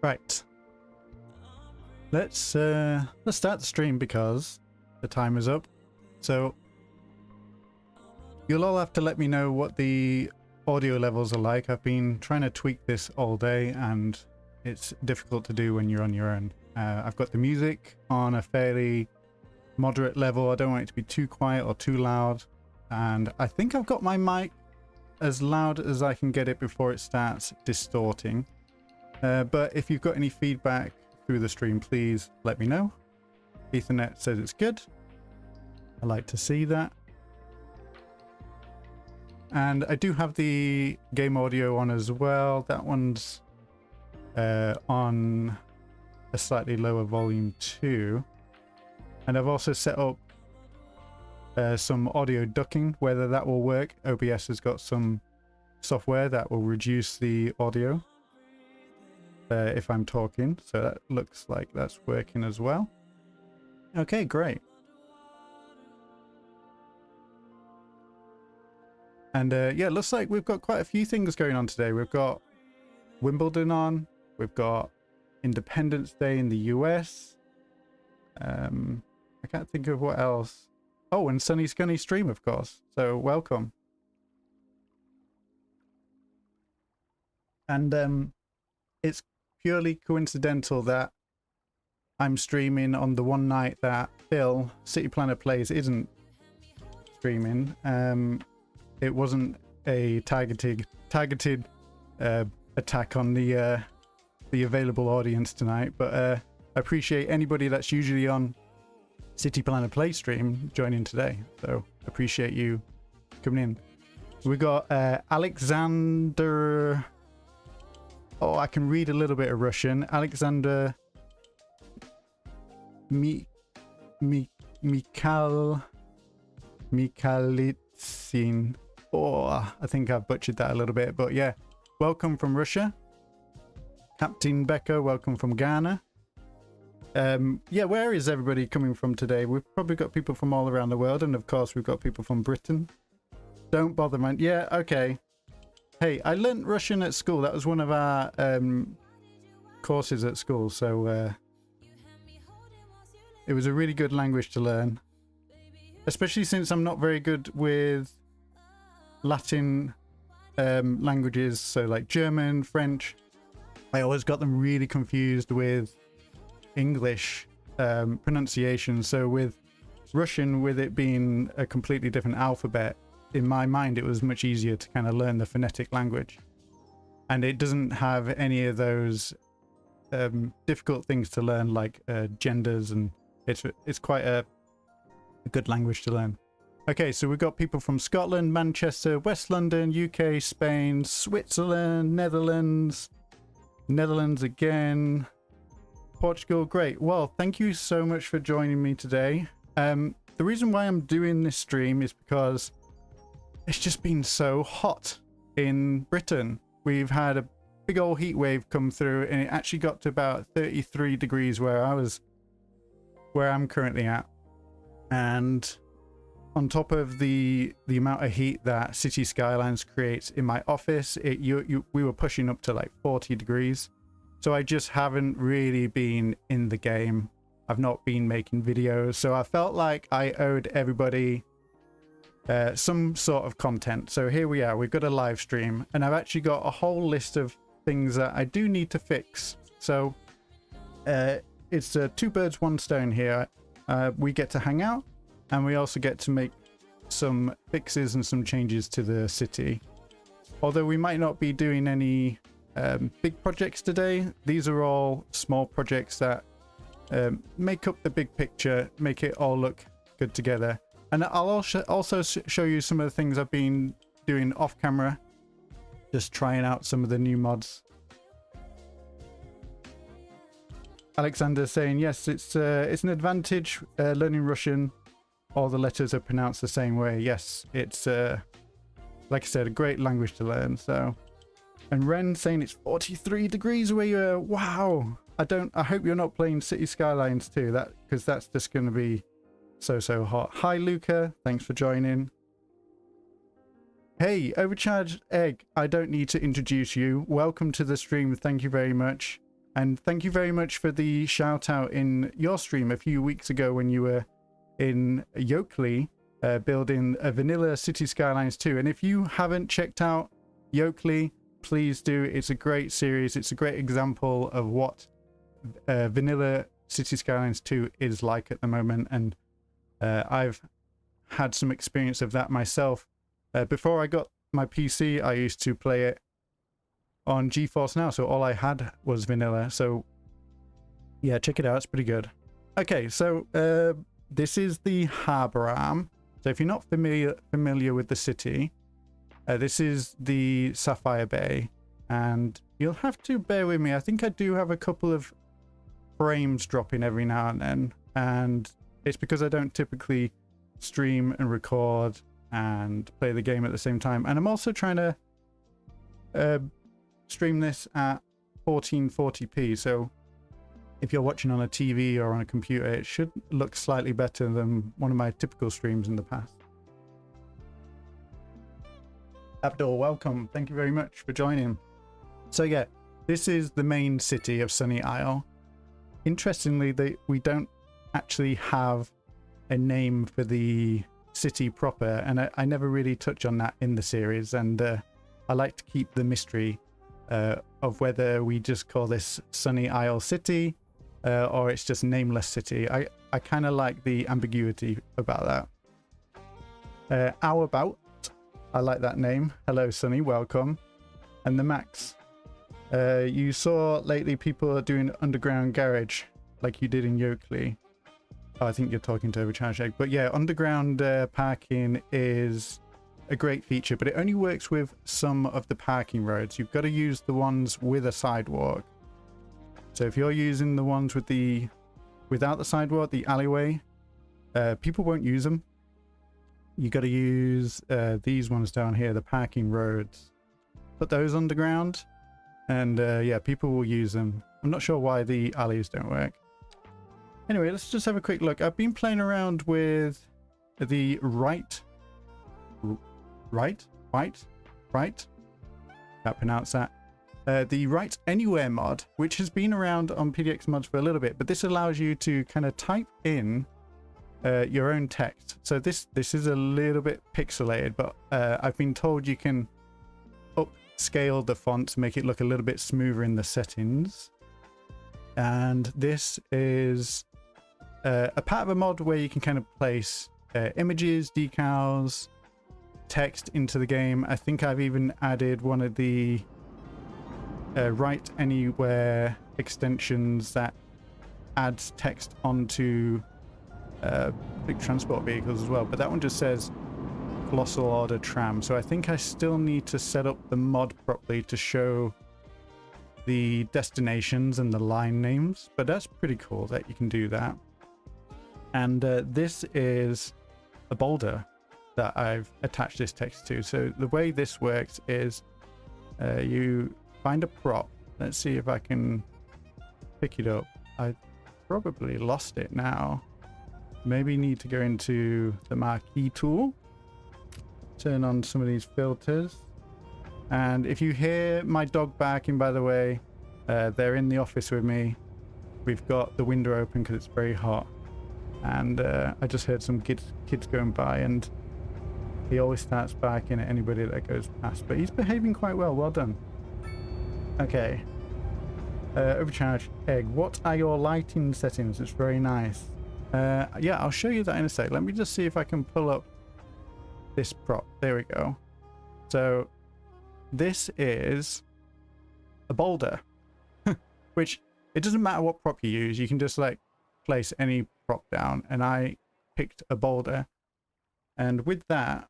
Right. Let's start the stream because the time is up. So you'll all have to let me know what the audio levels are like. I've been trying to tweak this all day and it's difficult to do when you're on your own. I've got the music on a fairly moderate level. I don't want it to be too quiet or too loud. And I think I've got my mic as loud as I can get it before it starts distorting. But if you've got any feedback through the stream, please let me know. Ethernet says it's good. I like to see that. And I do have the game audio on as well. That one's on a slightly lower volume too. And I've also set up some audio ducking. Whether that will work, OBS has got some software that will reduce the audio if I'm talking. So that looks like that's working as well. Okay, great. And yeah, it looks like we've got quite a few things going on today. We've got Wimbledon on. We've got Independence Day in the US. I can't think of what else. Oh, and Sunny Scunny stream, of course. So welcome. And it's purely coincidental that I'm streaming on the one night that Phil, City Planner Plays, isn't streaming. It wasn't a targeted attack on the available audience tonight, but I appreciate anybody that's usually on City Planner Play stream joining today. So appreciate you coming in. We got Alexander. Oh, I can read a little bit of Russian. Alexander Mikalitsin. Oh, I think I've butchered that a little bit, but yeah. Welcome from Russia. Captain Becker, welcome from Ghana. Yeah, where is everybody coming from today? We've probably got people from all around the world, and of course we've got people from Britain. Don't bother, man. Yeah, okay. Hey, I learnt Russian at school. That was one of our courses at school, so it was a really good language to learn. Especially since I'm not very good with Latin languages, so like German, French. I always got them really confused with English pronunciation. So with Russian, with it being a completely different alphabet, in my mind it was much easier to kind of learn the phonetic language, and it doesn't have any of those difficult things to learn like genders, and it's quite a good language to learn. Okay, so we've got people from Scotland, Manchester, West London, UK, Spain, Switzerland, Netherlands again, Portugal. Great. Well, thank you so much for joining me today. The reason why I'm doing this stream is because it's just been so hot in Britain. We've had a big old heat wave come through, and it actually got to about 33 degrees where I'm currently at. And on top of the amount of heat that Cities Skylines creates in my office, we were pushing up to like 40 degrees. So I just haven't really been in the game. I've not been making videos. So I felt like I owed everybody some sort of content. So here we are. We've got a live stream, and I've actually got a whole list of things that I do need to fix. So it's two birds, one stone here. We get to hang out, and we also get to make some fixes and some changes to the city. Although we might not be doing any big projects today, these are all small projects that make up the big picture, make it all look good together. And I'll also show you some of the things I've been doing off camera, just trying out some of the new mods. Alexander saying, yes, it's an advantage learning Russian. All the letters are pronounced the same way. Yes, it's like I said, a great language to learn. So, and Ren saying it's 43 degrees where you are. Wow. I hope you're not playing City Skylines too, because that's just going to be so hot. Hi Luca, thanks for joining. Hey, Overcharged Egg, I don't need to introduce you. Welcome to the stream. Thank you very much. And thank you very much for the shout out in your stream a few weeks ago when you were in Yokeley building a vanilla Cities Skylines 2. And if you haven't checked out Yokeley, please do. It's a great series. It's a great example of what vanilla Cities Skylines 2 is like at the moment. And I've had some experience of that myself. Before I got my PC, I used to play it on GeForce Now, so all I had was vanilla. So yeah, check it out, it's pretty good. Okay, so this is the harbor arm. So if you're not familiar with the city, this is the Sapphire Bay, and you'll have to bear with me. I think I do have a couple of frames dropping every now and then, and it's because I don't typically stream and record and play the game at the same time. And I'm also trying to stream this at 1440p, so if you're watching on a TV or on a computer, it should look slightly better than one of my typical streams in the past. Abdul, welcome. Thank you very much for joining. So yeah, this is the main city of Sunny Isle. Interestingly, we don't actually have a name for the city proper, and I never really touch on that in the series, and I like to keep the mystery of whether we just call this Sunny Isle City or it's just nameless city. I kind of like the ambiguity about that. How about, I like that name. Hello Sunny, welcome. And the Max, you saw lately people are doing underground garage like you did in Yokeley. Oh, I think you're talking to Overcharged Egg, but yeah, underground parking is a great feature, but it only works with some of the parking roads. You've got to use the ones with a sidewalk. So if you're using the ones with without the sidewalk, the alleyway, people won't use them. You got to use these ones down here, the parking roads. Put those underground, and yeah, people will use them. I'm not sure why the alleys don't work. Anyway, let's just have a quick look. I've been playing around with the right, can't pronounce that. The Write Anywhere mod, which has been around on PDX mods for a little bit, but this allows you to kind of type in your own text. So this is a little bit pixelated, but I've been told you can upscale the font to make it look a little bit smoother in the settings. And this is a part of a mod where you can kind of place images, decals, text into the game. I think I've even added one of the Write Anywhere extensions that adds text onto big transport vehicles as well, but that one just says Colossal Order Tram. So I think I still need to set up the mod properly to show the destinations and the line names, but that's pretty cool that you can do that. And this is a boulder that I've attached this text to. So the way this works is you find a prop. Let's see if I can pick it up. I probably lost it now. Maybe need to go into the marquee tool, turn on some of these filters. And if you hear my dog barking, by the way, they're in the office with me. We've got the window open because it's very hot. And I just heard some kids going by, and he always starts barking at anybody that goes past. But he's behaving quite well. Well done. Okay. Overcharged Egg. What are your lighting settings? It's very nice. Yeah, I'll show you that in a sec. Let me just see if I can pull up this prop. There we go. So this is a boulder, which it doesn't matter what prop you use. You can just like place any prop down, and I picked a boulder, and with that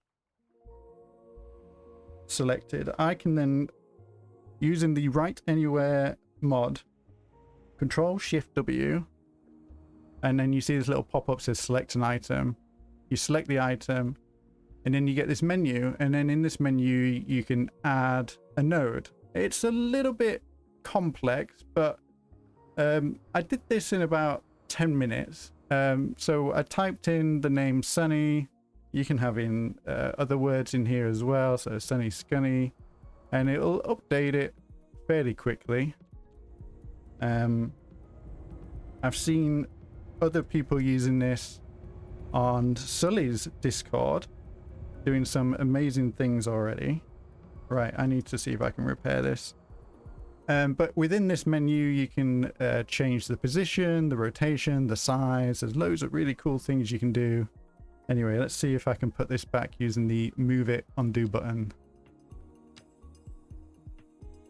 selected, I can then, using the Write Anywhere mod, Control Shift W, and then you see this little pop-up says select an item. You select the item, and then you get this menu, and then in this menu you can add a node. It's a little bit complex, but I did this in about 10 minutes. So I typed in the name Sunny. You can have in other words in here as well, so Sunny Scunny, and it'll update it fairly quickly. I've seen other people using this on Sully's Discord, doing some amazing things already. Right, I need to see if I can repair this. But within this menu, you can change the position, the rotation, the size. There's loads of really cool things you can do. Anyway, let's see if I can put this back using the move it undo button.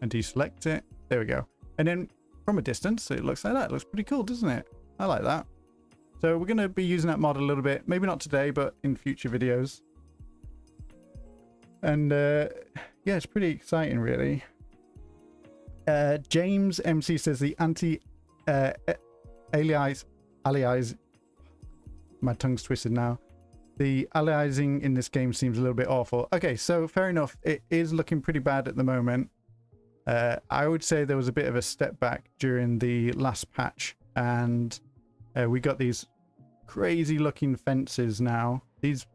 And deselect it. There we go. And then from a distance, it looks like that. It looks pretty cool, doesn't it? I like that. So we're going to be using that mod a little bit. Maybe not today, but in future videos. And yeah, it's pretty exciting, really. James MC says the alias, my tongue's twisted now. The aliasing in this game seems a little bit awful. Okay, so fair enough. It is looking pretty bad at the moment. I would say there was a bit of a step back during the last patch, and we got these crazy looking fences now. These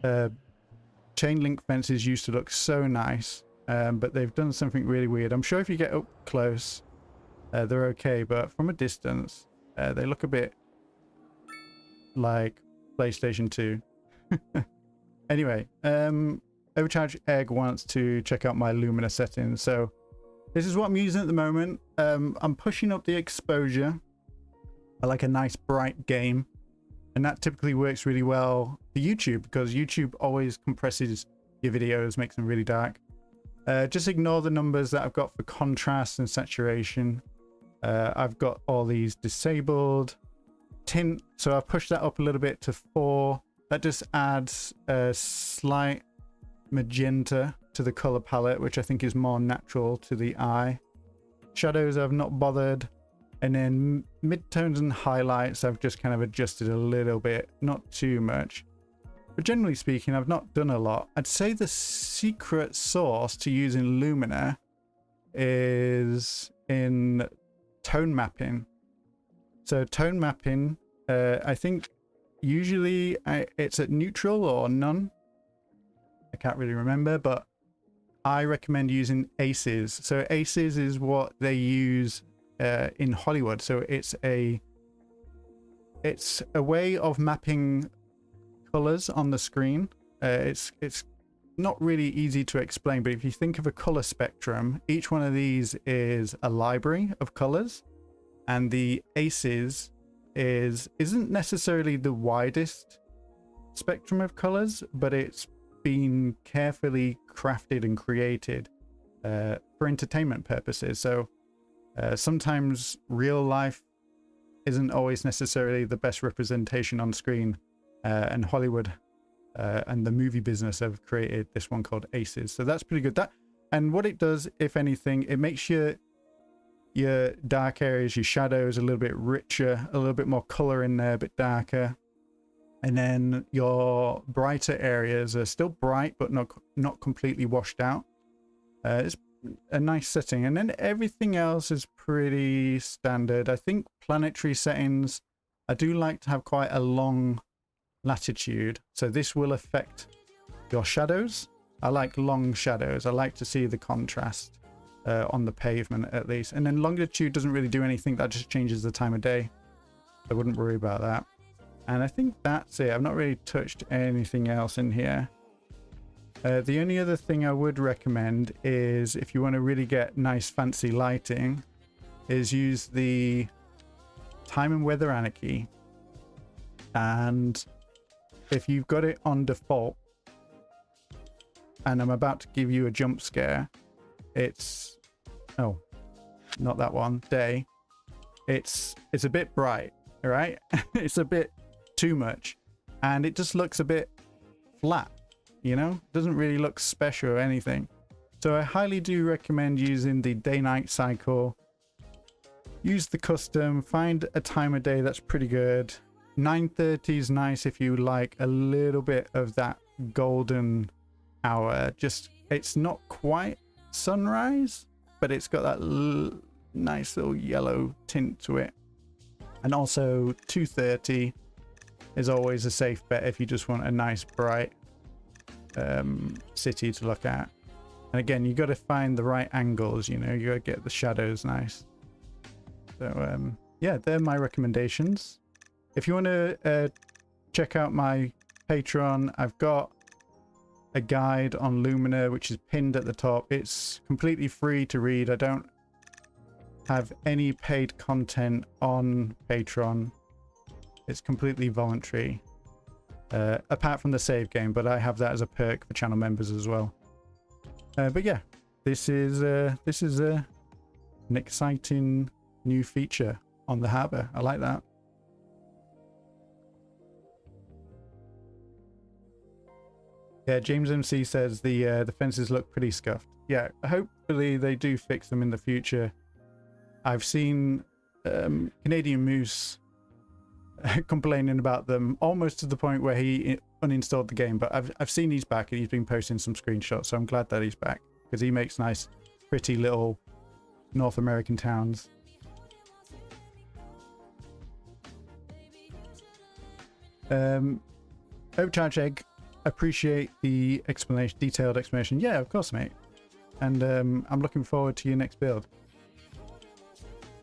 chain link fences used to look so nice, but they've done something really weird. I'm sure if you get up close, they're okay, but from a distance, they look a bit like PlayStation 2. Anyway, Overcharged Egg wants to check out my Lumina settings, so this is what I'm using at the moment. I'm pushing up the exposure. I like a nice bright game, and that typically works really well for YouTube because YouTube always compresses your videos, makes them really dark. Just ignore the numbers that I've got for contrast and saturation. I've got all these disabled. Tint, so I've pushed that up a little bit to 4. That just adds a slight magenta to the color palette, which I think is more natural to the eye. Shadows I've not bothered, and then midtones and highlights I've just kind of adjusted a little bit, not too much, but generally speaking I've not done a lot. I'd say the secret sauce to using Lumina is in tone mapping. So tone mapping, I think usually it's at neutral or none. I can't really remember, but I recommend using ACEs. So ACEs is what they use in Hollywood. So it's a way of mapping colors on the screen. It's not really easy to explain, but if you think of a color spectrum, each one of these is a library of colors. And the ACEs isn't necessarily the widest spectrum of colors, but it's been carefully crafted and created for entertainment purposes. So sometimes real life isn't always necessarily the best representation on screen, and Hollywood and the movie business have created this one called ACEs. So that's pretty good. And what it does, if anything, it makes your dark areas, your shadows a little bit richer, a little bit more color in there, a bit darker. And then your brighter areas are still bright, but not completely washed out. It's a nice setting. And then everything else is pretty standard. I think planetary settings, I do like to have quite a long latitude. So this will affect your shadows. I like long shadows. I like to see the contrast. On the pavement at least. And then longitude doesn't really do anything. That just changes the time of day. I wouldn't worry about that. And I think that's it. I've not really touched anything else in here. The only other thing I would recommend is, if you want to really get nice fancy lighting, is use the Time and Weather Anarchy. And if you've got it on default, and I'm about to give you a jump scare, it's, oh, not that one, day. It's a bit bright, right? It's a bit too much, and it just looks a bit flat, you know? Doesn't really look special or anything. So I highly do recommend using the day-night cycle. Use the custom, find a time of day that's pretty good. 9:30 is nice if you like a little bit of that golden hour. Just, it's not quite sunrise, but it's got that nice little yellow tint to it. And also 2:30 is always a safe bet if you just want a nice bright city to look at. And again, you got to find the right angles, you know, you got to get the shadows nice. So yeah, they're my recommendations. If you want to check out my Patreon, I've got a guide on Lumina, which is pinned at the top. It's completely free to read. I don't have any paid content on Patreon. It's completely voluntary, apart from the save game, but I have that as a perk for channel members as well. But yeah, this is an exciting new feature on the harbour. I like that. Yeah, James MC says the fences look pretty scuffed. Yeah, hopefully they do fix them in the future. I've seen Canadian Moose complaining about them almost to the point where he uninstalled the game, but I've seen he's back and he's been posting some screenshots, so I'm glad that he's back because he makes nice, pretty little North American towns. Overcharge Egg, appreciate the explanation, detailed explanation. Yeah, of course, mate. And I'm looking forward to your next build.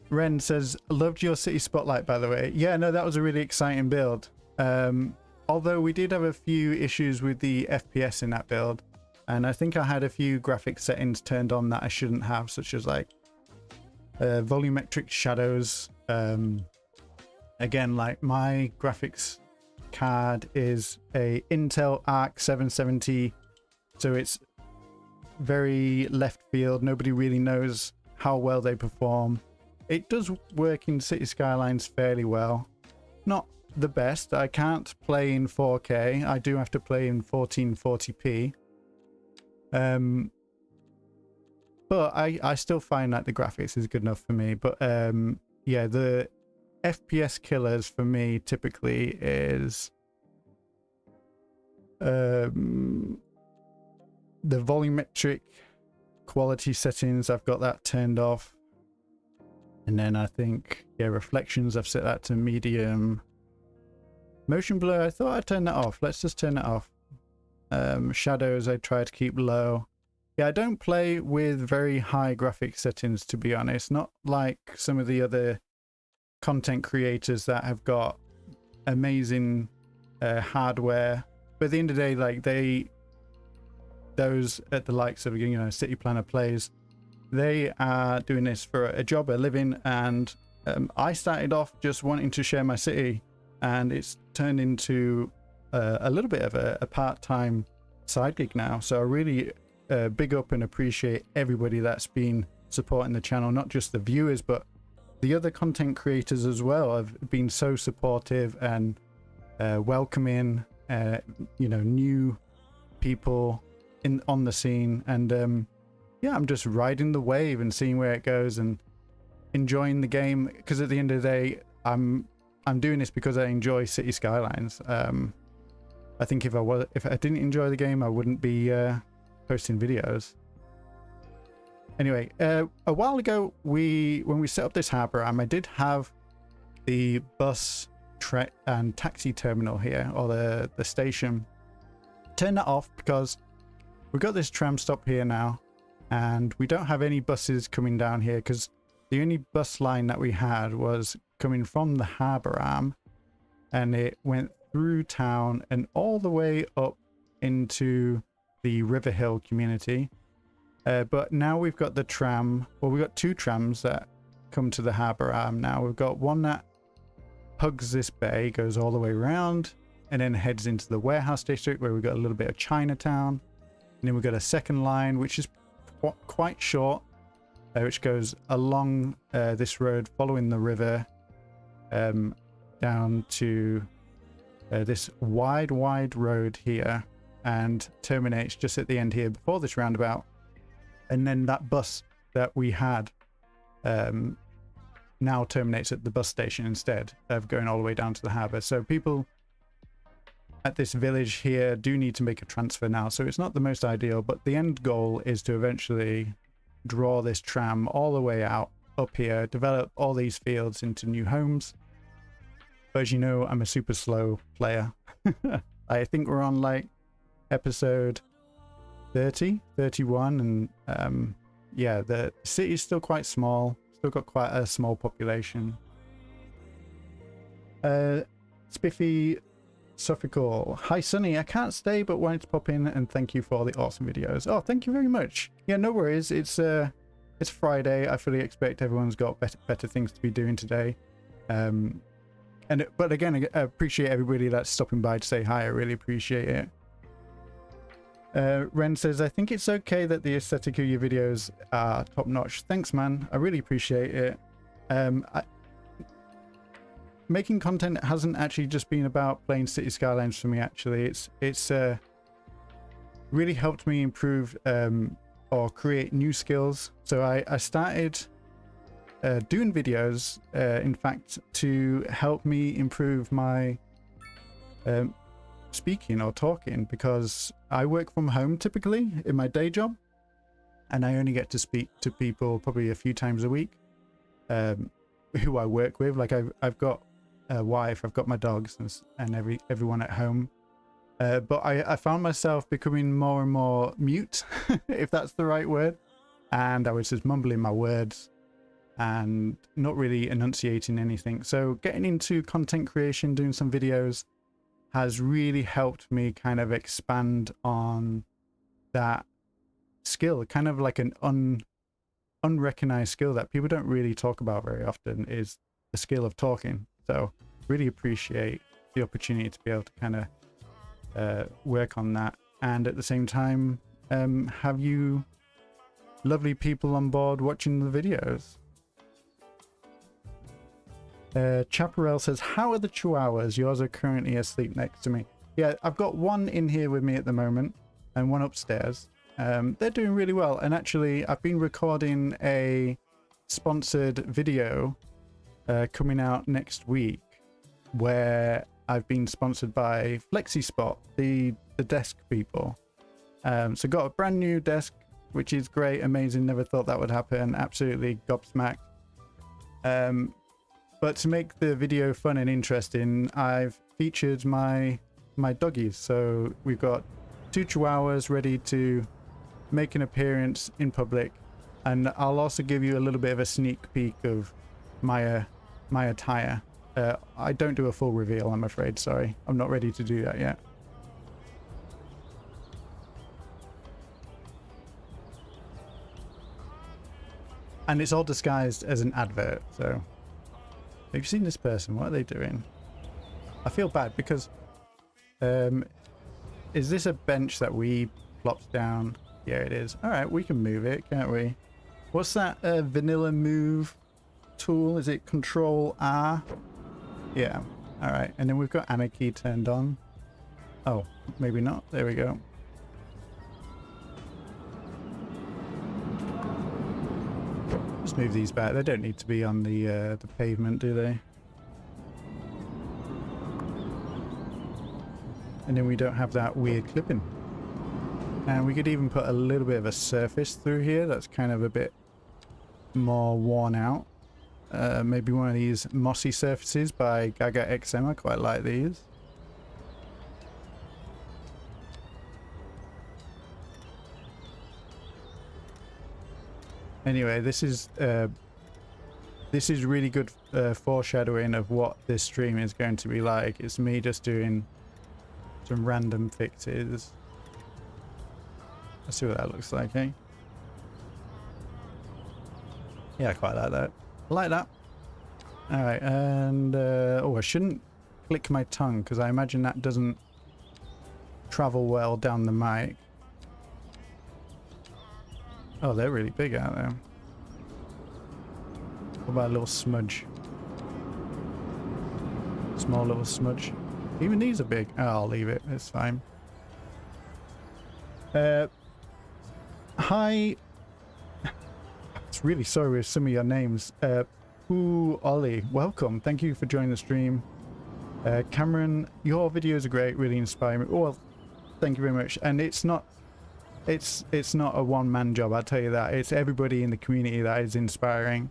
Ren says, loved your city spotlight, by the way. Yeah, no, that was a really exciting build. Although we did have a few issues with the FPS in that build, and I think I had a few graphic settings turned on that I shouldn't have, such as like volumetric shadows. Again, like my graphics card is a Intel Arc 770, so it's very left field. Nobody really knows how well they perform. It does work in Cities Skylines fairly well. Not the best. I can't play in 4K. I do have to play in 1440p. But I still find that the graphics is good enough for me. But yeah, the FPS killers for me typically is the volumetric quality settings. I've got that turned off. And then I think, yeah, reflections, I've set that to medium. Motion blur, I thought I'd turn that off. Let's just turn it off. Shadows, I try to keep low. Yeah, I don't play with very high graphic settings, to be honest. Not like some of the other content creators that have got amazing hardware. But at the end of the day, like those at the likes of, you know, City Planner Plays, they are doing this for a job, a living, and I started off just wanting to share my city, and it's turned into a little bit of a part-time side gig now. So I really big up and appreciate everybody that's been supporting the channel, not just the viewers, but the other content creators as well have been so supportive and welcoming, you know, new people on the scene. And yeah, I'm just riding the wave and seeing where it goes and enjoying the game, because at the end of the day, I'm doing this because I enjoy Cities Skylines. I think if I didn't enjoy the game, I wouldn't be posting videos. Anyway, a while ago, when we set up this harbour, I did have the bus and taxi terminal here, or the station. Turn that off because we've got this tram stop here now, and we don't have any buses coming down here because the only bus line that we had was coming from the harbour arm, and it went through town and all the way up into the River Hill community. But now we've got the tram, well, we've got two trams that come to the harbour arm now. We've got one that hugs this bay, goes all the way around, and then heads into the warehouse district where we've got a little bit of Chinatown. And then we've got a second line, which is quite short, which goes along this road following the river down to this wide road here, and terminates just at the end here before this roundabout. And then that bus that we had now terminates at the bus station instead of going all the way down to the harbour. So people at this village here do need to make a transfer now, so it's not the most ideal, but the end goal is to eventually draw this tram all the way out up here, develop all these fields into new homes. But as you know, I'm a super slow player. I think we're on like episode 30, 31, and yeah, the city is still quite small, Still got quite a small population. Spiffy Sophical. Hi Sunny, I can't stay but wanted to pop in and thank you for all the awesome videos. Oh, thank you very much. Yeah, no worries. It's Friday. I fully expect everyone's got better things to be doing today. But again, I appreciate everybody that's stopping by to say hi. I really appreciate it. Ren says, I think it's okay that the aesthetic of your videos are top notch. Thanks, man. I really appreciate it. Making content hasn't actually just been about playing Cities Skylines for me. Actually, it's really helped me improve or create new skills. So I started doing videos, in fact, to help me improve my speaking or talking, because I work from home typically in my day job, and I only get to speak to people probably a few times a week who I work with. Like I've got a wife, I've got my dogs and everyone at home, but I found myself becoming more and more mute, if that's the right word, and I was just mumbling my words and not really enunciating anything. So getting into content creation, doing some videos, has really helped me kind of expand on that skill. Kind of like an unrecognized skill that people don't really talk about very often, is the skill of talking. So really appreciate the opportunity to be able to kind of work on that, and at the same time have you lovely people on board watching the videos. Chaparral says, how are the chihuahuas? Yours are currently asleep next to me. Yeah, I've got one in here with me at the moment and one upstairs. They're doing really well, and actually I've been recording a sponsored video coming out next week where I've been sponsored by FlexiSpot, the desk people. So got a brand new desk, which is great, amazing, never thought that would happen, absolutely gobsmacked. But to make the video fun and interesting, I've featured my doggies. So we've got 2 chihuahuas ready to make an appearance in public, and I'll also give you a little bit of a sneak peek of my attire. I don't do a full reveal, I'm afraid. Sorry, I'm not ready to do that yet. And it's all disguised as an advert, so... Have you seen this person? What are they doing? I feel bad because... is this a bench that we plopped down? Yeah, it is. Alright, we can move it, can't we? What's that vanilla move tool? Is it Control R? Yeah. Alright, and then we've got Anarchy turned on. Oh, maybe not. There we go. Just move these back. They don't need to be on the pavement, do they? And then we don't have that weird clipping. And we could even put a little bit of a surface through here that's kind of a bit more worn out. Maybe one of these mossy surfaces by Gaga XM. I quite like these. Anyway, this is really good foreshadowing of what this stream is going to be like. It's me just doing some random fixes. Let's see what that looks like, eh? Yeah, I quite like that. I like that. Alright, and oh, I shouldn't click my tongue because I imagine that doesn't travel well down the mic. Oh, they're really big out there. What about a little smudge? Small little smudge. Even these are big. Oh, I'll leave it. It's fine. Hi. It's really sorry with some of your names. Ooh, Ollie, welcome. Thank you for joining the stream. Cameron, your videos are great. Really inspiring. Oh, well, thank you very much. And it's not a one-man job, I'll tell you that. It's everybody in the community that is inspiring.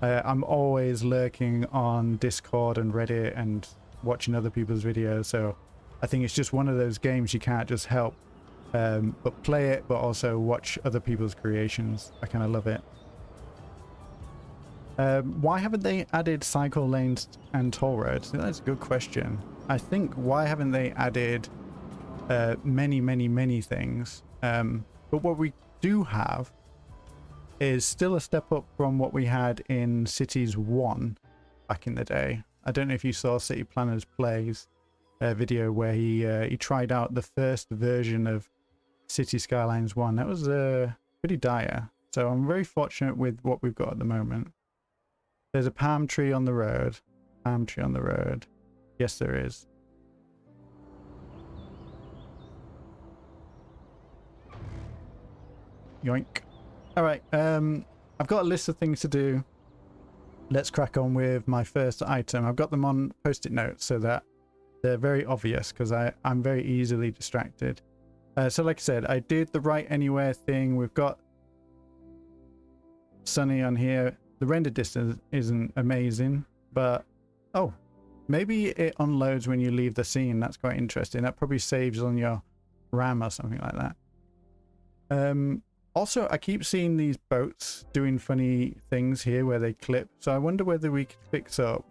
I'm always lurking on Discord and Reddit and watching other people's videos, so I think it's just one of those games you can't just help but play it, but also watch other people's creations. I kind of love it. Why haven't they added cycle lanes and toll roads? That's a good question. I think why haven't they added many things? But what we do have is still a step up from what we had in Cities 1 back in the day. I don't know if you saw City Planners Plays video where he tried out the first version of Cities Skylines 1. That was pretty dire. So I'm very fortunate with what we've got at the moment. There's a palm tree on the road. Palm tree on the road. Yes, there is. Yoink. All right. I've got a list of things to do. Let's crack on with my first item. I've got them on post-it notes so that they're very obvious because I'm very easily distracted. So like I said, I did the write anywhere thing. We've got sunny on here. The render distance isn't amazing, but oh, maybe it unloads when you leave the scene. That's quite interesting. That probably saves on your RAM or something like that. Also, I keep seeing these boats doing funny things here where they clip, so I wonder whether we could fix up.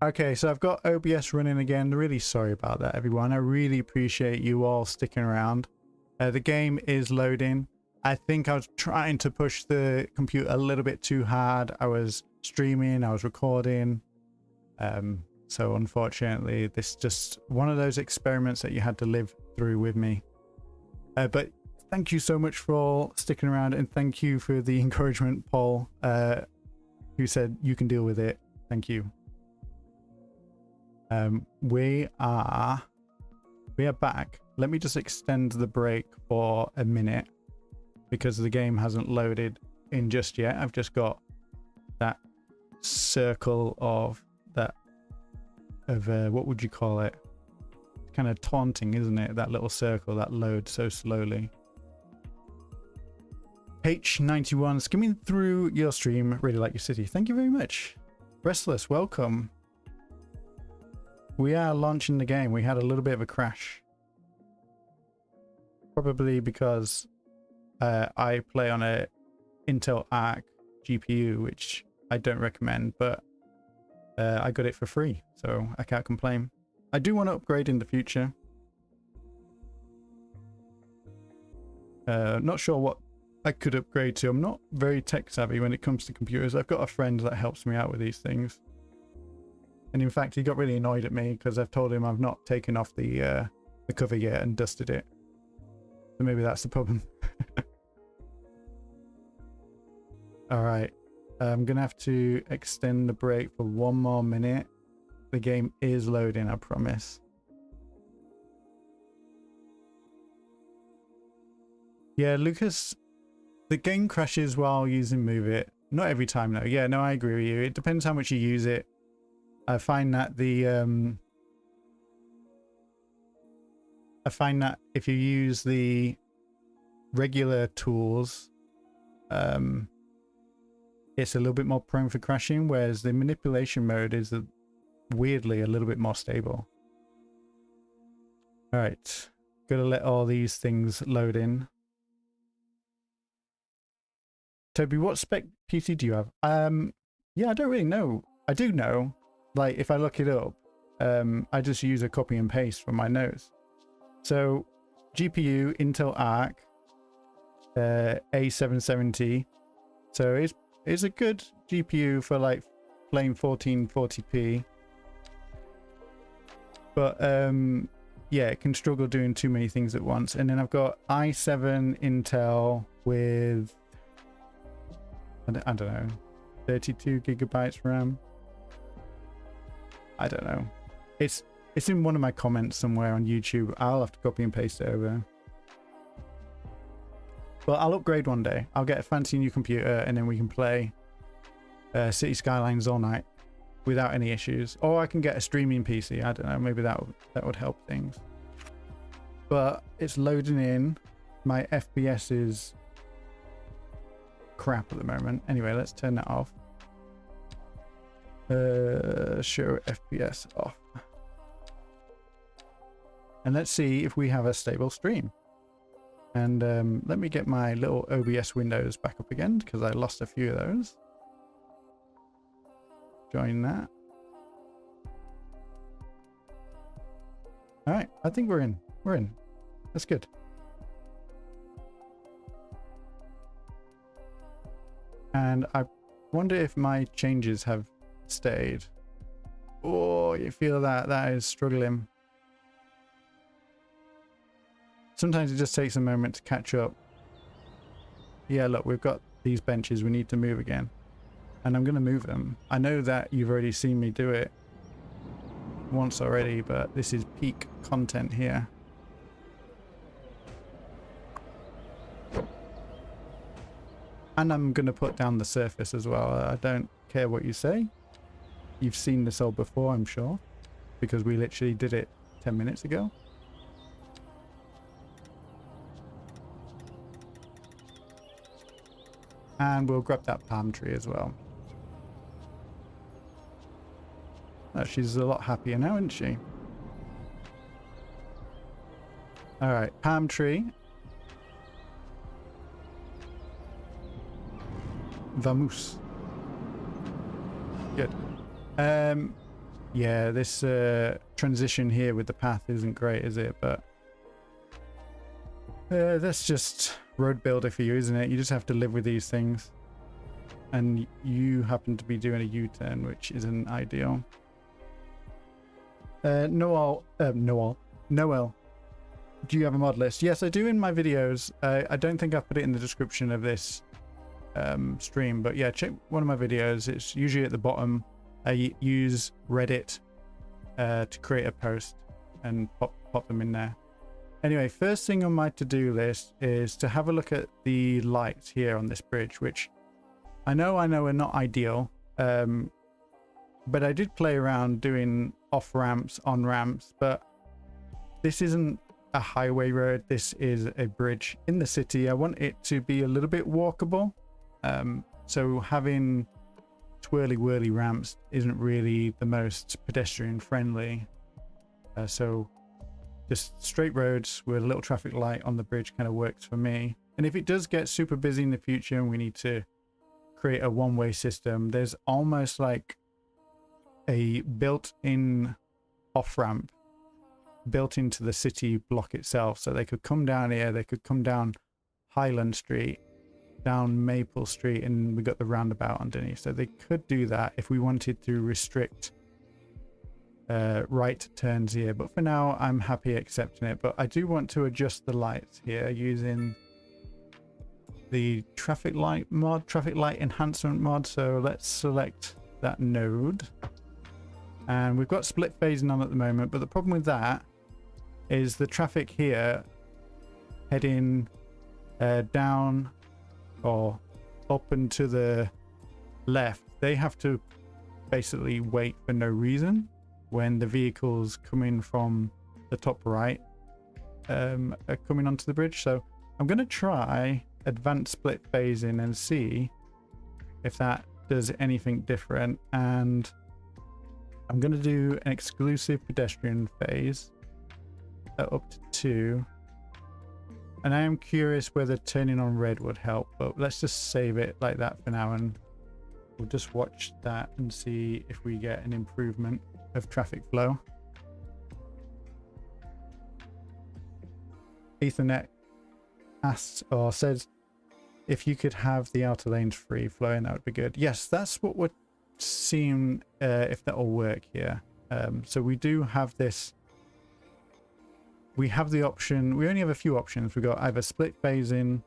Okay, so I've got OBS running again. Really sorry about that, everyone. I really appreciate you all sticking around. The game is loading. I think I was trying to push the computer a little bit too hard. I was streaming, I was recording. So unfortunately, this is just one of those experiments that you had to live through with me. But thank you so much for sticking around, and thank you for the encouragement, Paul, who said you can deal with it. Thank you. We are back. Let me just extend the break for a minute because the game hasn't loaded in just yet. I've just got that circle of what would you call it? Kind of taunting, isn't it? That little circle that loads so slowly. H91 skimming through your stream. Really like your city. Thank you very much. Restless, welcome. We are launching the game. We had a little bit of a crash. Probably because I play on a Intel Arc GPU, which I don't recommend, but I got it for free, so I can't complain. I do want to upgrade in the future. Not sure what I could upgrade to. I'm not very tech savvy when it comes to computers. I've got a friend that helps me out with these things. And in fact, he got really annoyed at me because I've told him I've not taken off the cover yet and dusted it. So maybe that's the problem. Alright. I'm going to have to extend the break for 1 more minute. The game is loading, I promise. Yeah, Lucas, the game crashes while using Move It. Not every time though. Yeah, no, I agree with you. It depends how much you use it. I find that if you use the regular tools, it's a little bit more prone for crashing, whereas the manipulation mode is weirdly a little bit more stable. All right, gotta let all these things load in. Toby, what spec PC do you have? Yeah, I don't really know. I do know, like if I look it up, I just use a copy and paste from my notes. So GPU Intel Arc A770. So it's a good GPU for like playing 1440p. But yeah, it can struggle doing too many things at once. And then I've got i7 Intel with I don't know, 32 gigabytes RAM. I don't know. It's in one of my comments somewhere on YouTube. I'll have to copy and paste it over. But I'll upgrade one day. I'll get a fancy new computer and then we can play Cities Skylines all night without any issues. Or I can get a streaming PC. I don't know. Maybe that would help things. But it's loading in. My FPS is crap at the moment. Anyway, let's turn that off. Show FPS off. And let's see if we have a stable stream. And let me get my little OBS windows back up again because I lost a few of those. Join that. All right, I think we're in. We're in. That's good. And I wonder if my changes have stayed. Oh, you feel that? That is struggling. Sometimes it just takes a moment to catch up. Yeah, look, we've got these benches we need to move again. And I'm going to move them. I know that you've already seen me do it once already, but this is peak content here. And I'm going to put down the surface as well. I don't care what you say. You've seen this all before, I'm sure. Because we literally did it 10 minutes ago. And we'll grab that palm tree as well. Oh, she's a lot happier now, isn't she? Alright, palm tree. Vamos. Good. Yeah, this transition here with the path isn't great, is it? But that's just road builder for you, isn't it? You just have to live with these things. And you happen to be doing a U-turn, which isn't ideal. Noel, do you have a mod list? Yes, I do in my videos. I don't think I put it in the description of this stream, but yeah, check one of my videos. It's usually at the bottom. I use Reddit to create a post and pop them in there. Anyway, first thing on my to-do list is to have a look at the lights here on this bridge, which I know are not ideal, but I did play around doing off ramps, on ramps, but this isn't a highway road. This is a bridge in the city. I want it to be a little bit walkable. So having twirly whirly ramps isn't really the most pedestrian friendly. So just straight roads with a little traffic light on the bridge kind of works for me. And if it does get super busy in the future and we need to create a one-way system, there's almost like a built-in off-ramp built into the city block itself. So they could come down here, they could come down Highland Street, down Maple Street, and we got the roundabout underneath. So they could do that if we wanted to restrict right turns here. But for now, I'm happy accepting it. But I do want to adjust the lights here using the traffic light mod, traffic light enhancement mod. So let's select that node. And we've got split phasing on at the moment, but the problem with that is the traffic here heading down or up and to the left, they have to basically wait for no reason when the vehicles coming from the top right are coming onto the bridge. So I'm going to try advanced split phasing and see if that does anything different. And I'm going to do an exclusive pedestrian phase up to 2. And I am curious whether turning on red would help, but let's just save it like that for now, and we'll just watch that and see if we get an improvement of traffic flow. Ethernet asks or says if you could have the outer lanes free flowing, that would be good. Yes, that's what we're seeing, if that will work here. So we do have this. We have the option, we only have a few options. We've got either split phasing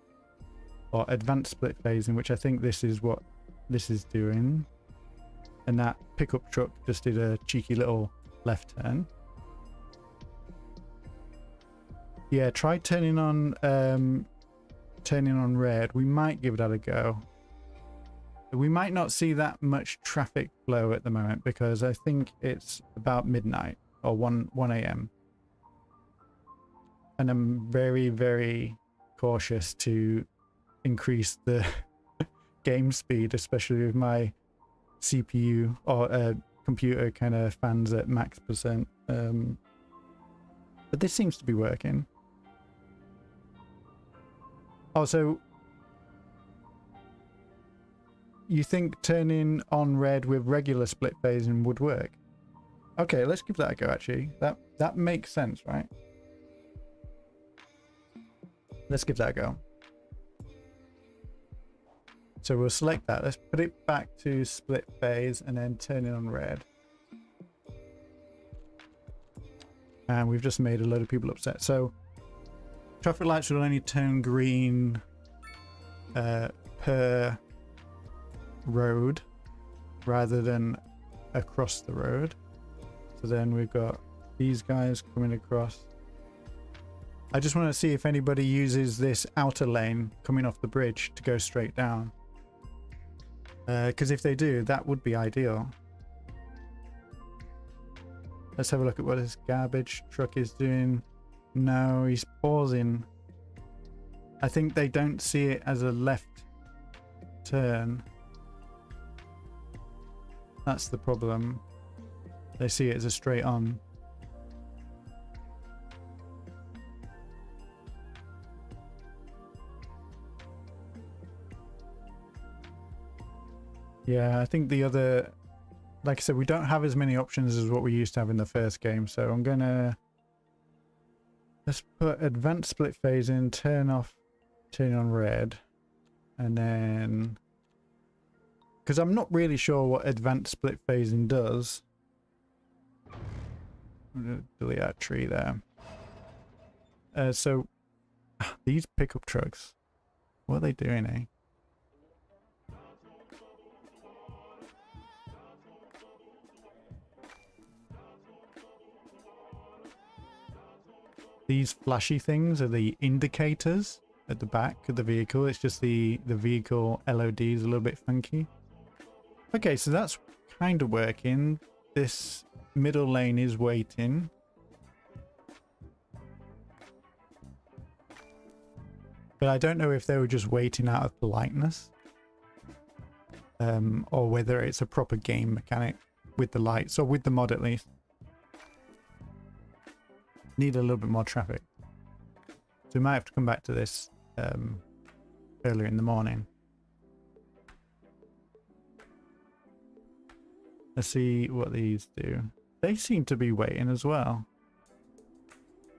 or advanced split phasing, which I think this is what this is doing. And that pickup truck just did a cheeky little left turn. Yeah, try turning on red. We might give that a go. We might not see that much traffic flow at the moment because I think it's about midnight or 1 a.m. And I'm very, very cautious to increase the game speed, especially with my CPU or computer kind of fans at max percent. But this seems to be working. Also, you think turning on red with regular split phasing would work? Okay, let's give that a go. Actually, that makes sense, right? Let's give that a go. So we'll select that. Let's put it back to split phase and then turn it on red. And we've just made a load of people upset. So traffic lights will only turn green per road rather than across the road. So then we've got these guys coming across. I just want to see if anybody uses this outer lane coming off the bridge to go straight down. Because if they do, that would be ideal. Let's have a look at what this garbage truck is doing. No, he's pausing. I think they don't see it as a left turn. That's the problem. They see it as a straight on. Yeah, I think the other, like I said, we don't have as many options as what we used to have in the first game. So I'm gonna, let's put advanced split phase in, turn on red, and then, because I'm not really sure what advanced split phasing does. I'm gonna delete that tree there. So these pickup trucks, what are they doing, eh? These flashy things are the indicators at the back of the vehicle. It's just the vehicle LOD is a little bit funky. Okay, so that's kind of working. This middle lane is waiting. But I don't know if they were just waiting out of politeness. Or whether it's a proper game mechanic with the lights, or with the mod at least. Need a little bit more traffic. So we might have to come back to this earlier in the morning. Let's see what these do. They seem to be waiting as well.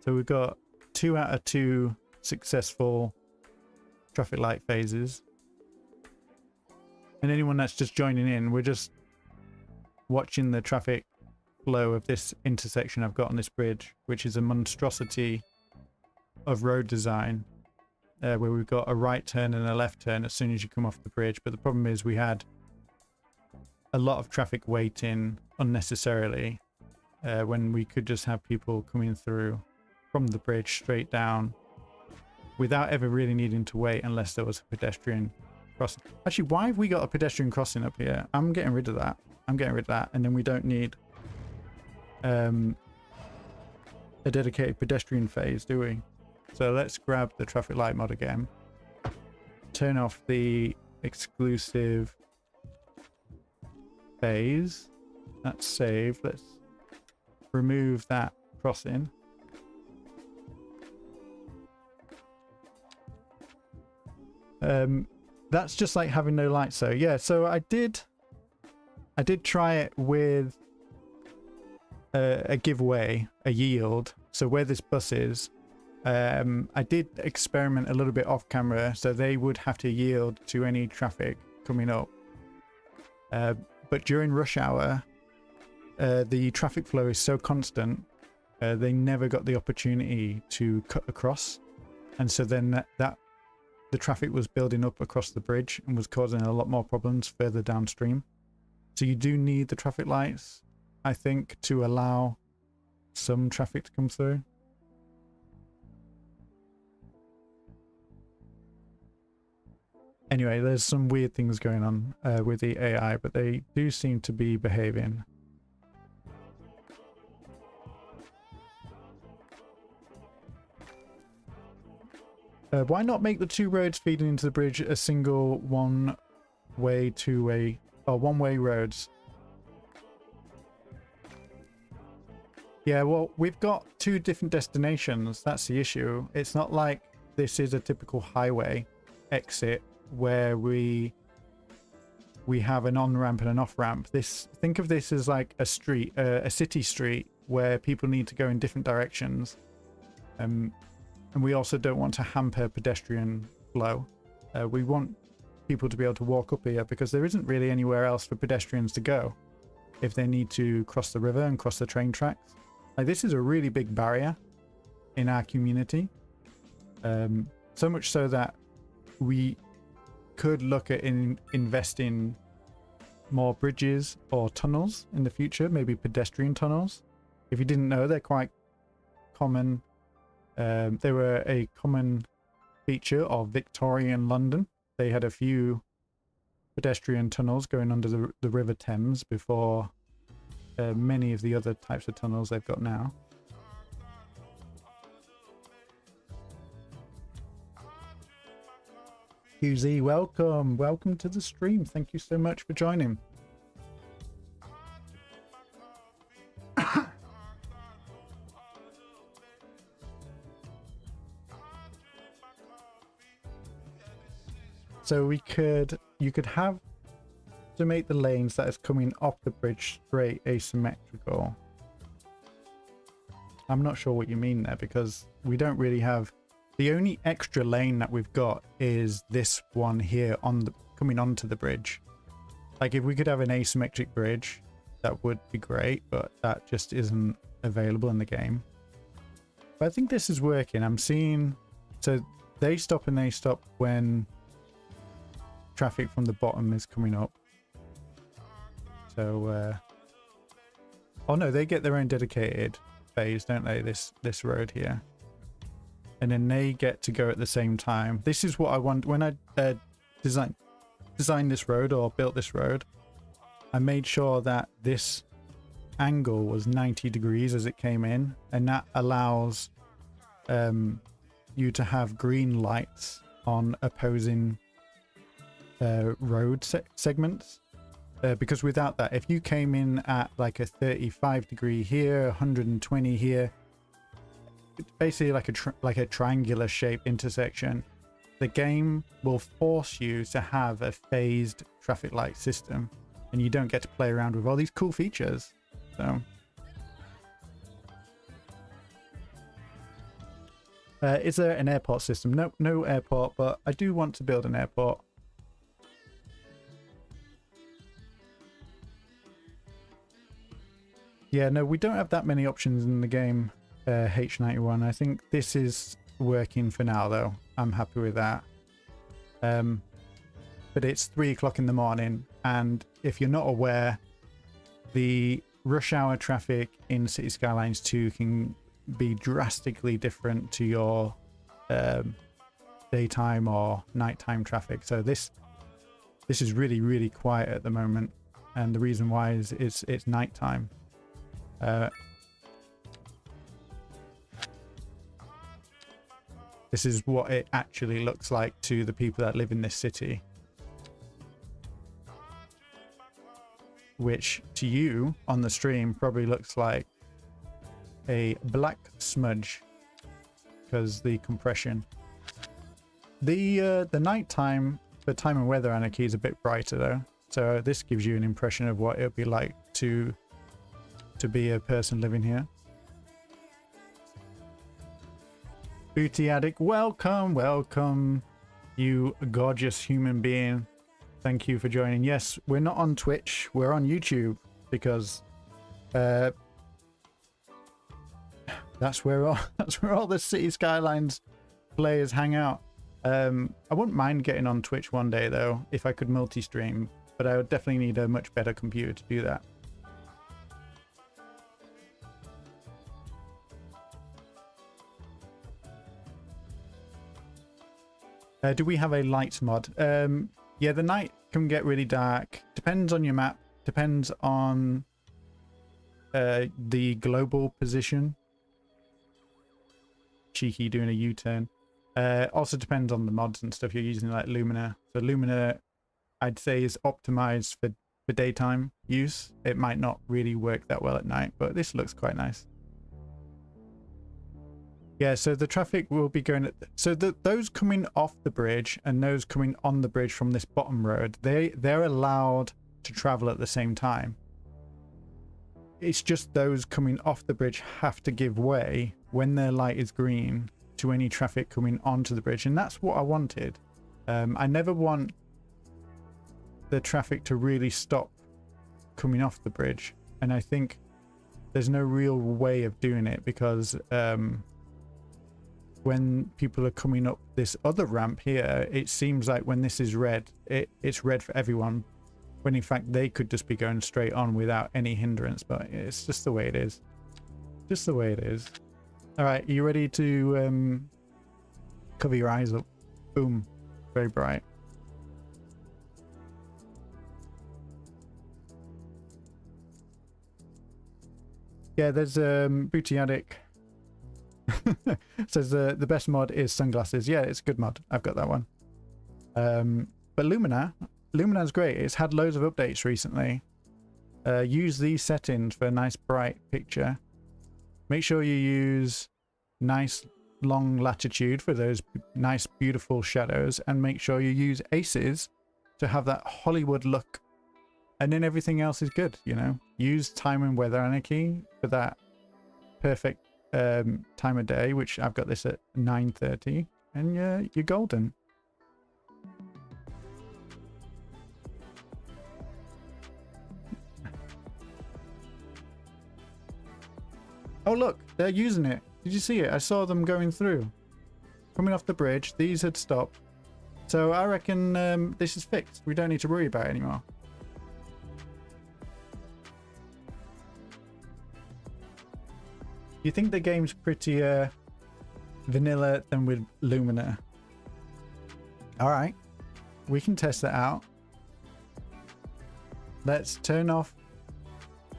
So we've got 2 out of 2 successful traffic light phases. And anyone that's just joining in, we're just watching the traffic flow of this intersection I've got on this bridge, which is a monstrosity of road design, where we've got a right turn and a left turn as soon as you come off the bridge. But the problem is we had a lot of traffic waiting unnecessarily, when we could just have people coming through from the bridge straight down without ever really needing to wait unless there was a pedestrian crossing. Actually, why have we got a pedestrian crossing up here? I'm getting rid of that. I'm getting rid of that, and then we don't need a dedicated pedestrian phase, do we? So let's grab the traffic light mod again, turn off the exclusive phase. That's saved. Let's remove that crossing. That's just like having no lights. So yeah, so I did try it with a giveaway, a yield. So where this bus is, I did experiment a little bit off camera, so they would have to yield to any traffic coming up. But during rush hour, the traffic flow is so constant, they never got the opportunity to cut across. And so then the traffic was building up across the bridge and was causing a lot more problems further downstream. So you do need the traffic lights, I think, to allow some traffic to come through. Anyway, there's some weird things going on with the AI, but they do seem to be behaving. Why not make the 2 roads feeding into the bridge a single one-way, two-way, or one-way roads? Yeah, well, we've got 2 different destinations. That's the issue. It's not like this is a typical highway exit where we have an on-ramp and an off-ramp. Think of this as like a street, a city street where people need to go in different directions. And we also don't want to hamper pedestrian flow. We want people to be able to walk up here because there isn't really anywhere else for pedestrians to go if they need to cross the river and cross the train tracks. Like, this is a really big barrier in our community. So much so that we could look at investing more bridges or tunnels in the future, maybe pedestrian tunnels. If you didn't know, they're quite common. They were a common feature of Victorian London. They had a few pedestrian tunnels going under the River Thames before many of the other types of tunnels they've got now. QZ, welcome to the stream. Thank you so much for joining. So you could have to make the lanes that is coming off the bridge straight asymmetrical. I'm not sure what you mean there, because we don't really have, the only extra lane that we've got is this one here coming onto the bridge. Like, if we could have an asymmetric bridge, that would be great, but that just isn't available in the game. But I think this is working. I'm seeing, so they stop and they stop when traffic from the bottom is coming up. So oh no, they get their own dedicated phase, don't they, this road here, and then they get to go at the same time. This is what I want. When I designed this road, or built this road, I made sure that this angle was 90 degrees as it came in, and that allows you to have green lights on opposing road segments, because without that, if you came in at like a 35 degree here, 120 here, basically like a triangular shape intersection, the game will force you to have a phased traffic light system, and you don't get to play around with all these cool features. So is there an airport system? Nope, no airport, but I do want to build an airport. Yeah, no, we don't have that many options in the game, H91. I think this is working for now, though. I'm happy with that. But it's 3 o'clock in the morning, and if you're not aware, the rush hour traffic in Cities Skylines 2 can be drastically different to your daytime or nighttime traffic. So this is really, really quiet at the moment, and the reason why is it's nighttime. This is what it actually looks like to the people that live in this city, which to you on the stream probably looks like a black smudge because the compression. The nighttime for Time and Weather Anarchy is a bit brighter though, so this gives you an impression of what it would be like to be a person living here. Booty Addict, welcome, welcome, you gorgeous human being. Thank you for joining. Yes, we're not on Twitch, we're on YouTube because that's where all the City Skylines players hang out. I wouldn't mind getting on Twitch one day though, if I could multi-stream, but I would definitely need a much better computer to do that. Do we have a light mod? Yeah, the night can get really dark. Depends on your map. Depends on the global position. Cheeky doing a U-turn. Also depends on the mods and stuff you're using, like Lumina. So Lumina, I'd say, is optimized for daytime use. It might not really work that well at night, but this looks quite nice. Yeah, so the traffic will be going at... So those coming off the bridge and those coming on the bridge from this bottom road, they're allowed to travel at the same time. It's just those coming off the bridge have to give way when their light is green to any traffic coming onto the bridge. And that's what I wanted. I never want the traffic to really stop coming off the bridge. And I think there's no real way of doing it because... when people are coming up this other ramp here, it seems like when this is red, it's red for everyone, when in fact they could just be going straight on without any hindrance. But it's just the way it is. Just the way it is. All right, are you ready to cover your eyes up? Boom. Very bright. Yeah, there's Booty Addict. Says the best mod is sunglasses. Yeah, it's a good mod. I've got that one. But Lumina's great. It's had loads of updates recently. Use these settings for a nice bright picture. Make sure you use nice long latitude for those nice beautiful shadows, and make sure you use aces to have that Hollywood look, and then everything else is good. You know, use Time and Weather Anarchy for that perfect time of day, which I've got this at 9:30, and you're golden. Oh look, they're using it. Did you see it? I saw them going through, coming off the bridge. These had stopped, so I reckon this is fixed. We don't need to worry about it anymore. You think the game's prettier vanilla than with Lumina? All right, we can test that out. Let's turn off.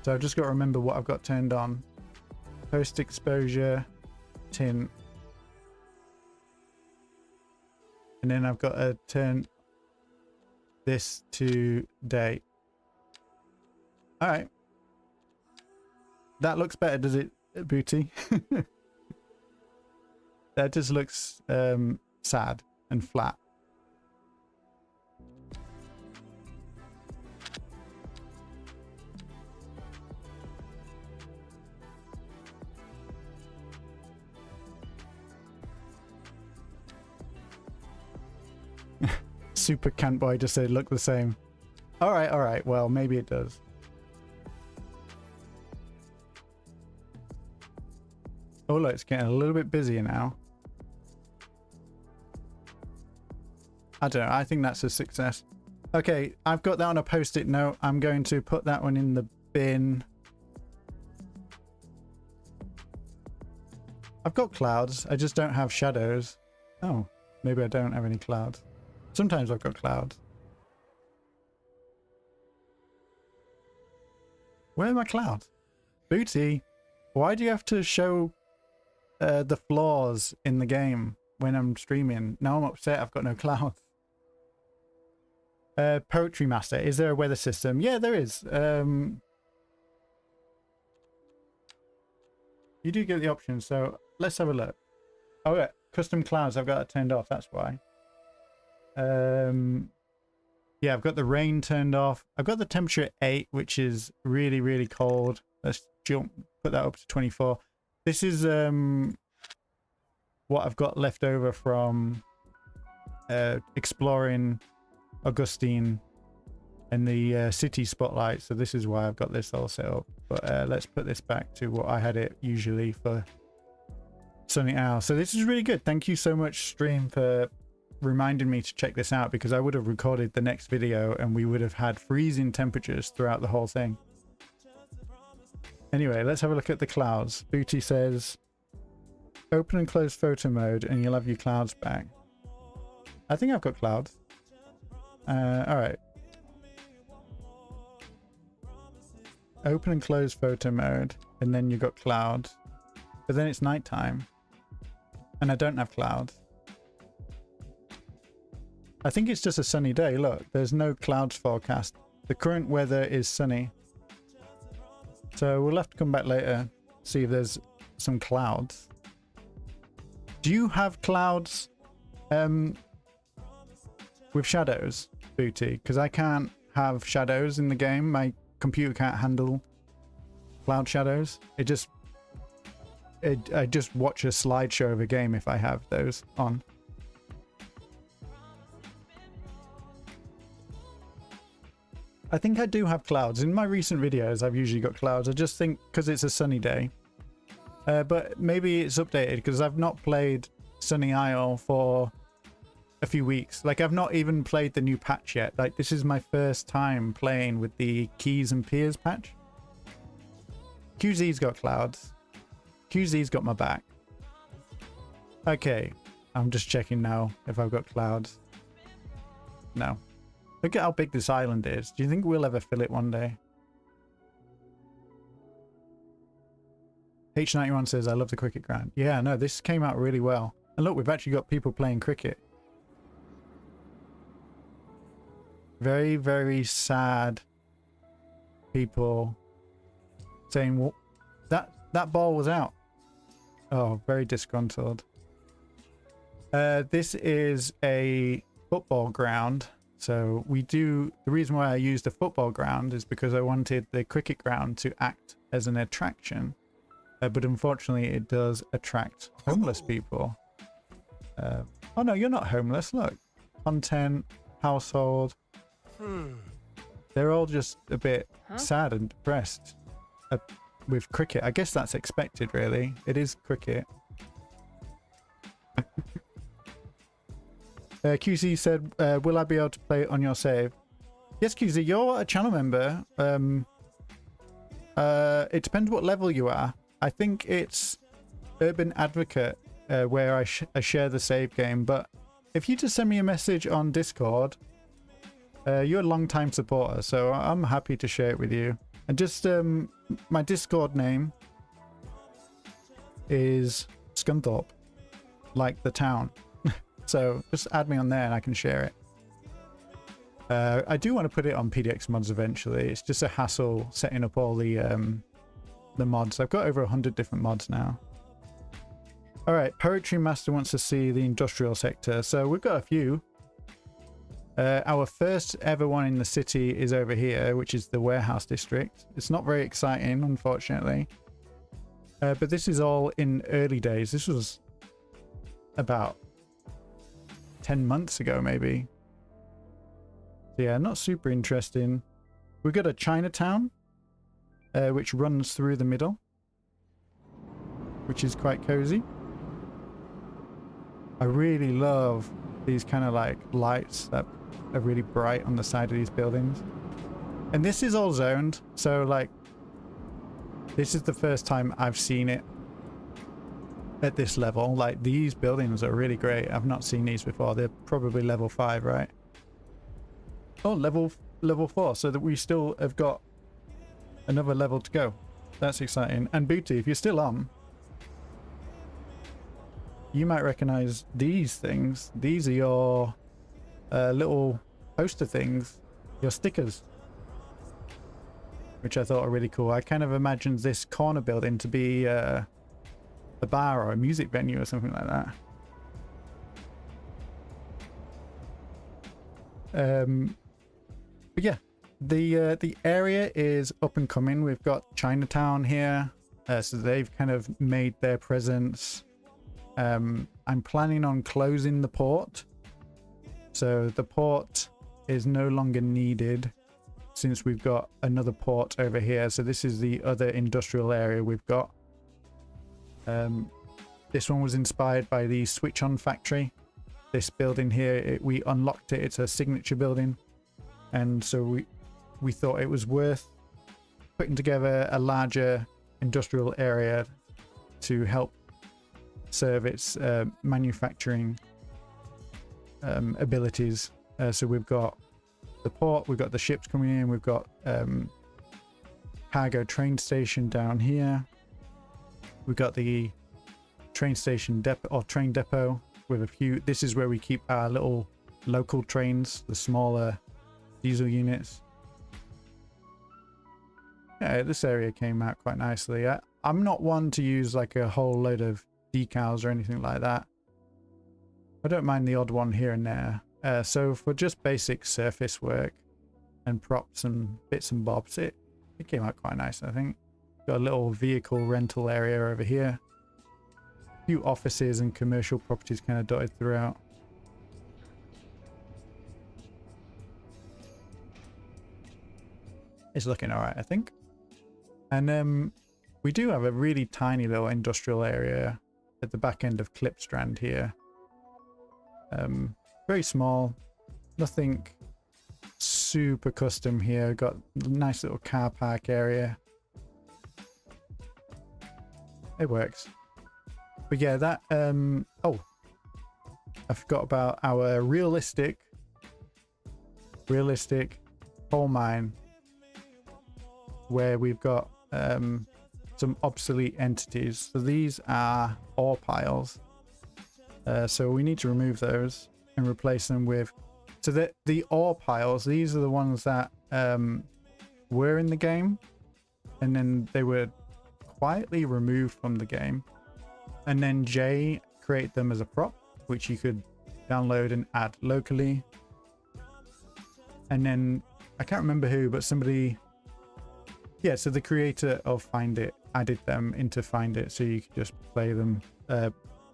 So I've just got to remember what I've got turned on. Post exposure, tint. And then I've got to turn this to day. All right. That looks better, does it, Booty? That just looks sad. and flat. Super Cant Boy just said look the same. All right, well maybe it does. Oh look, it's getting a little bit busier now. I don't know, I think that's a success. Okay, I've got that on a post-it note. I'm going to put that one in the bin. I've got clouds, I just don't have shadows. Oh, maybe I don't have any clouds. Sometimes I've got clouds. Where are my clouds? Booty, why do you have to show the flaws in the game when I'm streaming? Now I'm upset I've got no clouds. Poetry Master, is there a weather system? Yeah, there is. You do get the option, so let's have a look. Oh yeah, custom clouds, I've got that turned off, that's why. Yeah, I've got the rain turned off. I've got the temperature at 8, which is really, really cold. Let's put that up to 24. This is what I've got left over from exploring Augustine and the city spotlight. So this is why I've got this all set up. But let's put this back to what I had it usually for Sunny Owl. So this is really good. Thank you so much, stream, for reminding me to check this out, because I would have recorded the next video and we would have had freezing temperatures throughout the whole thing. Anyway, let's have a look at the clouds. Booty says open and close photo mode and you'll have your clouds back. I think I've got clouds. All right. Open and close photo mode and then you've got clouds, but then it's nighttime and I don't have clouds. I think it's just a sunny day. Look, there's no clouds forecast. The current weather is sunny. So we'll have to come back later, see if there's some clouds. Do you have clouds with shadows, Booty? Because I can't have shadows in the game. My computer can't handle cloud shadows. I just watch a slideshow of a game if I have those on. I think I do have clouds. In my recent videos, I've usually got clouds. I just think because it's a sunny day. But maybe it's updated because I've not played Sunny Isle for a few weeks. Like, I've not even played the new patch yet. Like, this is my first time playing with the Keys and Piers patch. QZ's got clouds. QZ's got my back. Okay, I'm just checking now if I've got clouds. No. Look at how big this island is. Do you think we'll ever fill it one day? H91 says, I love the cricket ground. Yeah, no, this came out really well. And look, we've actually got people playing cricket. Very, very sad people saying, well, that ball was out. Oh, very disgruntled. This is a football ground. So the reason why I used the football ground is because I wanted the cricket ground to act as an attraction. But unfortunately it does attract homeless people. Oh no, you're not homeless, look. Content, household. They're all just a bit sad and depressed with cricket. I guess that's expected, really. It is cricket. QZ said, will I be able to play it on your save? Yes, QZ, you're a channel member. It depends what level you are. I think it's Urban Advocate where I share the save game. But if you just send me a message on Discord, you're a long-time supporter, so I'm happy to share it with you. And just my Discord name is Scunthorpe, like the town. So just add me on there and I can share it. I do want to put it on PDX mods eventually. It's just a hassle setting up all the mods. I've got over 100 different mods now. All right, Poetry Master wants to see the industrial sector. So we've got a few. Our first ever one in the city is over here, which is the warehouse district. It's not very exciting, unfortunately. But this is all in early days. This was about 10 months ago, maybe. So yeah, not super interesting. We've got a Chinatown, which runs through the middle, which is quite cozy. I really love these kind of like lights that are really bright on the side of these buildings. And this is all zoned, so like this is the first time I've seen it at this level. Like these buildings are really great. I've not seen these before. They're probably level 5, right? Oh, level 4, so that we still have got another level to go. That's exciting. And Booty, if you're still on, you might recognize these things. These are your little poster things, your stickers, which I thought are really cool. I kind of imagined this corner building to be a bar or a music venue or something like that. But yeah, the area is up and coming. We've got Chinatown here, so they've kind of made their presence. I'm planning on closing the port, so the port is no longer needed since we've got another port over here. So this is the other industrial area we've got. This one was inspired by the switch on factory. This building here, we unlocked it. It's a signature building, and so we thought it was worth putting together a larger industrial area to help serve its manufacturing abilities. So we've got the port, we've got the ships coming in, we've got cargo train station down here, we've got the train station depot or train depot with a few. This is where we keep our little local trains, the smaller diesel units. Yeah, this area came out quite nicely. I'm not one to use like a whole load of decals or anything like that. I don't mind the odd one here and there. So for just basic surface work and props and bits and bobs, it came out quite nice, I think. Got a little vehicle rental area over here. A few offices and commercial properties kind of dotted throughout. It's looking alright, I think. And we do have a really tiny little industrial area at the back end of Clipstrand here. Very small, nothing super custom here. Got a nice little car park area. It works. But yeah, that oh, I forgot about our realistic coal mine, where we've got some obsolete entities. So these are ore piles. So we need to remove those and replace them with... So the ore piles, these are the ones that were in the game, and then they were quietly removed from the game. And then Jay created them as a prop, which you could download and add locally. And then, I can't remember who, but somebody... Yeah, so the creator of Find It added them into Find It, so you could just play them,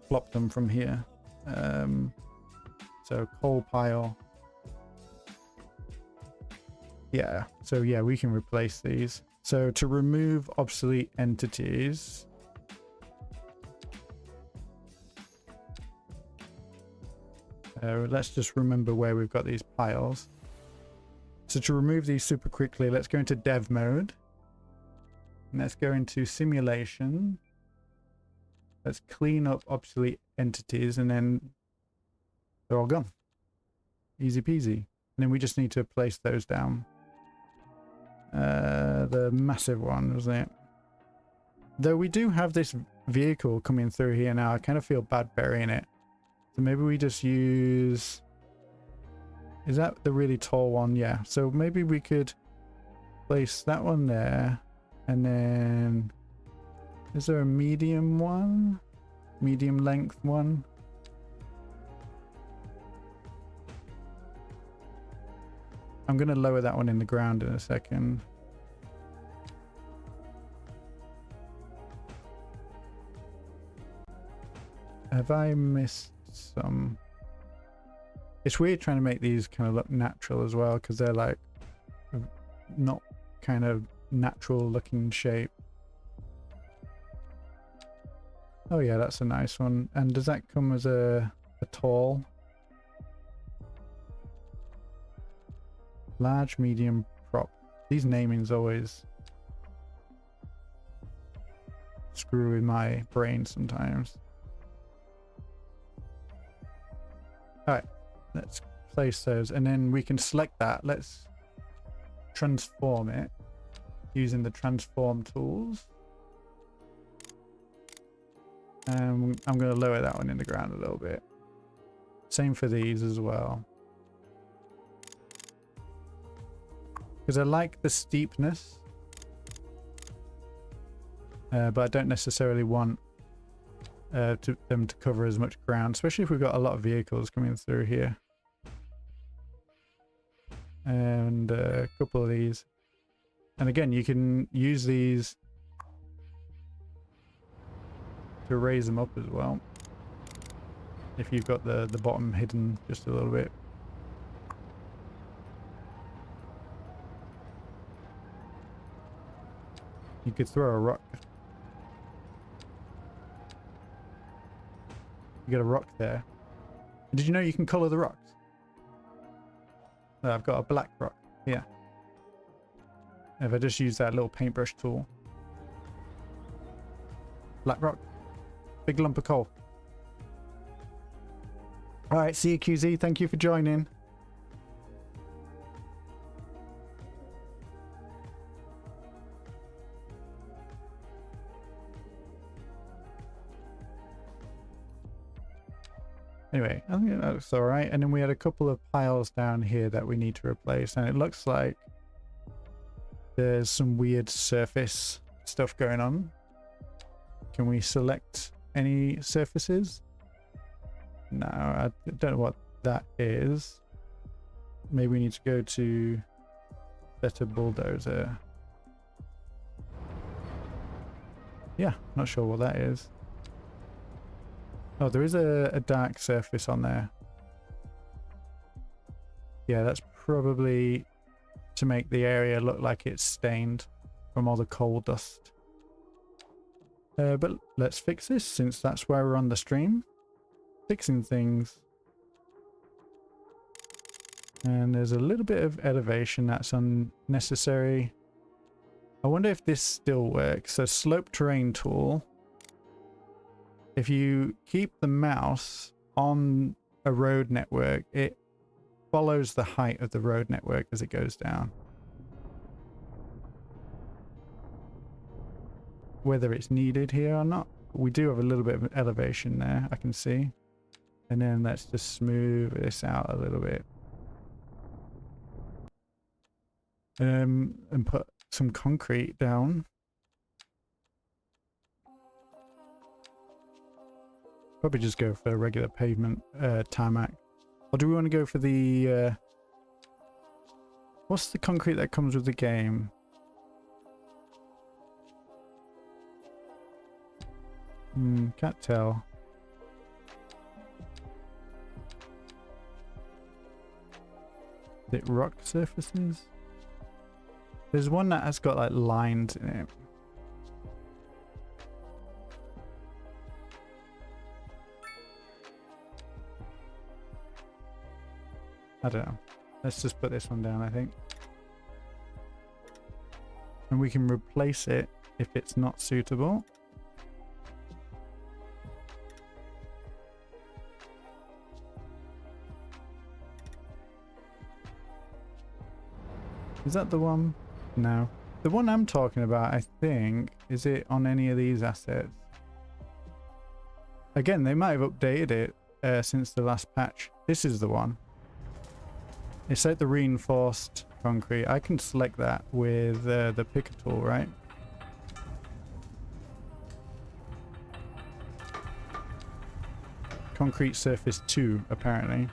plop them from here. So coal pile. Yeah, so yeah, we can replace these. So to remove obsolete entities, let's just remember where we've got these piles. So to remove these super quickly, let's go into dev mode. And let's go into simulation. Let's clean up obsolete entities, and then they're all gone. Easy peasy. And then we just need to place those down. The massive one, wasn't it? Though we do have this vehicle coming through here now, I kind of feel bad burying it. So maybe we just use... Is that the really tall one? Yeah. So maybe we could place that one there. And then... Is there a medium one? medium length one. I'm going to lower that one in the ground in a second. Have I missed some? It's weird trying to make these kind of look natural as well, because they're like not kind of natural looking shape. Oh yeah, that's a nice one. And does that come as a tall? Large, medium, prop. These namings always screw with my brain sometimes. Alright, let's place those, and then we can select that. Let's transform it using the transform tools. I'm going to lower that one in the ground a little bit. Same for these as well. Because I like the steepness, but I don't necessarily want them to cover as much ground, especially if we've got a lot of vehicles coming through here. And a couple of these. And again, you can use these to raise them up as well, if you've got the bottom hidden just a little bit. You could throw a rock. You got a rock there. Did you know you can colour the rocks? I've got a black rock here. If I just use that little paintbrush tool. Black rock. Big lump of coal. Alright, CQZ, thank you for joining. Anyway, I think that looks alright. And then we had a couple of piles down here that we need to replace. And it looks like there's some weird surface stuff going on. Can we select any surfaces? No, I don't know what that is. Maybe we need to go to better bulldozer. Yeah, not sure what that is. Oh, there is a dark surface on there. Yeah, that's probably to make the area look like it's stained from all the coal dust. But let's fix this, since that's why we're on the stream. Fixing things. And there's a little bit of elevation that's unnecessary. I wonder if this still works. So slope terrain tool. If you keep the mouse on a road network, it follows the height of the road network as it goes down. Whether it's needed here or not. We do have a little bit of elevation there, I can see. And then let's just smooth this out a little bit. And put some concrete down. Probably just go for a regular pavement tarmac. Or do we want to go for the... what's the concrete that comes with the game? Can't tell. Is it rock surfaces? There's one that has got like lines in it. I don't know. Let's just put this one down, I think. And we can replace it if it's not suitable. Is that the one? No. The one I'm talking about, I think, is it on any of these assets? Again, they might have updated it since the last patch. This is the one. It's like the reinforced concrete. I can select that with the picker tool, right? concrete surface 2, apparently.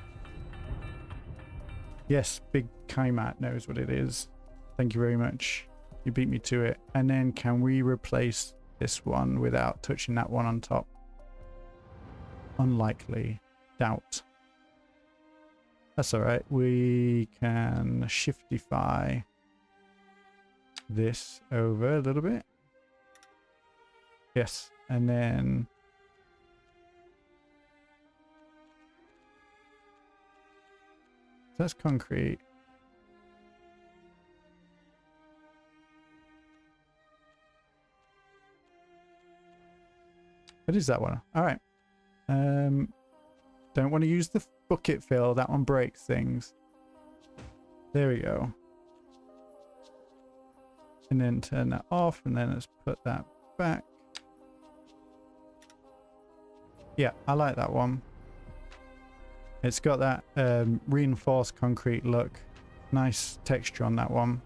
Yes, Big Kaimat knows what it is. Thank you very much. You beat me to it. And then can we replace this one without touching that one on top? Unlikely. Doubt. That's alright. We can shiftify this over a little bit. Yes. And then that's concrete. What is that one? All right. Don't want to use the bucket fill. That one breaks things. There we go. And then turn that off, and then let's put that back. Yeah, I like that one. It's got that reinforced concrete look. Nice texture on that one.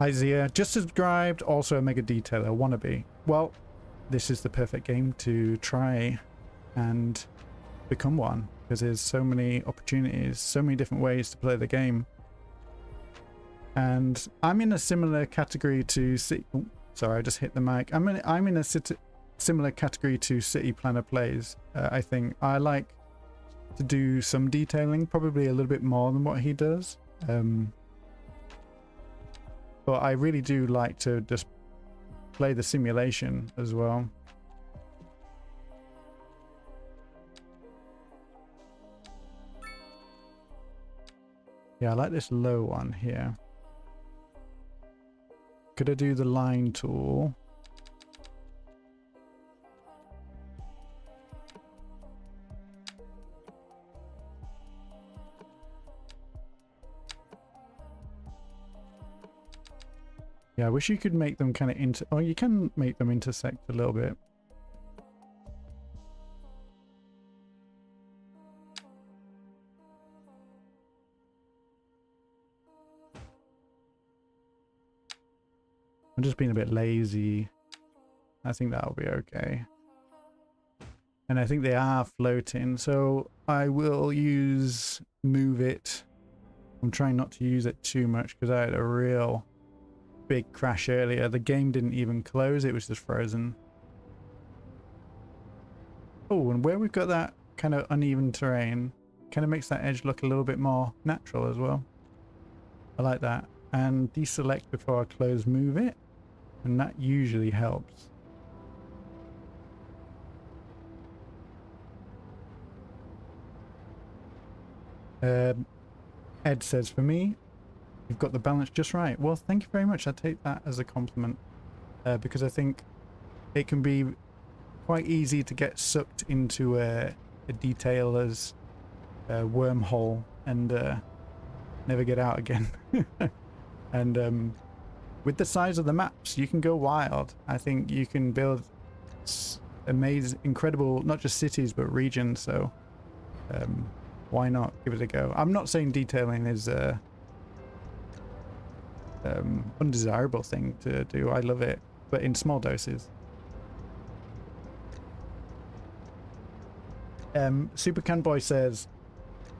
Isaiah, just subscribed, also a mega detailer, wannabe. Well, this is the perfect game to try and become one, because there's so many opportunities, so many different ways to play the game. And I'm in a similar category to sorry, I just hit the mic. I'm in a similar category to City Planner Plays. I think I like to do some detailing, probably a little bit more than what he does. But I really do like to just play the simulation as well. Yeah, I like this low one here. Could I do the line tool? Yeah, I wish you could make them kind of oh, you can make them intersect a little bit. I'm just being a bit lazy. I think that'll be okay. And I think they are floating, so I will use move it. I'm trying not to use it too much because I had a real big crash earlier. The game didn't even close, it was just frozen. Oh, and where we've got that kind of uneven terrain, kind of makes that edge look a little bit more natural as well. I like that. And deselect before I close move it, and that usually helps. Ed says, for me, you've got the balance just right. Well, thank you very much. I take that as a compliment, because I think it can be quite easy to get sucked into a detailer's wormhole and never get out again. And with the size of the maps, you can go wild. I think you can build amazing, incredible, not just cities, but regions. So why not give it a go? I'm not saying detailing is a undesirable thing to do. I love it, but in small doses. Supercan Boy says,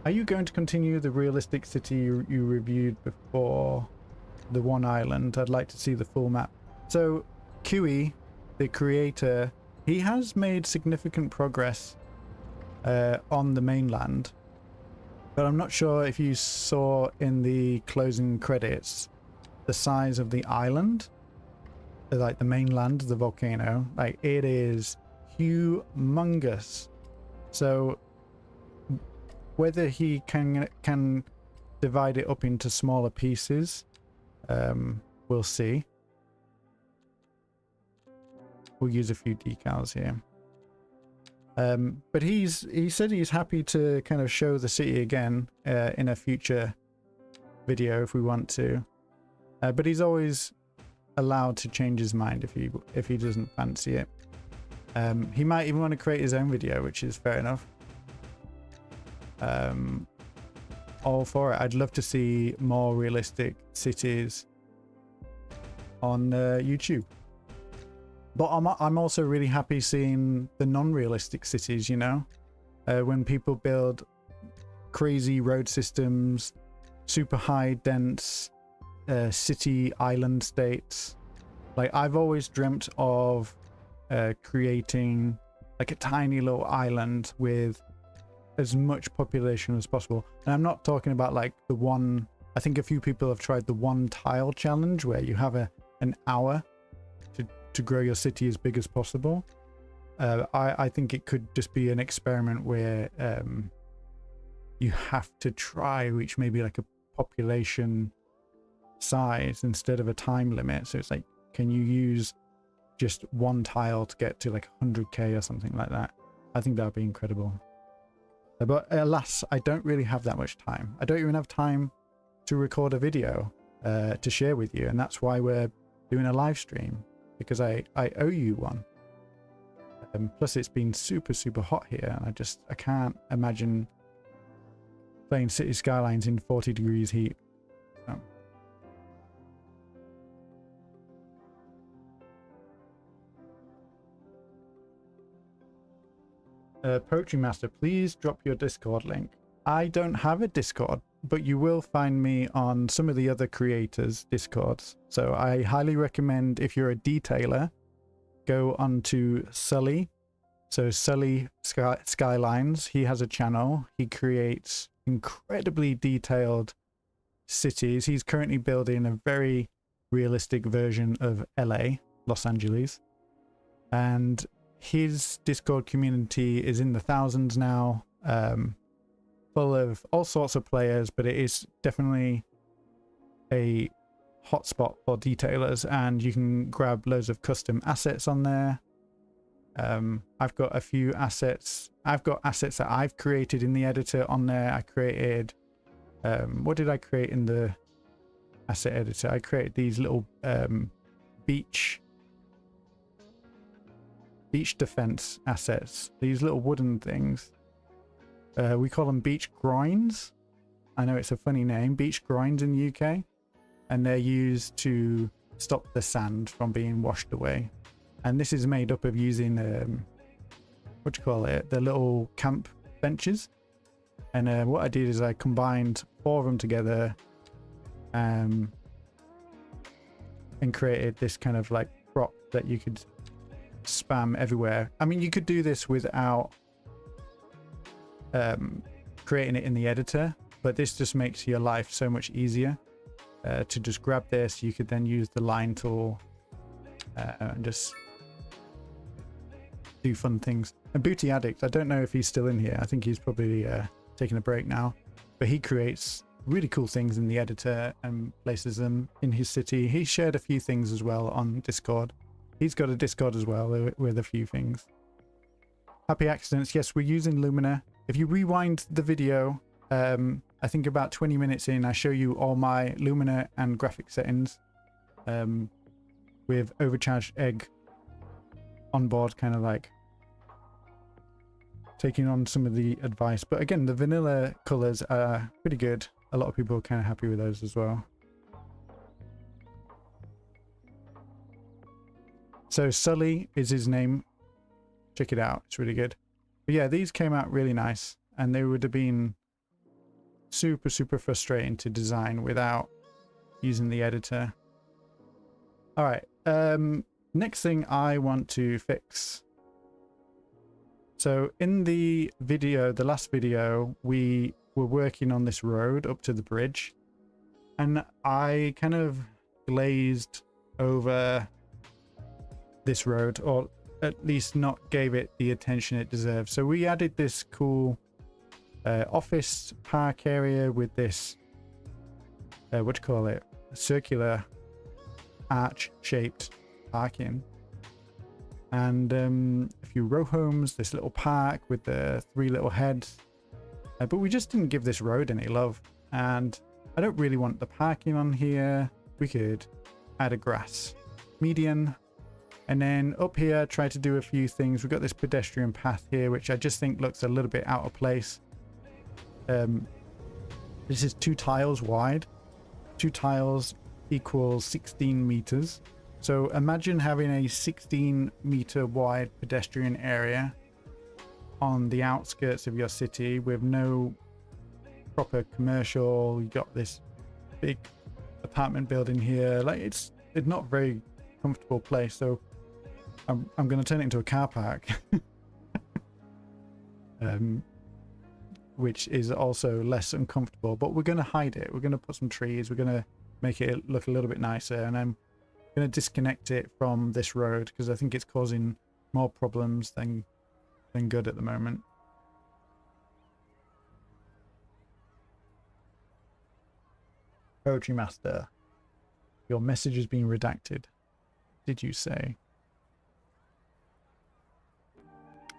are you going to continue the realistic city you reviewed before the one island? I'd like to see the full map. So QE, the creator, he has made significant progress on the mainland, but I'm not sure if you saw in the closing credits the size of the island, like the mainland, the volcano. Like, it is humongous. So whether he can divide it up into smaller pieces, we'll see. We'll use a few decals here. But he said he's happy to kind of show the city again in a future video if we want to. But he's always allowed to change his mind if he doesn't fancy it. He might even want to create his own video, which is fair enough. All for it. I'd love to see more realistic cities on YouTube. But I'm also really happy seeing the non-realistic cities, you know, when people build crazy road systems, super high dense city island states. Like, I've always dreamt of creating like a tiny little island with as much population as possible. And I'm not talking about like the one, I think a few people have tried the one tile challenge where you have an hour to grow your city as big as possible. I think it could just be an experiment where you have to try reach maybe like a population size instead of a time limit. So it's like, can you use just one tile to get to like 100k or something like that? I think that would be incredible. But alas, I don't really have that much time. I don't even have time to record a video to share with you, and that's why we're doing a live stream, because I owe you one. Plus it's been super hot here, and I can't imagine playing Cities Skylines in 40 degrees heat. Poetry Master, please drop your Discord link. I don't have a Discord, but you will find me on some of the other creators' Discords. So I highly recommend, if you're a detailer, go onto Sully. So Sully Skylines, he has a channel. He creates incredibly detailed cities. He's currently building a very realistic version of LA, Los Angeles. And his Discord community is in the thousands now, full of all sorts of players, but it is definitely a hotspot for detailers, and you can grab loads of custom assets on there. I've got a few assets. I've got assets that I've created in the editor on there. I created, what did I create in the asset editor? I created these little beach defense assets, these little wooden things. We call them beach grinds. I know it's a funny name, beach grinds in the UK, and they're used to stop the sand from being washed away. And this is made up of using what do you call it, the little camp benches. And what I did is I combined 4 of them together and created this kind of like prop that you could spam everywhere. I mean, you could do this without creating it in the editor, but this just makes your life so much easier. To just grab this, you could then use the line tool and just do fun things. And Booty Addict, I don't know if he's still in here. I think he's probably taking a break now, but he creates really cool things in the editor and places them in his city. He shared a few things as well on Discord. He's got a Discord as well with a few things. Happy Accidents, yes, we're using Lumina. If you rewind the video, I think about 20 minutes in, I show you all my Lumina and graphic settings with Overcharged Egg on board, kind of like taking on some of the advice. But again, the vanilla colors are pretty good. A lot of people are kind of happy with those as well. So Sully is his name. Check it out, it's really good. But yeah, these came out really nice, and they would have been super frustrating to design without using the editor. All right, next thing I want to fix. So in the video, the last video, we were working on this road up to the bridge, and I kind of glazed over this road, or at least not gave it the attention it deserves. So we added this cool office park area with this what do you call it, circular arch shaped parking, and a few row homes, this little park with the 3 little heads, but we just didn't give this road any love. And I don't really want the parking on here. We could add a grass median, and then up here try to do a few things. We've got this pedestrian path here, which I just think looks a little bit out of place. This is 2 tiles wide. 2 tiles equals 16 meters. So imagine having a 16-meter wide pedestrian area on the outskirts of your city with no proper commercial. You got this big apartment building here. Like it's not a very comfortable place. So I'm going to turn it into a car park. Which is also less uncomfortable, but we're going to hide it. We're going to put some trees. We're going to make it look a little bit nicer, and I'm going to disconnect it from this road because I think it's causing more problems than good at the moment. Poetry Master, your message has been redacted. Did you say?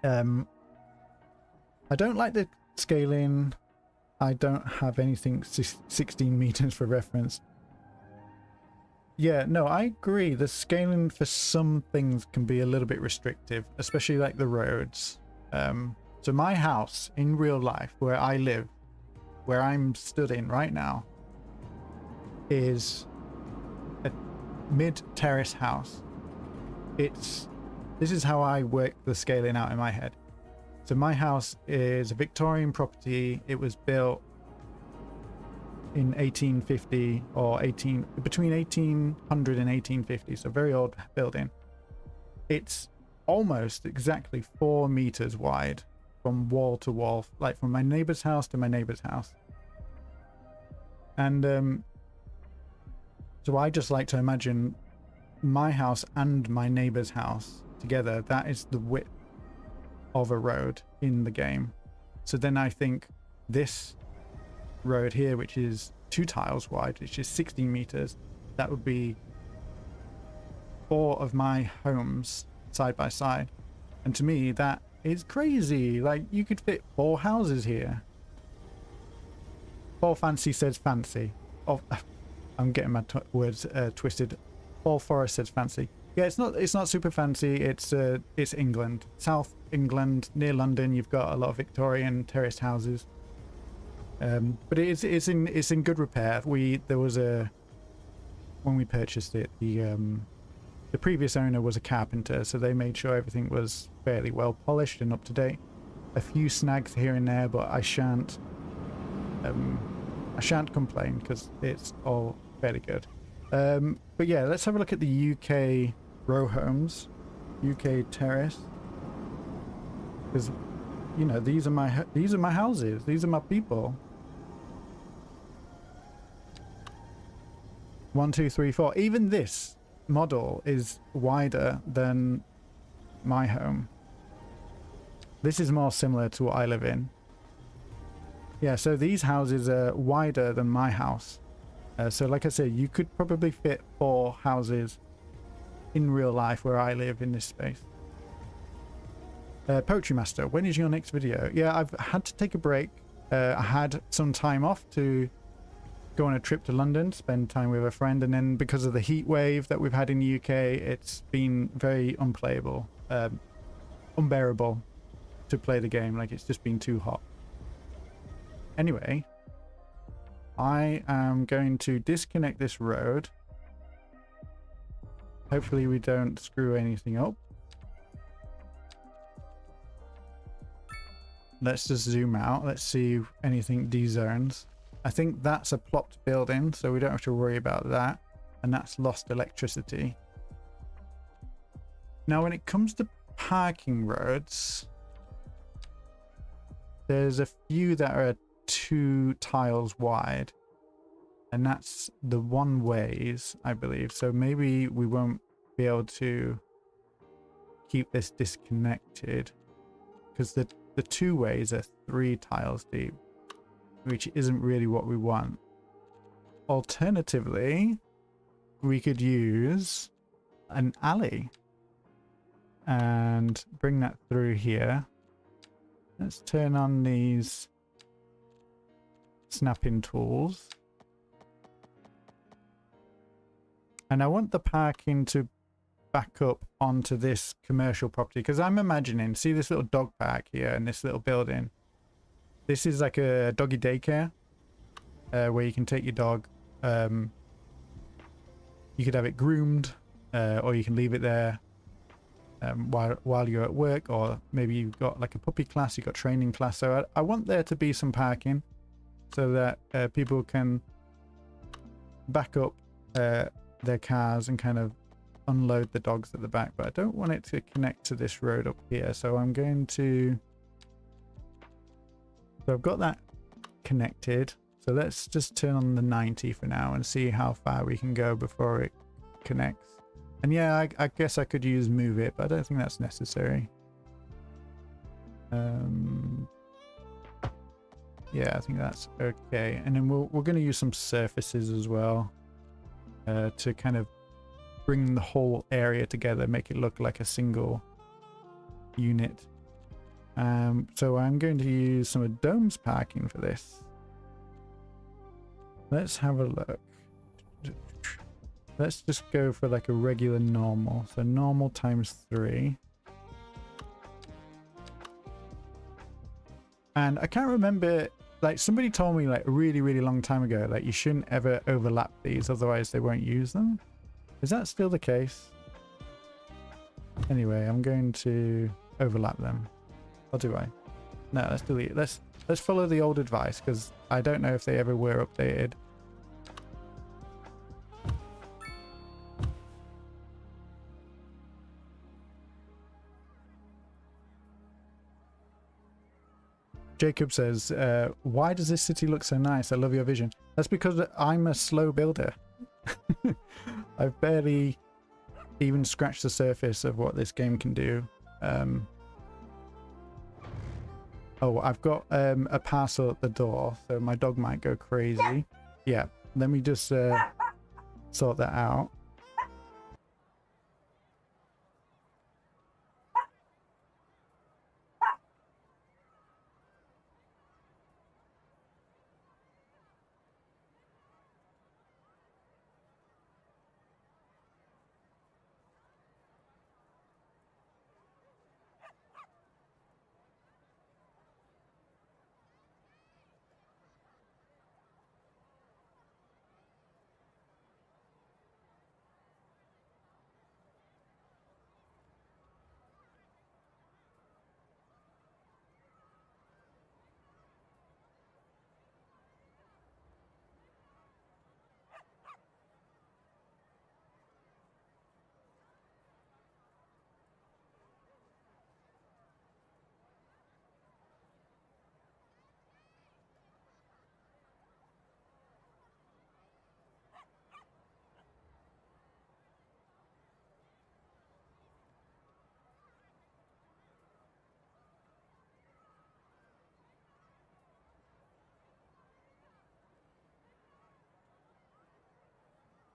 I don't like the scaling. I don't have anything 16 meters for reference. Yeah, no, I agree. The scaling for some things can be a little bit restrictive, especially like the roads. So my house in real life, where I live, where I'm stood in right now, is a mid-terrace house. This is how I work the scaling out in my head. So my house is a Victorian property. It was built in 1850 or between 1800 and 1850. So very old building. It's almost exactly 4 meters wide from wall to wall, like from my neighbor's house to my neighbor's house. And so I just like to imagine my house and my neighbor's house together. That is the width of a road in the game. So then I think this road here, which is 2 tiles wide, which is 16 meters, that would be 4 of my homes side by side. And to me, that is crazy. Like, you could fit 4 houses here. 4 fancy says fancy. Oh, I'm getting my words twisted. 4 forest says fancy. Yeah, it's not super fancy. It's England, South England, near London. You've got a lot of Victorian terraced houses, but it's in good repair. There was when we purchased it, the previous owner was a carpenter, so they made sure everything was fairly well polished and up to date. A few snags here and there, but I shan't complain because it's all fairly good. But yeah, let's have a look at the UK row homes, UK terrace, because you know these are my houses, these are my people. 1, 2, 3, 4. Even this model is wider than my home. This is more similar to what I live in. Yeah, so these houses are wider than my house. So like I said, you could probably fit 4 houses in real life where I live in this space. Poetry Master, when is your next video? Yeah, I've had to take a break. I had some time off to go on a trip to London, spend time with a friend, and then because of the heat wave that we've had in the UK, it's been very unplayable, unbearable to play the game. Like, it's just been too hot. Anyway, I am going to disconnect this road. Hopefully we don't screw anything up. Let's just zoom out. Let's see if anything dezones. I think that's a plopped building, so we don't have to worry about that. And that's lost electricity. Now, when it comes to parking roads, there's a few that are 2 tiles wide. And that's the one ways, I believe. So maybe we won't be able to keep this disconnected because the 2 ways are 3 tiles deep, which isn't really what we want. Alternatively, we could use an alley and bring that through here. Let's turn on these snapping tools. And I want the parking to back up onto this commercial property because I'm imagining, see this little dog park here and this little building. This is like a doggy daycare where you can take your dog. You could have it groomed or you can leave it there while you're at work, or maybe you've got like a puppy class, you've got training class. So I want there to be some parking so that people can back up their cars and kind of unload the dogs at the back, but I don't want it to connect to this road up here. So I'm going to, so I've got that connected. So let's just turn on the 90 for now and see how far we can go before it connects. And yeah, I guess I could use move it, but I don't think that's necessary. Yeah, I think that's okay. And then we're going to use some surfaces as well to kind of bring the whole area together, make it look like a single unit. So I'm going to use some of Dome's parking for this. Let's have a look. Let's just go for like a regular normal. So normal times 3. And I can't remember, like somebody told me like a really, really long time ago, like you shouldn't ever overlap these, otherwise they won't use them. Is that still the case? Anyway, I'm going to overlap them. Or do I? No, let's delete. Let's follow the old advice, because I don't know if they ever were updated. Jacob says, why does this city look so nice? I love your vision. That's because I'm a slow builder. I've barely even scratched the surface of what this game can do. Oh, I've got a parcel at the door, so my dog might go crazy. Yeah, let me just sort that out.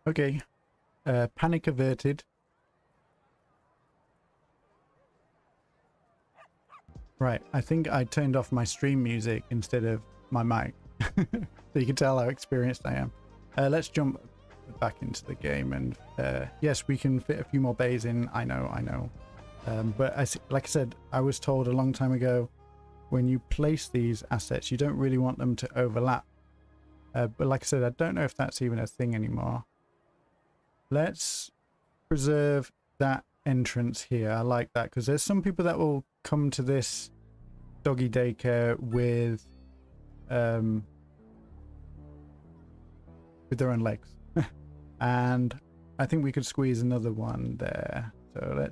Okay, panic averted. Right, I think I turned off my stream music instead of my mic. So you can tell how experienced I am. Let's jump back into the game, and yes, we can fit a few more bays in. I know. But like I said, I was told a long time ago, when you place these assets, you don't really want them to overlap. But like I said, I don't know if that's even a thing anymore. Let's preserve that entrance here. I like that, because there's some people that will come to this doggy daycare with their own legs. And I think we could squeeze another one there. So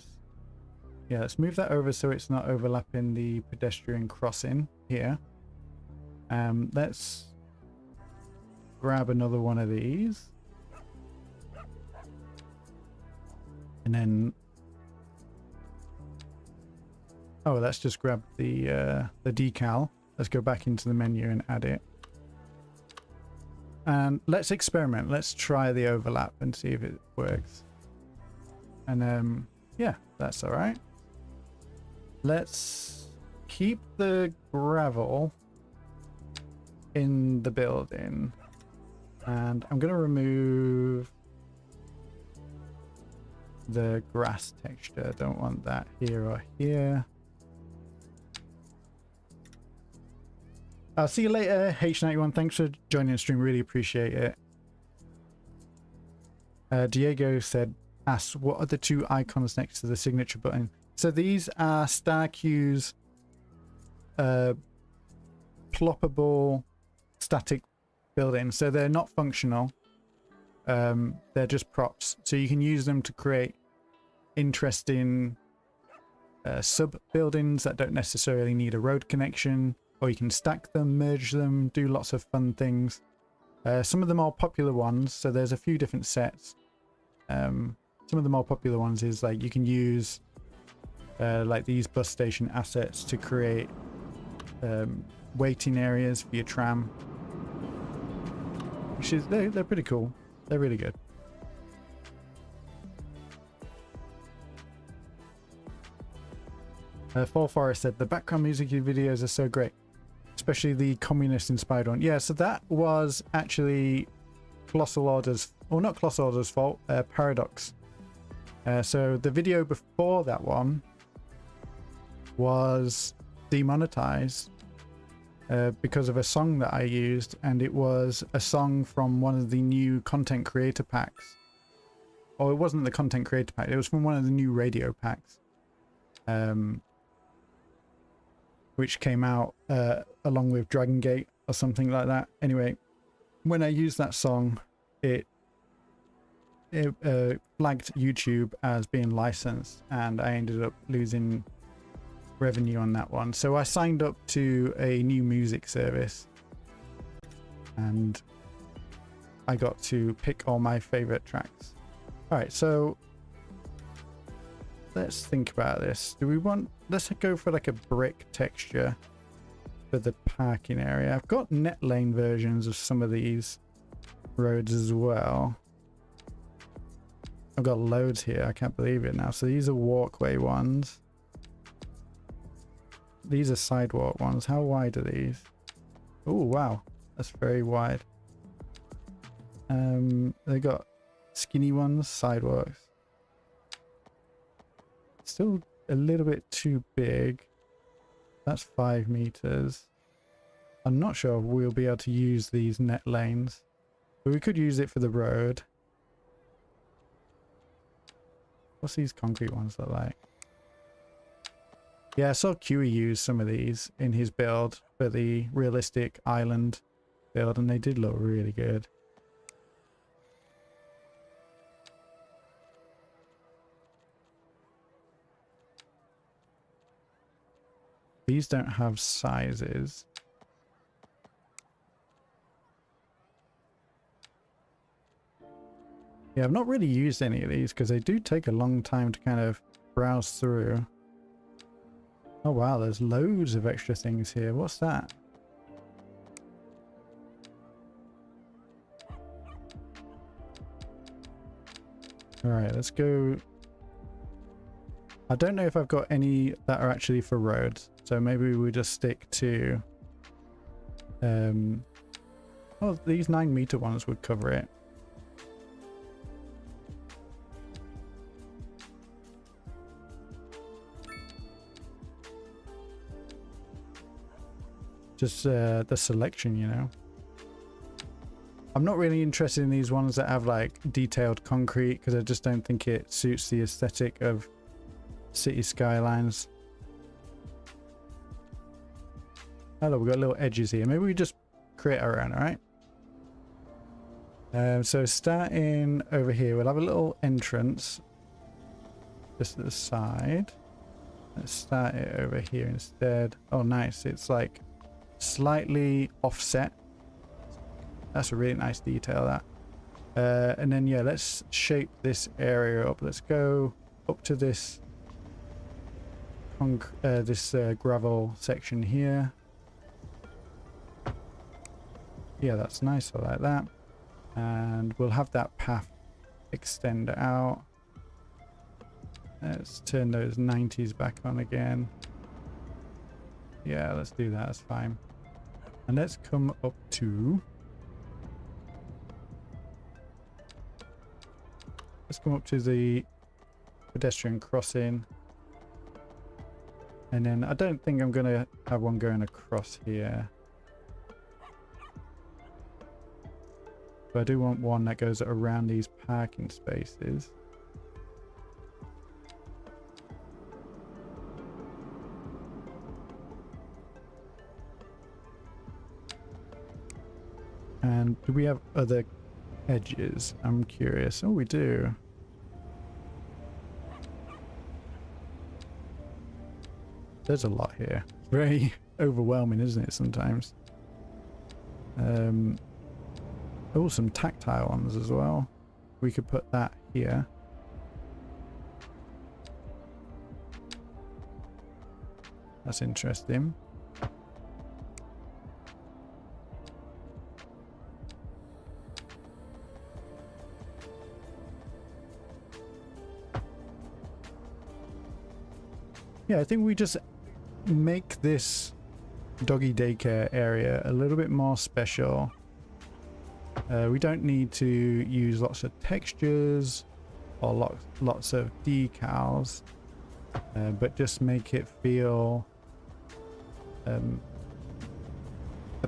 let's move that over so it's not overlapping the pedestrian crossing here. Let's grab another one of these. And then, oh, let's just grab the decal. Let's go back into the menu and add it. And let's experiment. Let's try the overlap and see if it works. And yeah, that's all right. Let's keep the gravel in the building. And I'm going to remove the grass texture. Don't want that here or here. I'll see you later, H91. Thanks for joining the stream. Really appreciate it. Diego said asks, what are the two icons next to the signature button? So these are Star Q's ploppable static buildings. So they're not functional. They're just props. So you can use them to create interesting sub buildings that don't necessarily need a road connection, or you can stack them, merge them, do lots of fun things. Some of the more popular ones, so there's a few different sets. Some of the more popular ones is like you can use like these bus station assets to create waiting areas for your tram, which is they're pretty cool. They're really good. Fall Forest said the background music videos are so great, especially the communist inspired one. Yeah, so that was actually Colossal Order's, or not Colossal Order's fault, Paradox. So the video before that one was demonetized because of a song that I used, and it was a song from one of the new content creator packs. Oh, it wasn't the content creator pack, it was from one of the new radio packs. Which came out along with Dragon Gate or something like that. Anyway, when I used that song, it flagged YouTube as being licensed, and I ended up losing revenue on that one. So I signed up to a new music service, and I got to pick all my favorite tracks. All right, so let's think about this. Do we want, let's go for like a brick texture for the parking area. I've got net lane versions of some of these roads as well. I've got loads here, I can't believe it now. So these are walkway ones. These are sidewalk ones. How wide are these? Oh wow, that's very wide. They got skinny ones, sidewalks. Still a little bit too big. That's 5 meters. I'm not sure if we'll be able to use these net lanes, but we could use it for the road. What's these concrete ones look like? Yeah, I saw QE use some of these in his build for the realistic island build, and they did look really good. These don't have sizes. Yeah, I've not really used any of these because they do take a long time to kind of browse through. Oh wow, there's loads of extra things here. What's that? Alright, let's go. I don't know if I've got any that are actually for roads, so maybe we just stick to oh, these 9 meter ones would cover it. Just the selection, you know. I'm not really interested in these ones that have like detailed concrete because I just don't think it suits the aesthetic of Cities Skylines. Hello, we've got little edges here. Maybe we just create our own, alright? So starting over here, we'll have a little entrance just at the side. Let's start it over here instead. Oh nice, it's like slightly offset. That's a really nice detail, that. And then yeah, let's shape this area up. Let's go up to this gravel section here. Yeah, that's nice. I like that. And we'll have that path extend out. Let's turn those 90s back on again. Yeah, let's do that. That's fine. And let's come up to... Let's come up to the pedestrian crossing. And then I don't think I'm going to have one going across here. But I do want one that goes around these parking spaces. And do we have other edges? I'm curious. Oh, we do. There's a lot here. Very overwhelming, isn't it, sometimes? Oh, some tactile ones as well. We could put that here. That's interesting. Yeah, I think we just make this doggy daycare area a little bit more special. We don't need to use lots of textures or lots of decals, but just make it feel a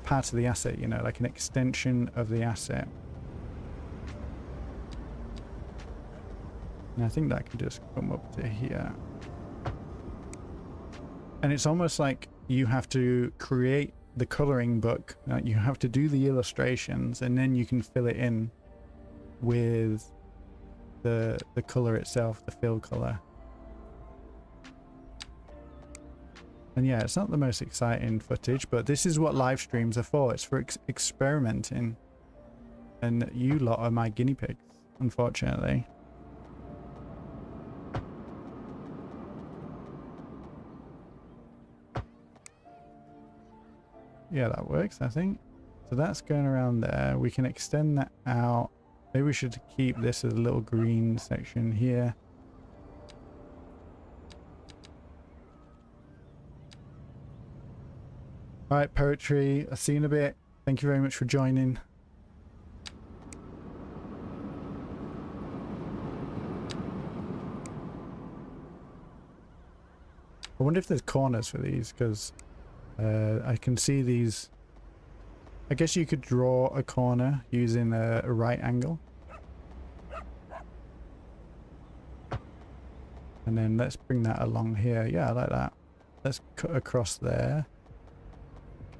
part of the asset, you know, like an extension of the asset. And I think that can just come up to here. And it's almost like you have to create the coloring book, you have to do the illustrations, and then you can fill it in with the color itself, the fill color. And yeah, it's not the most exciting footage, but this is what live streams are for. It's for experimenting. And you lot are my guinea pigs, unfortunately. Yeah, that works, I think. So that's going around there. We can extend that out. Maybe we should keep this as a little green section here. Alright, Poetry, I'll see you in a bit. Thank you very much for joining. I wonder if there's corners for these, because I can see these. I guess you could draw a corner using a right angle. And then let's bring that along here. Yeah, I like that. Let's cut across there.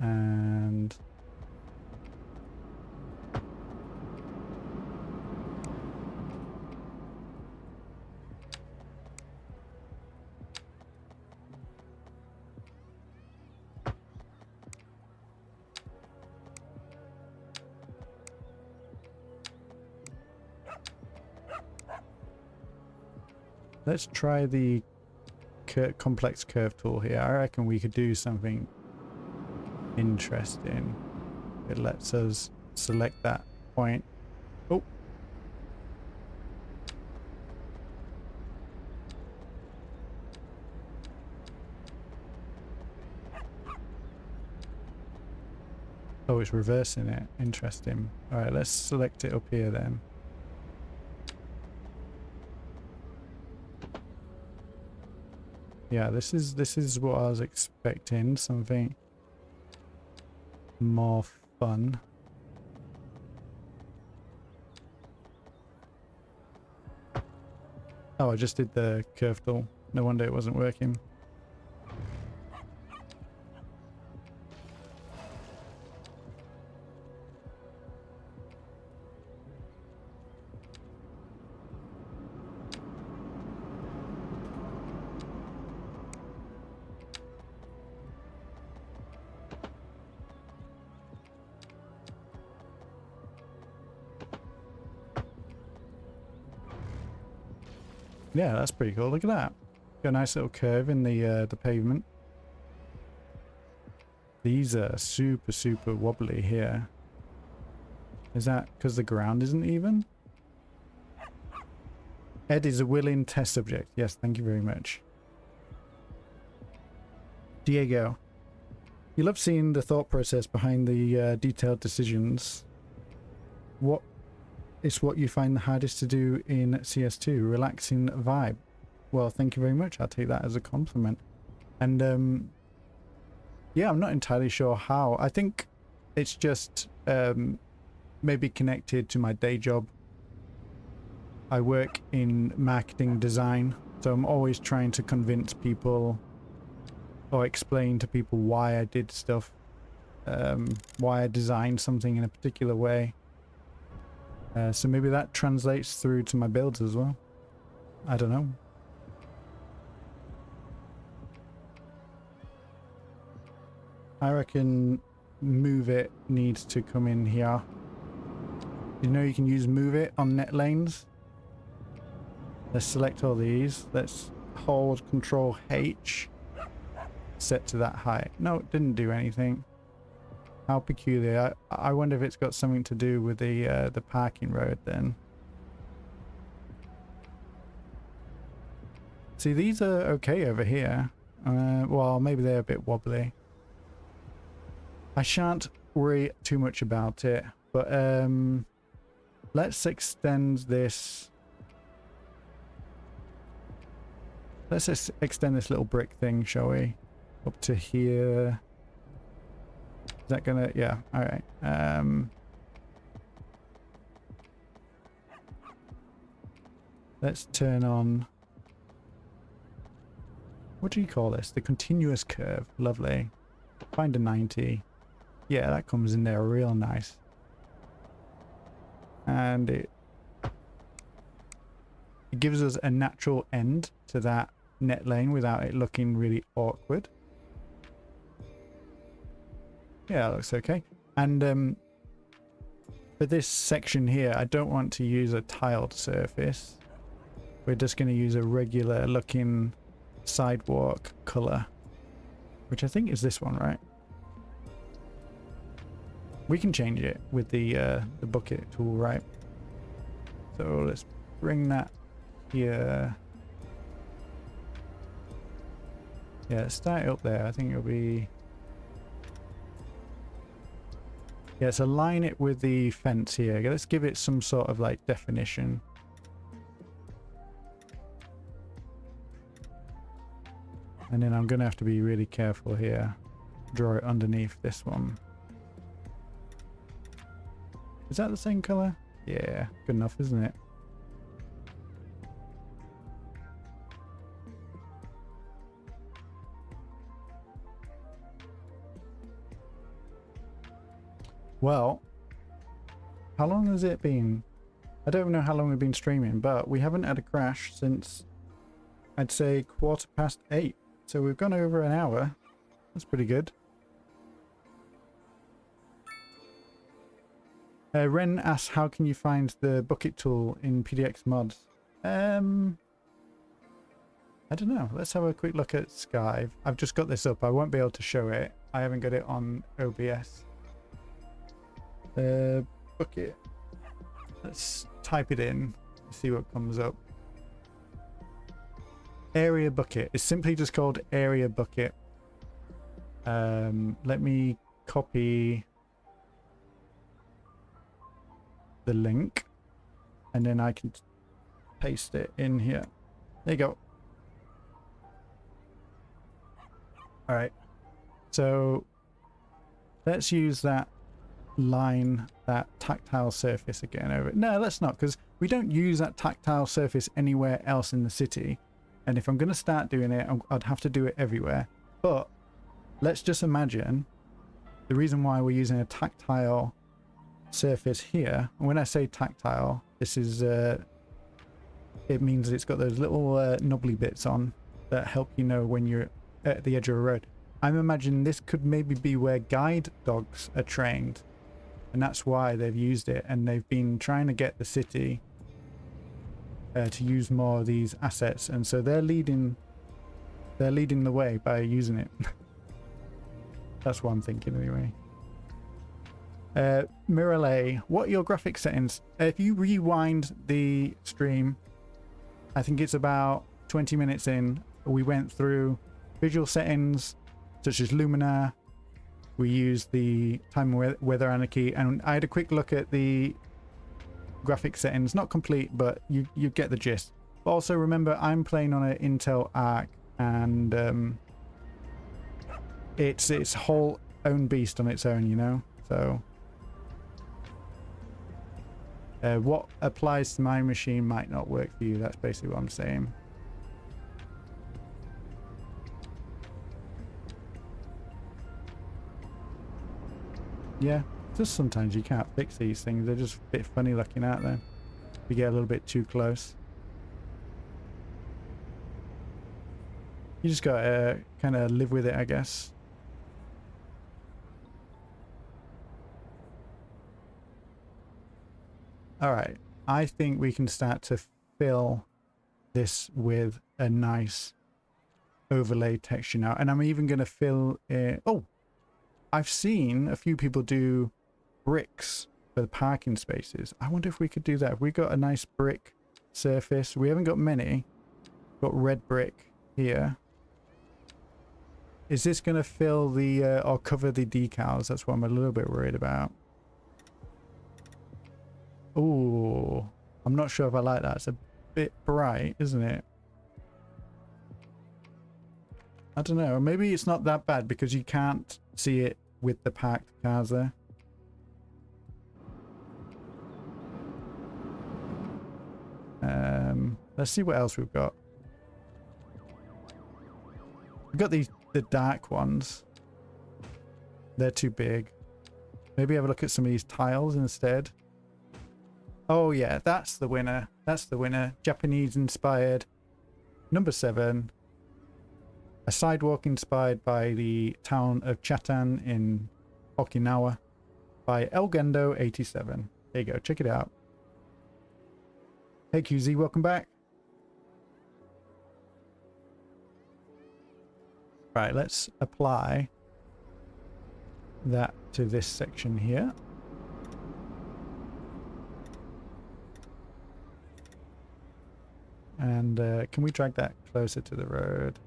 And let's try the complex curve tool here. I reckon we could do something interesting. It lets us select that point. Oh. Oh, it's reversing it. Interesting. All right, let's select it up here then. Yeah, this is what I was expecting. Something more fun. Oh, I just did the curve tool. No wonder it wasn't working. Yeah, that's pretty cool. Look at that. Got a nice little curve in the pavement. These are super wobbly here. Is that because the ground isn't even? Ed is a willing test subject. Yes, thank you very much. Diego, you love seeing the thought process behind the detailed decisions. What is what you find the hardest to do in CS2? Relaxing vibe. Well, thank you very much. I'll take that as a compliment. And yeah, I'm not entirely sure how. I think it's just maybe connected to my day job. I work in marketing design, so I'm always trying to convince people or explain to people why I did stuff. why I designed something in a particular way. So maybe that translates through to my builds as well. I don't know. I reckon move it needs to come in here. You know you can use move it on net lanes. Let's select all these. Let's hold Control H. Set to that height. No, it didn't do anything. How peculiar. I wonder if it's got something to do with the parking road then. See, these are okay over here. Well, maybe they're a bit wobbly. I shan't worry too much about it, but let's extend this. Let's just extend this little brick thing, shall we? Up to here. Is that gonna, yeah, alright. Let's turn on, what do you call this? The continuous curve. Lovely. Find a 90. Yeah, that comes in there real nice. And it gives us a natural end to that net lane without it looking really awkward. Yeah, it looks okay. And for this section here, I don't want to use a tiled surface. We're just going to use a regular looking sidewalk color, which I think is this one, right? We can change it with the bucket tool, right? So let's bring that here. Yeah, start it up there. I think it'll be... Yeah, so align it with the fence here. Let's give it some sort of like definition. And then I'm going to have to be really careful here. Draw it underneath this one. Is that the same color? Yeah, good enough, isn't it? Well, how long has it been? I don't know how long we've been streaming, but we haven't had a crash since, I'd say, 8:15. So we've gone over an hour. That's pretty good. Ren asks, how can you find the bucket tool in PDX mods? I don't know. Let's have a quick look at Sky. I've just got this up. I won't be able to show it. I haven't got it on OBS. Bucket. Let's type it in, see what comes up. Area bucket. It's simply just called area bucket. Let me copy the link and then I can paste it in here. There you go. All right. So let's use that line, that tactile surface again over it. No, let's not, because we don't use that tactile surface anywhere else in the city. And if I'm going to start doing it, I'd have to do it everywhere. But let's just imagine the reason why we're using a tactile surface here. And when I say tactile, this is it means it's got those little knobbly bits on that help you know when you're at the edge of a road. I'm imagining this could maybe be where guide dogs are trained, and that's why they've used it, and they've been trying to get the city to use more of these assets, and so they're leading the way by using it. That's what I'm thinking anyway. Mirale, what are your graphic settings? If you rewind the stream, I think it's about 20 minutes in, we went through visual settings such as Luminar. We used the time weather anarchy, and I had a quick look at the graphic settings. Not complete, but you get the gist. But also remember, I'm playing on an Intel Arc, and it's its whole own beast on its own, you know. So what applies to my machine might not work for you. That's basically what I'm saying. Yeah, just sometimes you can't fix these things. They're just a bit funny looking out there. You get a little bit too close. You just gotta kind of live with it, I guess. All right, I think we can start to fill this with a nice overlay texture now. And I'm even going to fill it. Oh, I've seen a few people do bricks for the parking spaces. I wonder if we could do that. If we got a nice brick surface. We haven't got many. Got red brick here. Is this going to fill the or cover the decals? That's what I'm a little bit worried about. Oh, I'm not sure if I like that. It's a bit bright, isn't it? I don't know. Maybe it's not that bad because you can't see it with the parked cars there. Let's see what else we've got. We've got the dark ones. They're too big. Maybe have a look at some of these tiles instead. Oh yeah, that's the winner. That's the winner. Japanese inspired. Number 7. A sidewalk inspired by the town of Chatan in Okinawa by Elgendo87. There you go, check it out. Hey QZ, welcome back. Right, let's apply that to this section here. And can we drag that closer to the road?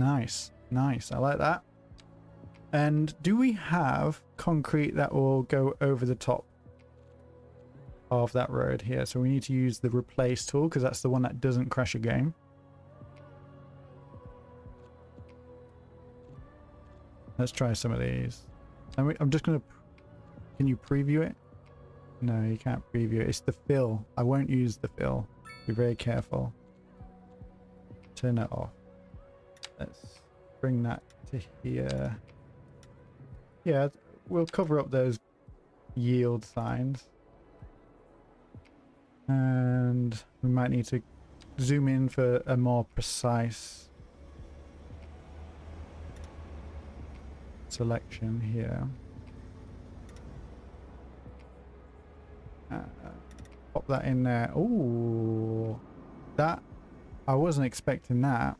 Nice, nice. I like that. And do we have concrete that will go over the top of that road here? So we need to use the replace tool because that's the one that doesn't crash a game. Let's try some of these. I'm just going to... Can you preview it? No, you can't preview it. It's the fill. I won't use the fill. Be very careful. Turn it off. Let's bring that to here. Yeah, we'll cover up those yield signs. And we might need to zoom in for a more precise selection here. Pop that in there. Ooh, that I wasn't expecting that.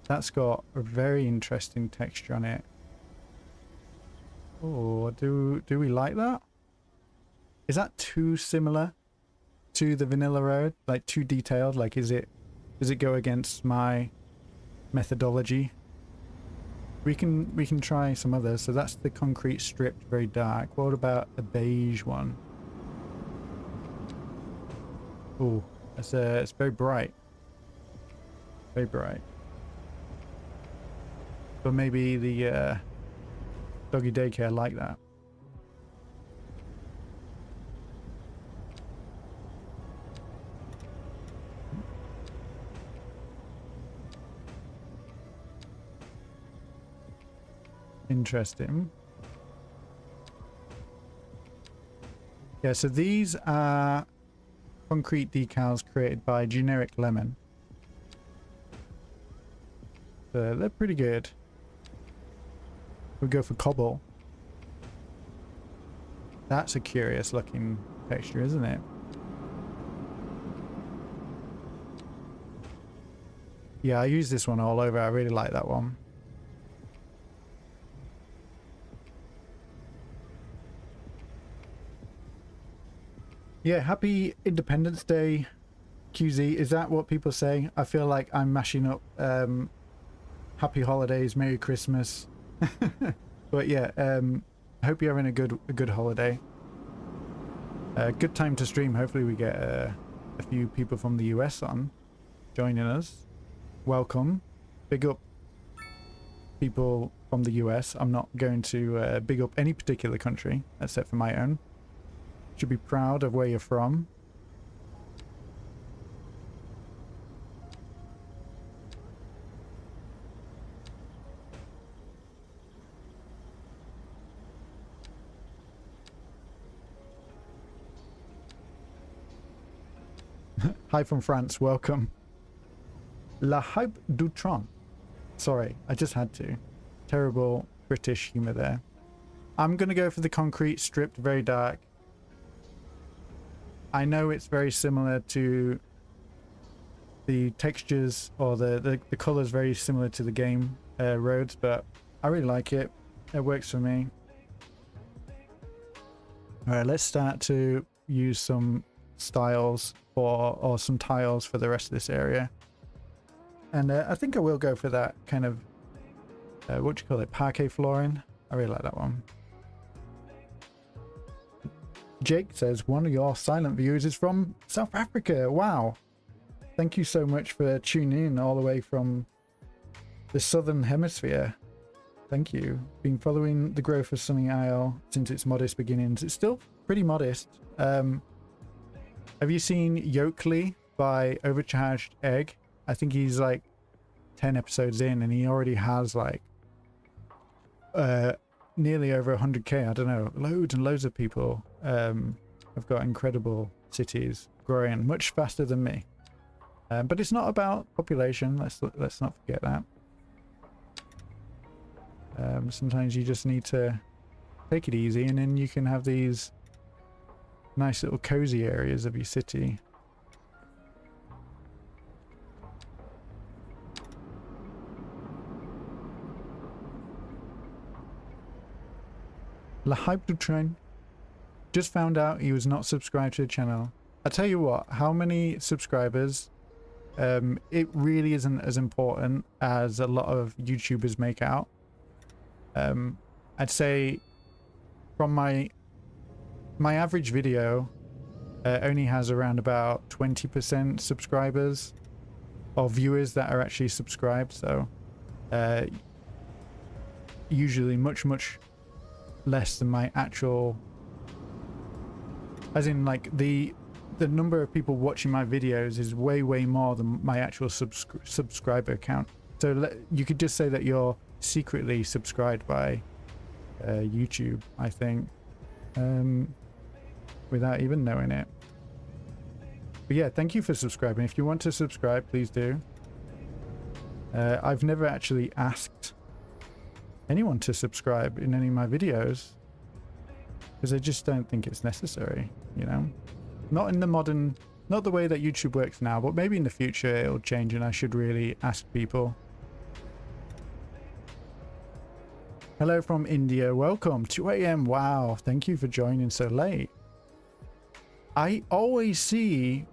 That's got a very interesting texture on it. Oh, do we like that? Is that too similar to the vanilla road? Like too detailed? Like does it go against my methodology? We can try some others. So that's the concrete stripped, very dark. What about a beige one? Oh, it's very bright. Very bright. But maybe the doggy daycare like that. Interesting. Yeah, so these are concrete decals created by Generic Lemon. So they're pretty good. We'll go for cobble. That's a curious looking texture, isn't it? Yeah, I use this one all over. I really like that one. Yeah, happy Independence Day, QZ. Is that what people say? I feel like I'm mashing up happy holidays, Merry Christmas. But yeah, I hope you're having a good holiday. Good time to stream. Hopefully we get a few people from the US on joining us. Welcome. Big up people from the US. I'm not going to big up any particular country except for my own. Should be proud of where you're from. Hi from France, welcome. La Hype du Tron. Sorry, I just had to. Terrible British humor there. I'm going to go for the concrete, stripped, very dark. I know it's very similar to the textures, or the colors very similar to the game roads, but I really like it. It works for me. All right, let's start to use some styles or some tiles for the rest of this area. And I think I will go for that kind of, what do you call it, parquet flooring. I really like that one. Jake says, one of your silent viewers is from South Africa. Wow. Thank you so much for tuning in all the way from the Southern Hemisphere. Thank you. Been following the growth of Sunny Isle since its modest beginnings. It's still pretty modest. Have you seen Yoakley by Overcharged Egg? I think he's like 10 episodes in and he already has like nearly over 100k. I don't know, loads and loads of people have got incredible cities growing much faster than me. But it's not about population. Let's not forget that. Sometimes you just need to take it easy, and then you can have these nice little cozy areas of your city. La Hype du Train just found out he was not subscribed to the channel. I tell you what, how many subscribers, it really isn't as important as a lot of YouTubers make out. I'd say from my average video only has around about 20% subscribers or viewers that are actually subscribed, so usually much less than my actual, as in like the number of people watching my videos is way more than my actual subscriber count. So you could just say that you're secretly subscribed by YouTube, I think, without even knowing it. But yeah, thank you for subscribing. If you want to subscribe, please do. I've never actually asked anyone to subscribe in any of my videos because I just don't think it's necessary, you know. Not in the modern, not the way that YouTube works now, but maybe in the future it'll change and I should really ask people. Hello from India, welcome. 2 AM, wow, thank you for joining so late. I always see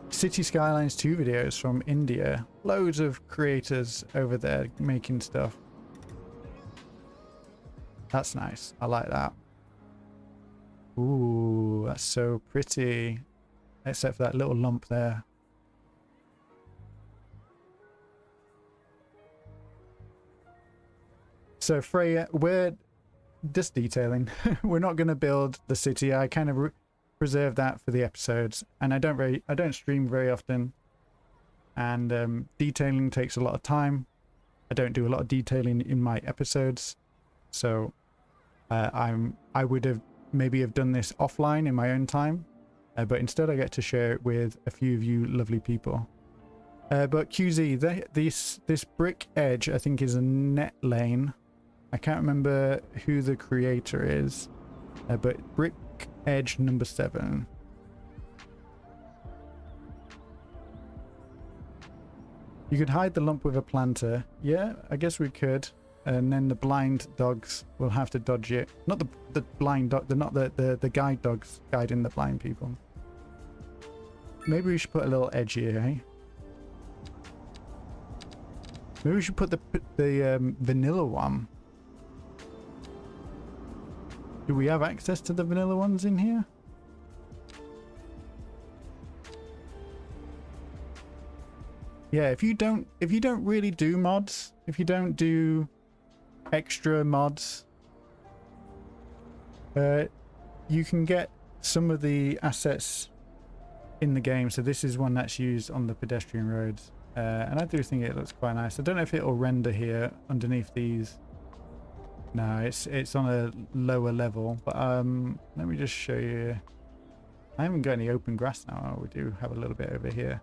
City Skylines 2 videos from India. Loads of creators over there making stuff. That's nice, I like that. Ooh, that's so pretty. Except for that little lump there. So Freya, we're just detailing. We're not going to build the city. I kind of reserve that for the episodes, and I don't stream very often, and detailing takes a lot of time. I don't do a lot of detailing in my episodes, so I would have maybe have done this offline in my own time, but instead I get to share it with a few of you lovely people. But QZ, this brick edge I think is a net lane. I can't remember who the creator is, but brick edge number 7. You could hide the lump with a planter. Yeah, I guess we could. And then the blind dogs will have to dodge it. Not the blind dog, they're not the guide dogs guiding the blind people. Maybe we should put a little edge here, eh? Maybe we should put the vanilla one. Do we have access to the vanilla ones in here? Yeah, if you don't really do mods, if you don't do extra mods, you can get some of the assets in the game. So this is one that's used on the pedestrian roads, and I do think it looks quite nice. I don't know if it'll render here underneath these. No, it's on a lower level, but let me just show you. I haven't got any open grass now. We do have a little bit over here.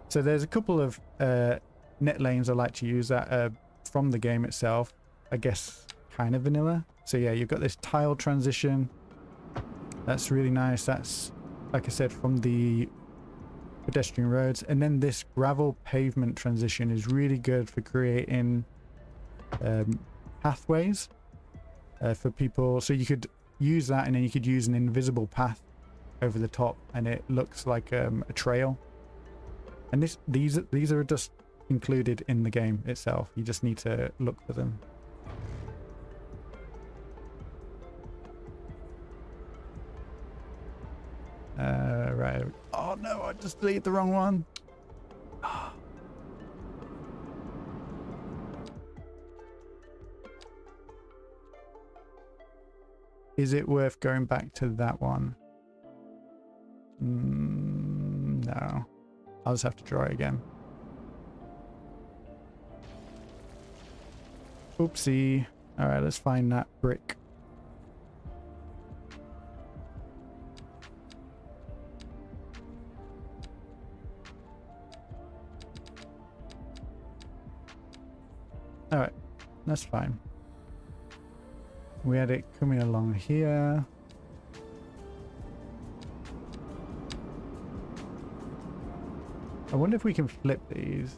So there's a couple of net lanes I like to use that are from the game itself. I guess kind of vanilla. So yeah, you've got this tile transition. That's really nice. That's, like I said, from the pedestrian roads. And then this gravel pavement transition is really good for creating pathways for people. So you could use that, and then you could use an invisible path over the top, and it looks like a trail. And these are just included in the game itself. You just need to look for them. Right. Oh no, I just deleted the wrong one. Is it worth going back to that one? No. I'll just have to draw it again. Oopsie. Alright, let's find that brick. Alright, that's fine. We had it coming along here. I wonder if we can flip these.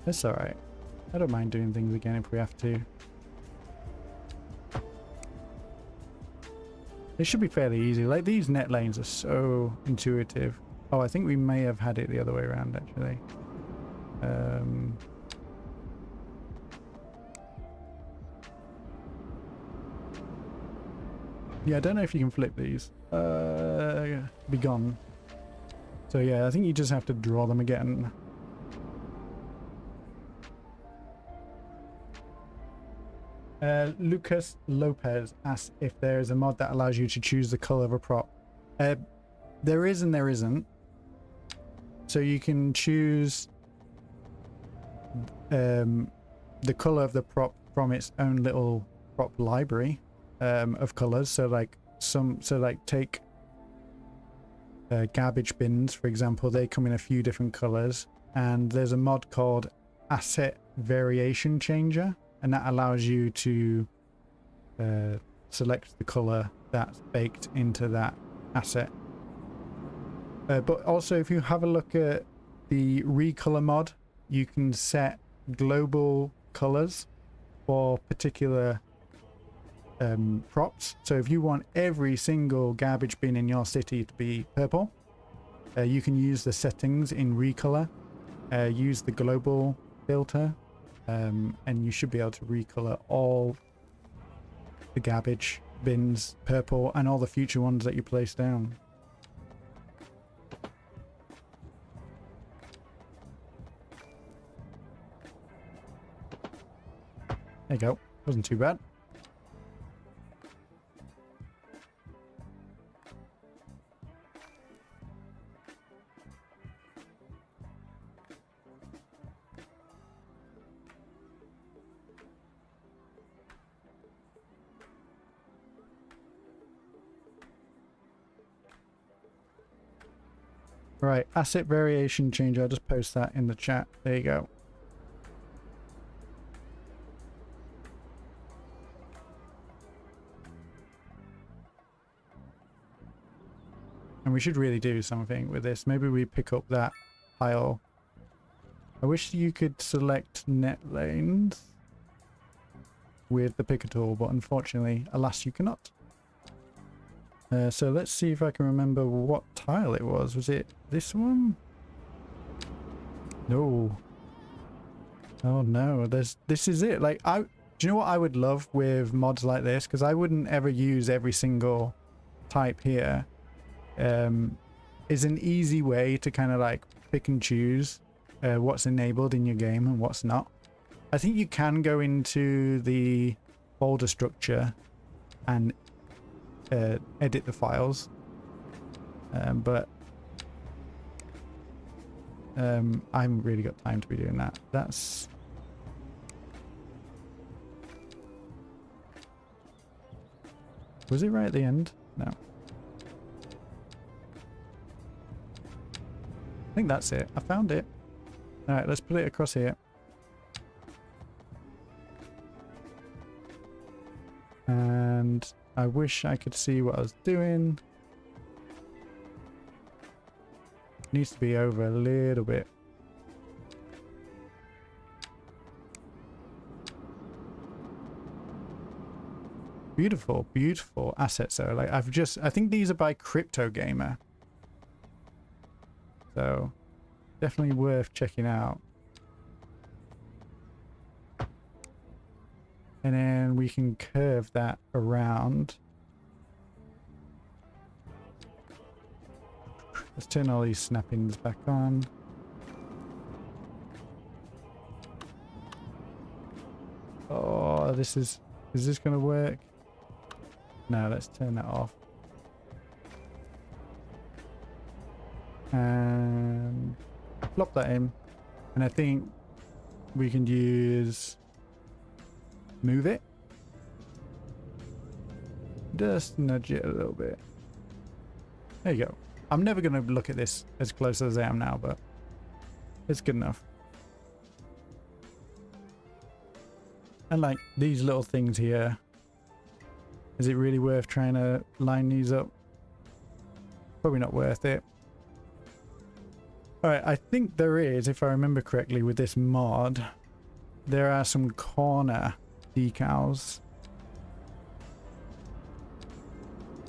That's alright. I don't mind doing things again if we have to. It should be fairly easy. Like, these net lanes are so intuitive. Oh, I think we may have had it the other way around, actually. Yeah, I don't know if you can flip these. Be gone. So yeah, I think you just have to draw them again. Lucas Lopez asks if there is a mod that allows you to choose the color of a prop. There is and there isn't. So you can choose the color of the prop from its own little prop library of colors. So like take garbage bins, for example. They come in a few different colors, and there's a mod called Asset Variation Changer, and that allows you to select the color that's baked into that asset. But also, if you have a look at the recolor mod, you can set global colors for particular props. So if you want every single garbage bin in your city to be purple, you can use the settings in recolor, use the global filter, and you should be able to recolor all the garbage bins purple and all the future ones that you place down. There you go. Wasn't too bad. Right, asset variation changer. I'll just post that in the chat. There you go. And we should really do something with this. Maybe we pick up that tile. I wish you could select net lanes with the picker tool, but unfortunately, alas, you cannot. So let's see if I can remember what tile it was. Was it this one? No. Oh no, this is it. Like, do you know what I would love with mods like this? Because I wouldn't ever use every single type here. Is an easy way to kind of like pick and choose what's enabled in your game and what's not. I think you can go into the folder structure and edit the files, but I haven't really got time to be doing that. That's Was it right at the end? No. I think that's it. I found it. Alright, let's put it across here. And I wish I could see what I was doing. Needs to be over a little bit. Beautiful, beautiful assets though. Like I think these are by Crypto Gamer. So definitely worth checking out. And then we can curve that around. Let's turn all these snappings back on. Oh, is this gonna work? No, let's turn that off. And plop that in. And I think we can use move it. Just nudge it a little bit. There you go. I'm never going to look at this as close as I am now, but it's good enough. And like these little things here, is it really worth trying to line these up? Probably not worth it. Alright, I think there is, if I remember correctly with this mod, there are some corner decals.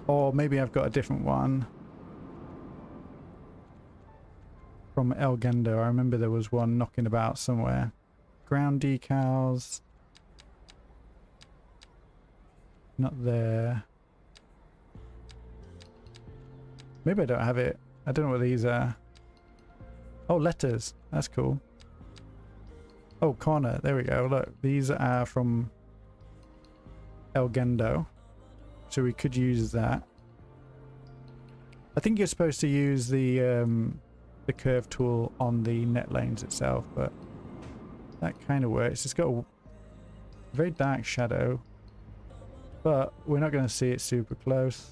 Or maybe I've got a different one. From El Gendo, I remember there was one knocking about somewhere. Ground decals. Not there. Maybe I don't have it. I don't know what these are. Oh, letters. That's cool. Oh, corner. There we go. Look, these are from El Gendo. So we could use that. I think you're supposed to use the curve tool on the net lanes itself, but that kind of works. It's got a very dark shadow, but we're not going to see it super close.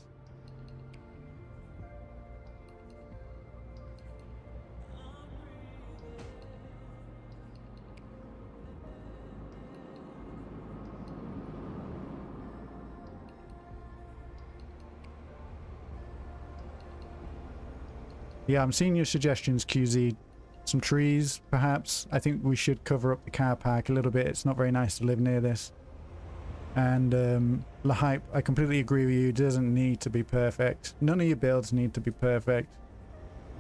Yeah, I'm seeing your suggestions, QZ. Some trees, perhaps. I think we should cover up the car park a little bit. It's not very nice to live near this. And La Hype, I completely agree with you. It doesn't need to be perfect. None of your builds need to be perfect.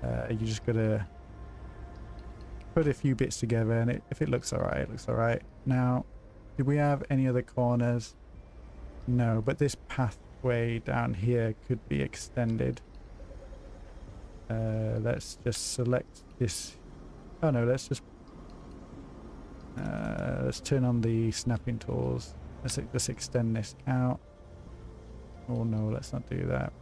You just gotta put a few bits together, and if it looks alright, it looks alright. Now, do we have any other corners? No, but this pathway down here could be extended. Let's just select this. Oh no, let's turn on the snapping tools. Let's extend this out. Oh no, let's not do that.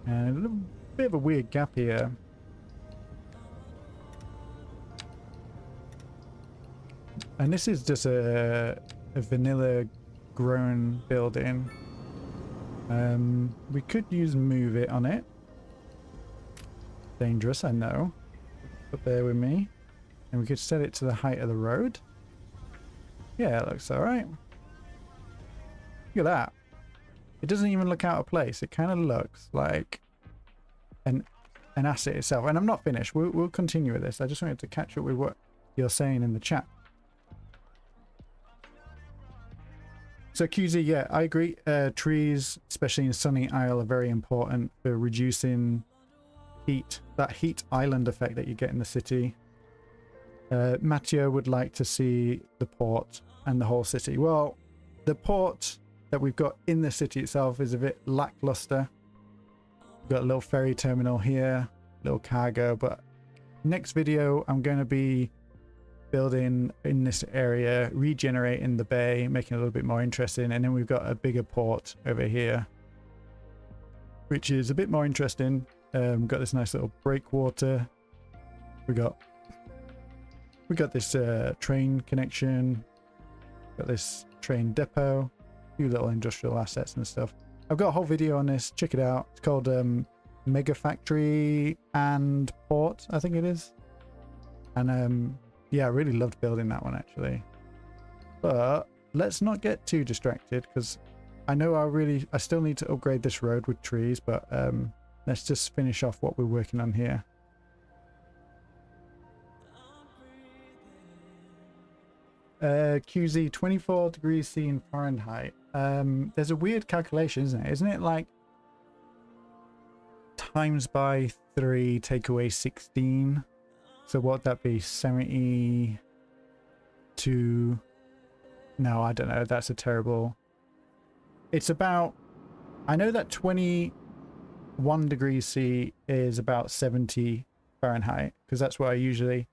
And a little bit of a weird gap here. And this is just a vanilla grown building. We could use move it on it. Dangerous, I know. But bear with me. And we could set it to the height of the road. Yeah, it looks alright. Look at that. It doesn't even look out of place. It kind of looks like an asset itself. And I'm not finished. We'll continue with this. I just wanted to catch up with what you're saying in the chat. So QZ, yeah, I agree. Trees, especially in Sunny Isle, are very important for reducing heat. That heat island effect that you get in the city. Matteo would like to see the port and the whole city. Well, the port that we've got in the city itself is a bit lackluster. We've got a little ferry terminal here, little cargo, but next video I'm going to be building in this area, regenerating the bay, making it a little bit more interesting, and then we've got a bigger port over here, which is a bit more interesting. We've got this nice little breakwater. We got this train connection. Got this train depot, a few little industrial assets and stuff. I've got a whole video on this. Check it out. It's called Mega Factory and Port, I think it is. And yeah, I really loved building that one actually. But let's not get too distracted, because I know I still need to upgrade this road with trees, but let's just finish off what we're working on here. QZ 24 degrees C in Fahrenheit. There's a weird calculation, isn't it? Isn't it like times by 3 take away 16? So what'd that be? 72? No, I don't know. That's a terrible... It's about... I know that 21 degrees C is about 70 Fahrenheit, because that's what I usually...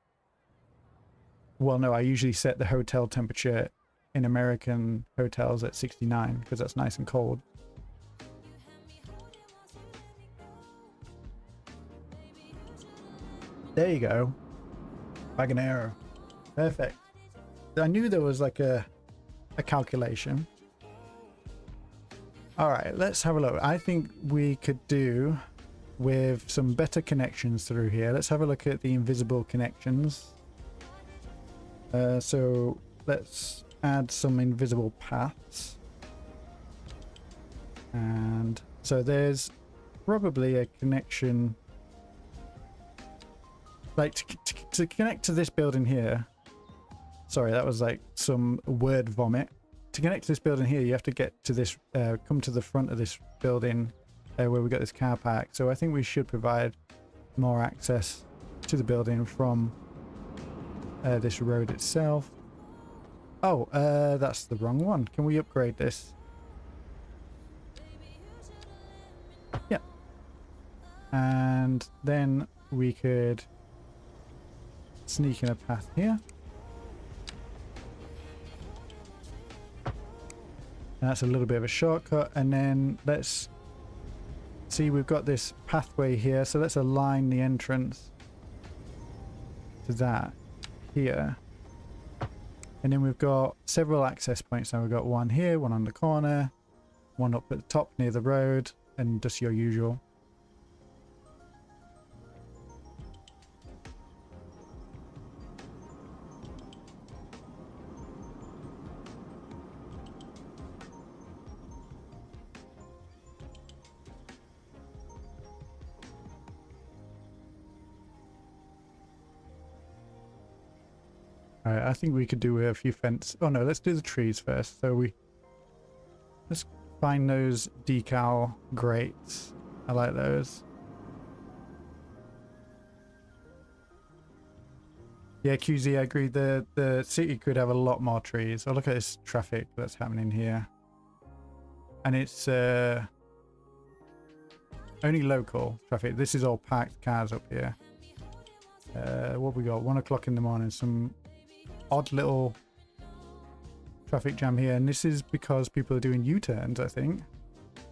Well, no, I usually set the hotel temperature in American hotels at 69, because that's nice and cold. There you go. Wagonero. Perfect. I knew there was like a calculation. All right, let's have a look. I think we could do with some better connections through here. Let's have a look at the invisible connections. So let's add some invisible paths. And so there's probably a connection, like to connect to this building here. Sorry, that was like some word vomit. To connect to this building here, you have to get to this, come to the front of this building where we got this car park. So I think we should provide more access to the building from this road itself. Oh, that's the wrong one. Can we upgrade this? Yeah. And then we could sneak in a path here. That's a little bit of a shortcut. And then let's see, we've got this pathway here. So let's align the entrance to that here. And then we've got several access points. Now we've got one here, one on the corner, one up at the top near the road, and just your usual. Alright, I think we could do a few fence. Oh no, let's do the trees first. So let's find those decal grates. I like those. Yeah, QZ, I agree. The city could have a lot more trees. Oh, look at this traffic that's happening here. And it's only local traffic. This is all packed cars up here. What have we got? 1 o'clock in the morning. Some odd little traffic jam here. And this is because people are doing U-turns, I think.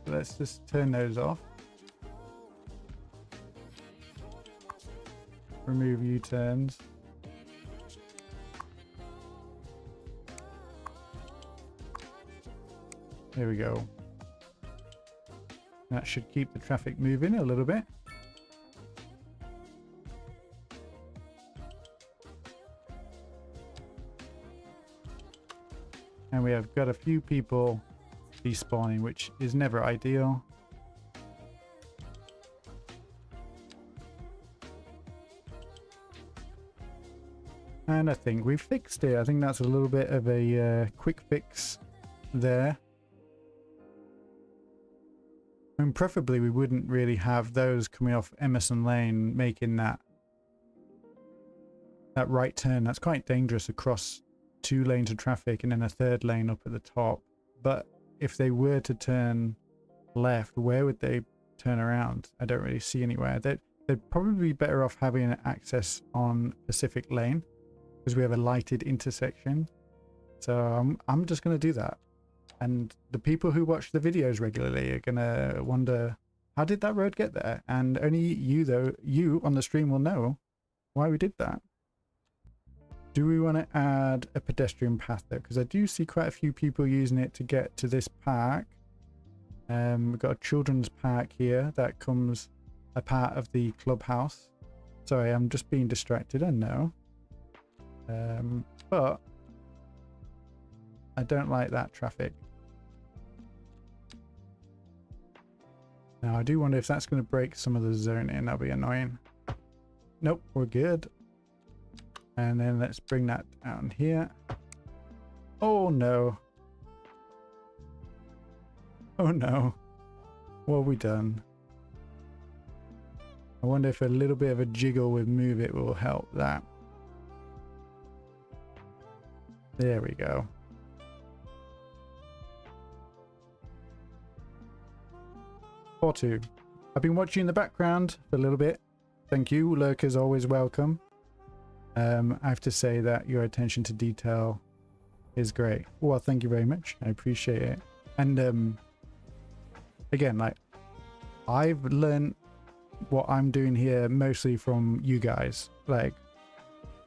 So let's just turn those off. Remove U-turns. There we go. That should keep the traffic moving a little bit. And we have got a few people despawning, which is never ideal. And I think we've fixed it. I think that's a little bit of a quick fix there. And preferably we wouldn't really have those coming off Emerson Lane making that right turn. That's quite dangerous across 2 lanes of traffic and then a 3rd lane up at the top. But if they were to turn left, where would they turn around? I don't really see anywhere. They'd probably be better off having access on Pacific Lane because we have a lighted intersection. So I'm just going to do that. And the people who watch the videos regularly are going to wonder, how did that road get there? And only you on the stream will know why we did that. Do we want to add a pedestrian path there? Because I do see quite a few people using it to get to this park. We've got a children's park here that comes a part of the clubhouse. Sorry, I'm just being distracted, I know. But I don't like that traffic. Now I do wonder if that's going to break some of the zoning. That'll be annoying. Nope, we're good. And then let's bring that down here. Oh no. Oh no. What have we done? I wonder if a little bit of a jiggle with Move It will help that. There we go. Or two. I've been watching in the background for a little bit. Thank you. Lurkers always welcome. I have to say that your attention to detail is great. Well, thank you very much. I appreciate it. And again, like, I've learned what I'm doing here mostly from you guys. Like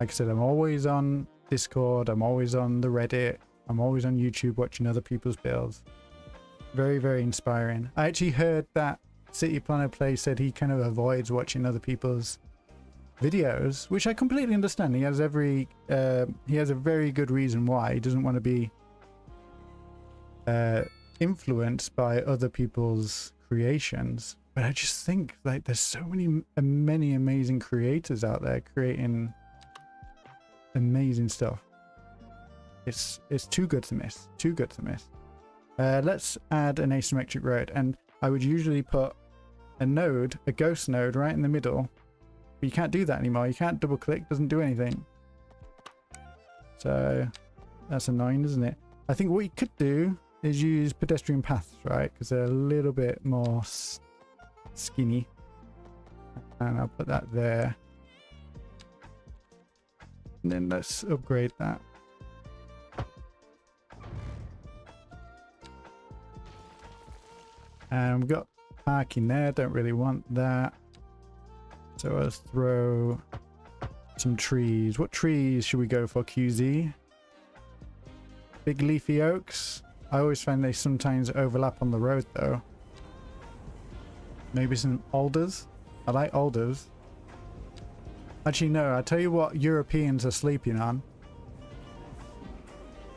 I said, I'm always on Discord, I'm always on the Reddit, I'm always on YouTube watching other people's builds. Very, very inspiring. I actually heard that City Planner Play said he kind of avoids watching other people's videos, which I completely understand. He has a very good reason why. He doesn't want to be influenced by other people's creations. But I just think like there's so many amazing creators out there creating amazing stuff. It's too good to miss. Too good to miss. Let's add an asymmetric road, and I would usually put a node, a ghost node, right in the middle. But you can't do that anymore. You can't double click, doesn't do anything. So that's annoying, isn't it? I think what you could do is use pedestrian paths, right? Because they're a little bit more skinny. And I'll put that there. And then let's upgrade that. And we've got parking there, don't really want that. So let's throw some trees. What trees should we go for, QZ? Big leafy oaks. I always find they sometimes overlap on the road though. Maybe some alders. I like alders. Actually no, I'll tell you what Europeans are sleeping on.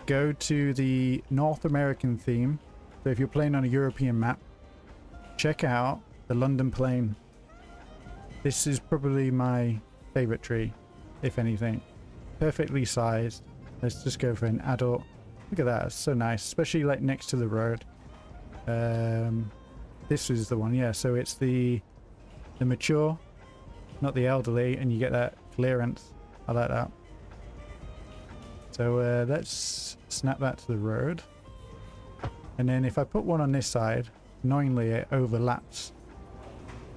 Go to the North American theme. So if you're playing on a European map, check out the London Plain. This is probably my favorite tree, if anything. Perfectly sized. Let's just go for an adult. Look at that, it's so nice, especially like next to the road. This is the one, yeah. So it's the mature, not the elderly, and you get that clearance. I like that. So let's snap that to the road. And then if I put one on this side, annoyingly it overlaps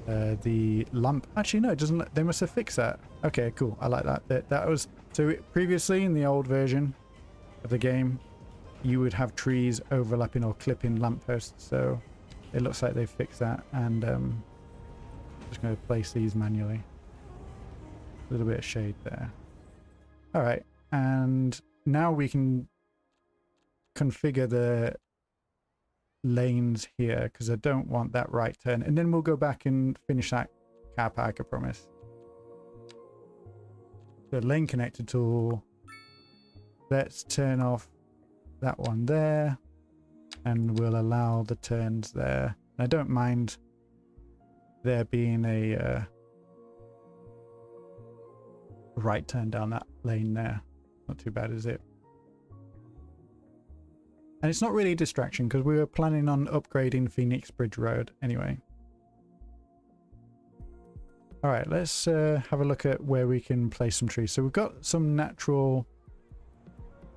the lamp. Actually no, it doesn't. They must have fixed that. Okay, cool. I like that. That was so previously in the old version of the game you would have trees overlapping or clipping lampposts, so it looks like they've fixed that. And I'm just going to place these manually. A little bit of shade there. All right, and now we can configure the lanes here because I don't want that right turn, and then we'll go back and finish that car park, I promise. The lane connector tool, let's turn off that one there and we'll allow the turns there. I don't mind there being a right turn down that lane there. Not too bad, is it? And it's not really a distraction because we were planning on upgrading Phoenix Bridge Road anyway. All right, let's have a look at where we can place some trees. So we've got some natural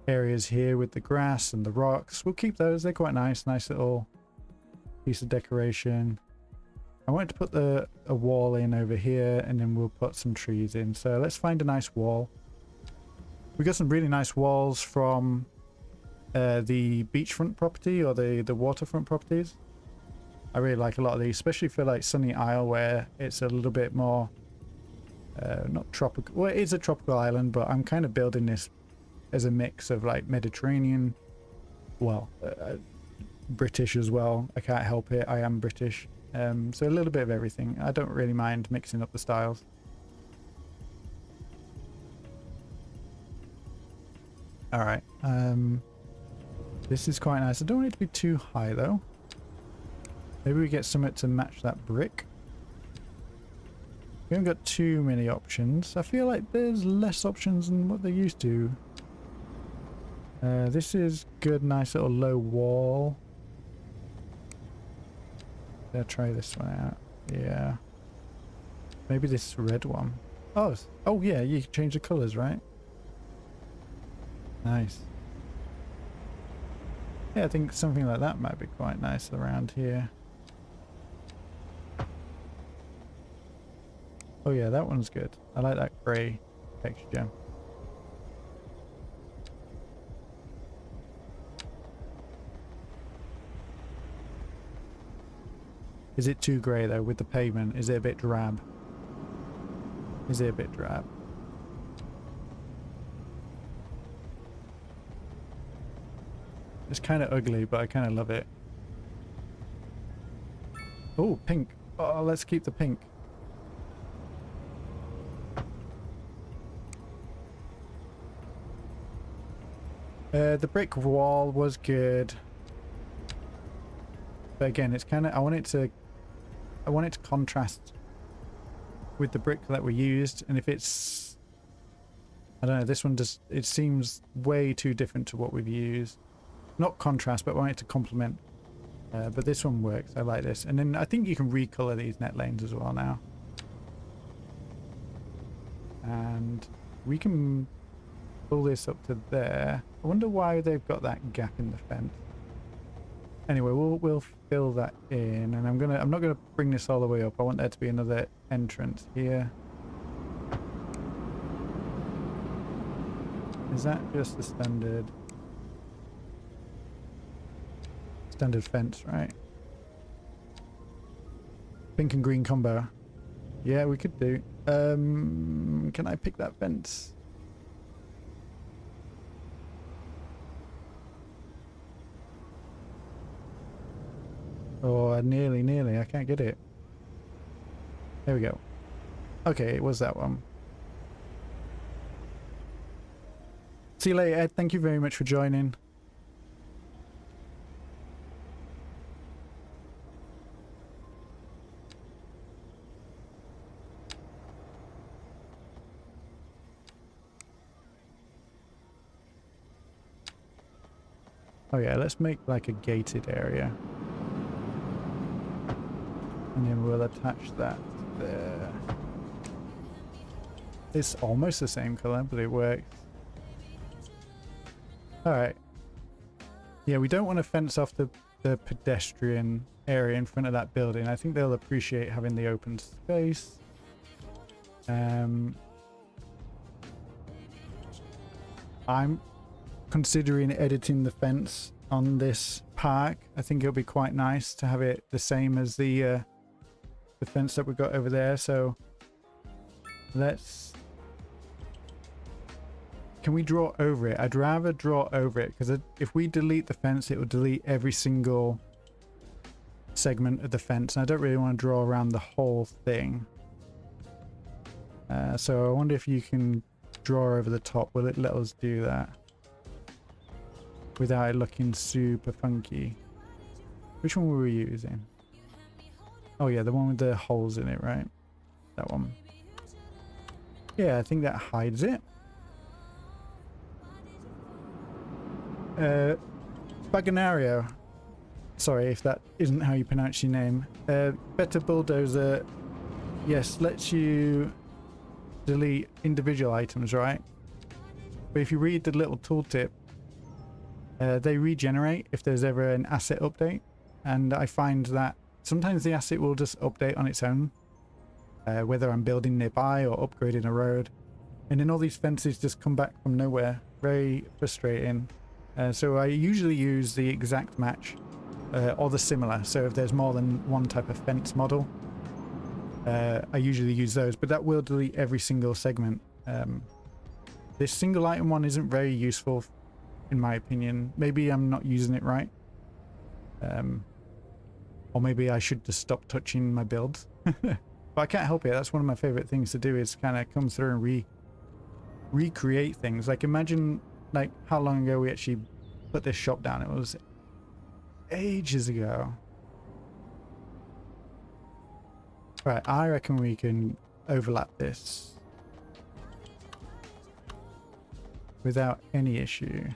areas here with the grass and the rocks. We'll keep those. They're quite nice. Nice little piece of decoration. I wanted to put a wall in over here, and then we'll put some trees in. So let's find a nice wall. We got some really nice walls from the beachfront property or the waterfront properties. I really like a lot of these, especially for like Sunny Isle where it's a little bit more not tropical. Well, it is a tropical island, but I'm kind of building this as a mix of like Mediterranean, well, British as well. I can't help it. I am British. So a little bit of everything. I don't really mind mixing up the styles. All right. This is quite nice. I don't want it to be too high though. Maybe we get something to match that brick. We haven't got too many options. I feel like there's less options than what they used to. This is good, nice little low wall. I'll try this one out. Yeah. Maybe this red one. Oh, oh yeah, you can change the colours, right? Nice. Yeah, I think something like that might be quite nice around here. Oh yeah, that one's good. I like that grey texture. Is it too grey though with the pavement? Is it a bit drab? Is it a bit drab? It's kind of ugly, but I kind of love it. Oh, pink. Oh, let's keep the pink. The brick wall was good. But again, it's kind of, I want it to contrast with the brick that we used, and if it's, I don't know, this one just, it seems way too different to what we've used. Not contrast, but I want it to complement. But this one works. I like this. And then I think you can recolor these net lanes as well now. And we can pull this up to there. I wonder why they've got that gap in the fence. Anyway, we'll fill that in, and I'm not gonna bring this all the way up. I want there to be another entrance here. Is that just the standard fence, right? Pink and green combo. Yeah, we could do. Can I pick that fence? Oh, nearly. I can't get it. There we go. Okay, it was that one. See you later, Ed. Thank you very much for joining. Oh yeah, let's make like a gated area. And then we'll attach that there. It's almost the same color, but it works. Alright. Yeah, we don't want to fence off the pedestrian area in front of that building. I think they'll appreciate having the open space. I'm considering editing the fence on this park. I think it'll be quite nice to have it the same as the fence that we got over there. So let's, can we draw over it? I'd rather draw over it, because if we delete the fence, it will delete every single segment of the fence, and I don't really want to draw around the whole thing. So I wonder if you can draw over the top. Will it let us do that without it looking super funky? Which one were we using? Oh yeah, the one with the holes in it, right? That one. Yeah, I think that hides it. Baganario. Sorry if that isn't how you pronounce your name. Better Bulldozer, yes, lets you delete individual items, right? But if you read the little tooltip, they regenerate if there's ever an asset update, and I find that sometimes the asset will just update on its own, whether I'm building nearby or upgrading a road, and then all these fences just come back from nowhere. Very frustrating. So I usually use the exact match or the similar, so if there's more than one type of fence model. I usually use those, but that will delete every single segment. This single item one isn't very useful in my opinion. Maybe I'm not using it right. Or maybe I should just stop touching my builds. But I can't help it. That's one of my favorite things to do, is kind of come through and recreate things. Like imagine like how long ago we actually put this shop down. It was ages ago. Right, I reckon we can overlap this without any issue.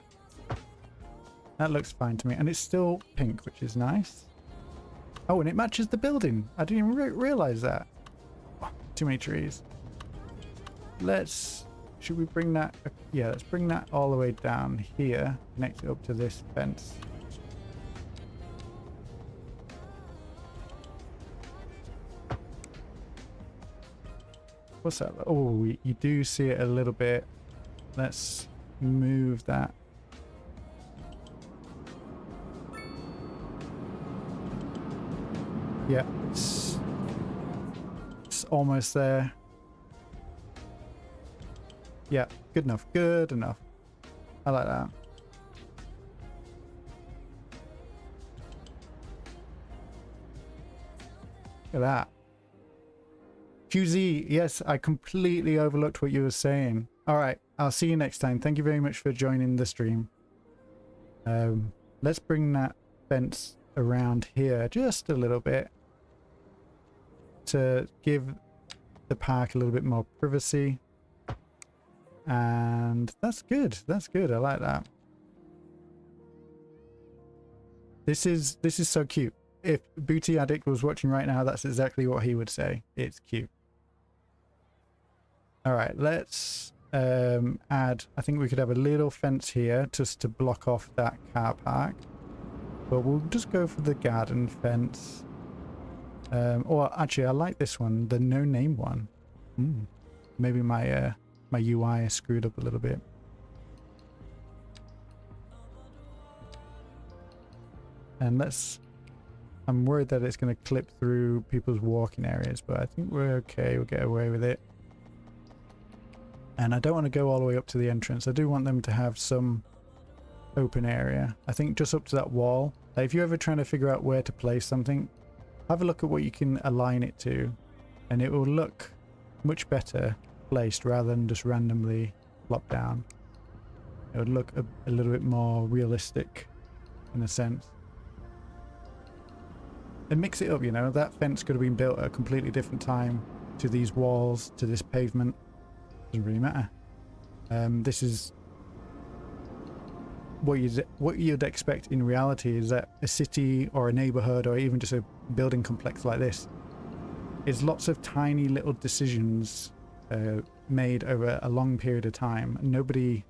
That looks fine to me, and it's still pink, which is nice. Oh, and it matches the building. I didn't even realize that. Oh, too many trees. Should we bring that? Yeah, let's bring that all the way down here, connect it up to this fence. What's that? Oh, you do see it a little bit. Let's move that. Yeah, it's almost there. Yeah, good enough, good enough. I like that. Look at that. QZ, yes, I completely overlooked what you were saying. All right, I'll see you next time. Thank you very much for joining the stream. Let's bring that fence around here just a little bit to give the park a little bit more privacy. And that's good. That's good. I like that. This is so cute. If Booty Addict was watching right now, that's exactly what he would say. It's cute. All right, let's add, I think we could have a little fence here just to block off that car park. But we'll just go for the garden fence. Or actually, I like this one, the no name one. Maybe my my UI is screwed up a little bit. And I'm worried that it's going to clip through people's walking areas, but I think we're okay. We'll get away with it. And I don't want to go all the way up to the entrance. I do want them to have some open area. I think just up to that wall. Like if you're ever trying to figure out where to place something, have a look at what you can align it to, and it will look much better placed rather than just randomly plopped down. It would look a little bit more realistic in a sense. And mix it up, you know. That fence could have been built at a completely different time to these walls, to this pavement. Doesn't really matter. This is what you'd expect in reality, is that a city or a neighborhood or even just a building complex like this is lots of tiny little decisions made over a long period of time. Nobody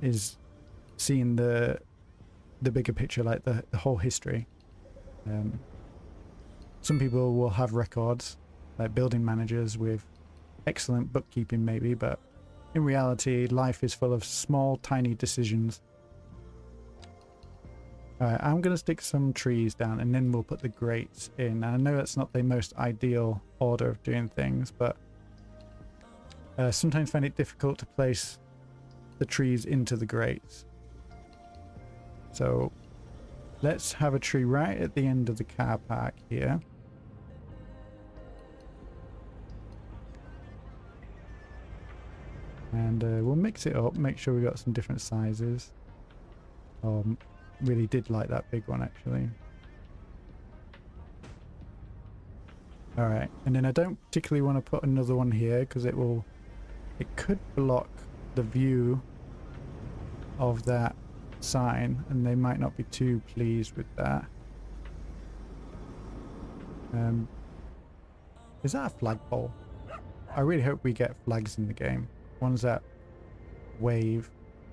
is seeing the bigger picture, like the whole history. Some people will have records, like building managers with excellent bookkeeping maybe, but in reality life is full of small tiny decisions. Alright, I'm going to stick some trees down and then we'll put the grates in. And I know that's not the most ideal order of doing things, but sometimes find it difficult to place the trees into the grates. So let's have a tree right at the end of the car park here. And we'll mix it up, make sure we got some different sizes. Really did like that big one actually. Alright, and then I don't particularly want to put another one here because it could block the view of that sign and they might not be too pleased with that. Is that a flagpole? I really hope we get flags in the game. Ones that wave.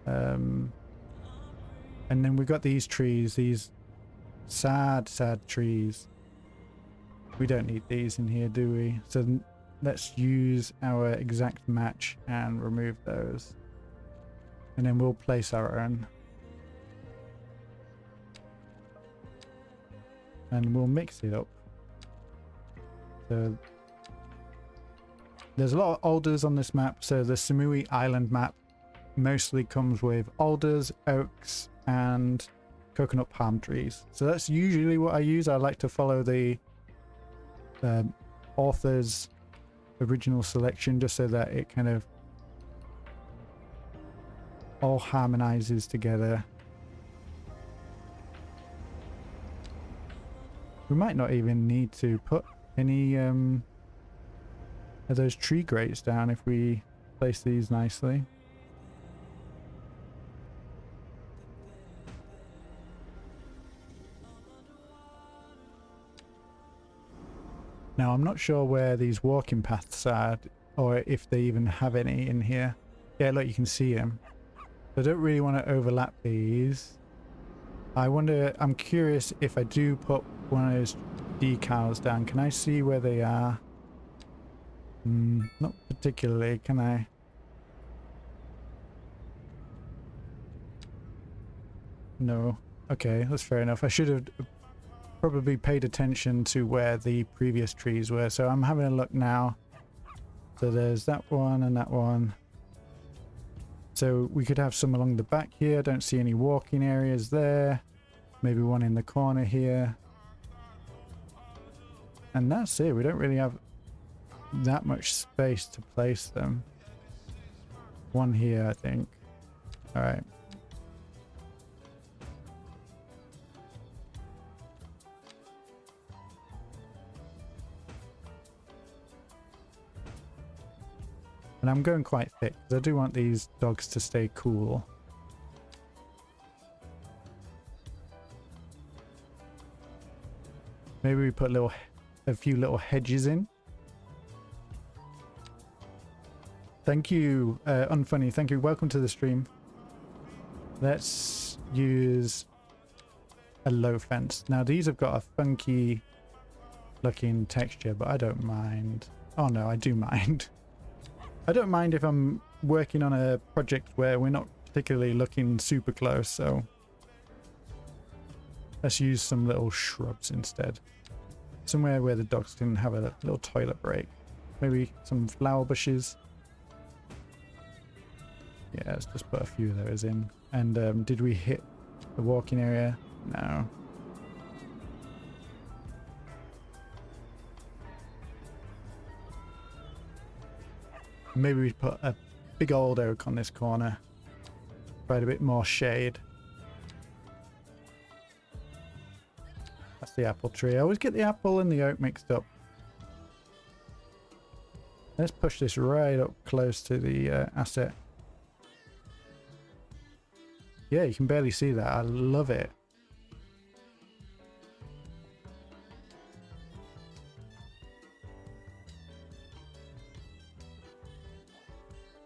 And then we've got these trees, these sad trees. We don't need these in here, do we? So let's use our exact match and remove those. And then we'll place our own. And we'll mix it up. So There's a lot of alders on this map, so the Samui Island map mostly comes with alders, oaks, and coconut palm trees. So that's usually what I use. I like to follow the author's original selection just so that it kind of all harmonizes together. We might not even need to put any of those tree grates down if we place these nicely. Now I'm not sure where these walking paths are, or if they even have any in here. Yeah, look, you can see them. I don't really want to overlap these. I wonder, I'm curious if I do put one of those decals down, can I see where they are? Not particularly, can I? No. Okay, that's fair enough. I should have probably paid attention to where the previous trees were. So I'm having a look now. So there's that one and that one. So we could have some along the back here. I don't see any walking areas there. Maybe one in the corner here. And that's it. We don't really have that much space to place them. One here, I think. All right. And I'm going quite thick because I do want these dogs to stay cool. Maybe we put a few little hedges in. Thank you, Unfunny. Thank you. Welcome to the stream. Let's use a low fence. Now these have got a funky looking texture, but I don't mind. Oh no, I do mind. I don't mind if I'm working on a project where we're not particularly looking super close, so let's use some little shrubs instead. Somewhere where the dogs can have a little toilet break. Maybe some flower bushes. Yeah, let's just put a few of those in. And did we hit the walking area? No. Maybe we put a big old oak on this corner. Provide a bit more shade. That's the apple tree. I always get the apple and the oak mixed up. Let's push this right up close to the asset. Yeah, you can barely see that. I love it.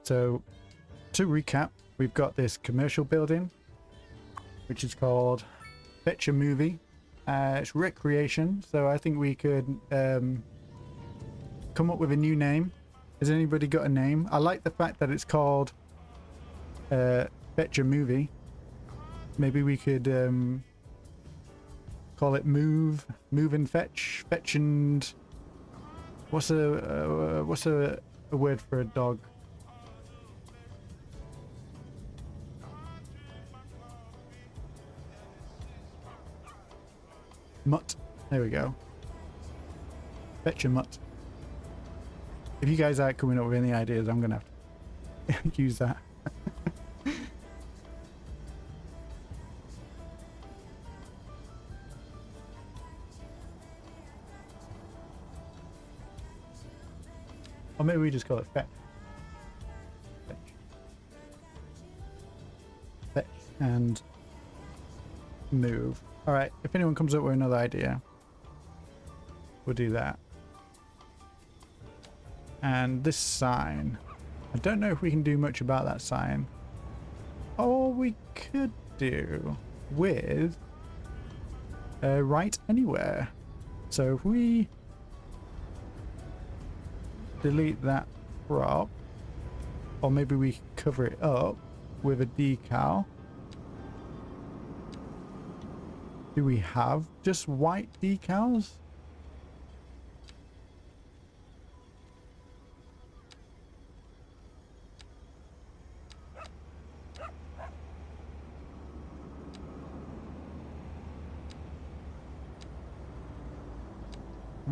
So, to recap, we've got this commercial building, which is called Fetch a Movie. It's recreation, so I think we could come up with a new name. Has anybody got a name? I like the fact that it's called Fetch a Movie. Maybe we could call it Move and Fetch. Fetch and what's a word for a dog? Mutt. There we go. Fetch a mutt. If you guys aren't coming up with any ideas, I'm gonna have to use that. Or maybe we just call it fetch. Fetch. Fetch and move. Alright, if anyone comes up with another idea, we'll do that. And this sign. I don't know if we can do much about that sign. Or we could do with Write Anywhere. So if we delete that prop, or maybe we cover it up with a decal. Do we have just white decals?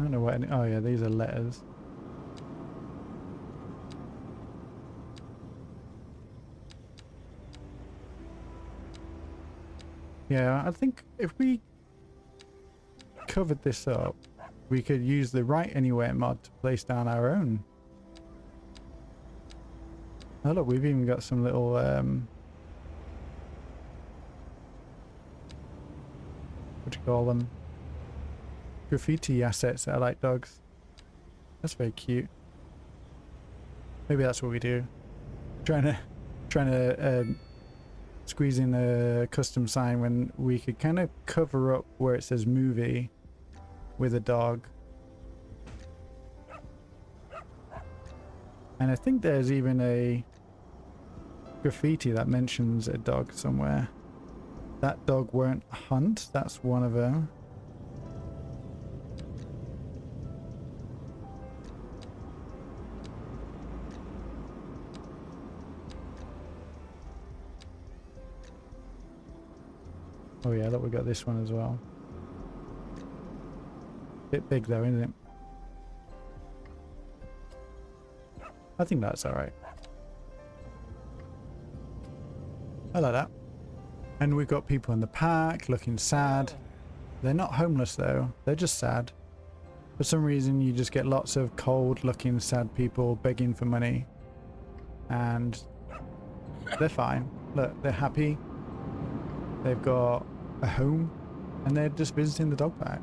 don't know what oh yeah, these are letters. Yeah, I think if we covered this up, we could use the Write Anywhere mod to place down our own. Oh look, we've even got some little what do you call them? Graffiti assets that are like dogs. That's very cute. Maybe that's what we do. Trying to squeeze in a custom sign when we could kind of cover up where it says movie with a dog. And I think there's even a graffiti that mentions a dog somewhere. That dog won't hunt. That's one of them. Oh yeah, look, we got this one as well. Bit big though, isn't it? I think that's alright. I like that. And we've got people in the park looking sad. They're not homeless though, they're just sad. For some reason you just get lots of cold looking sad people begging for money. And they're fine. Look, they're happy. They've got a home and they're just visiting the dog park.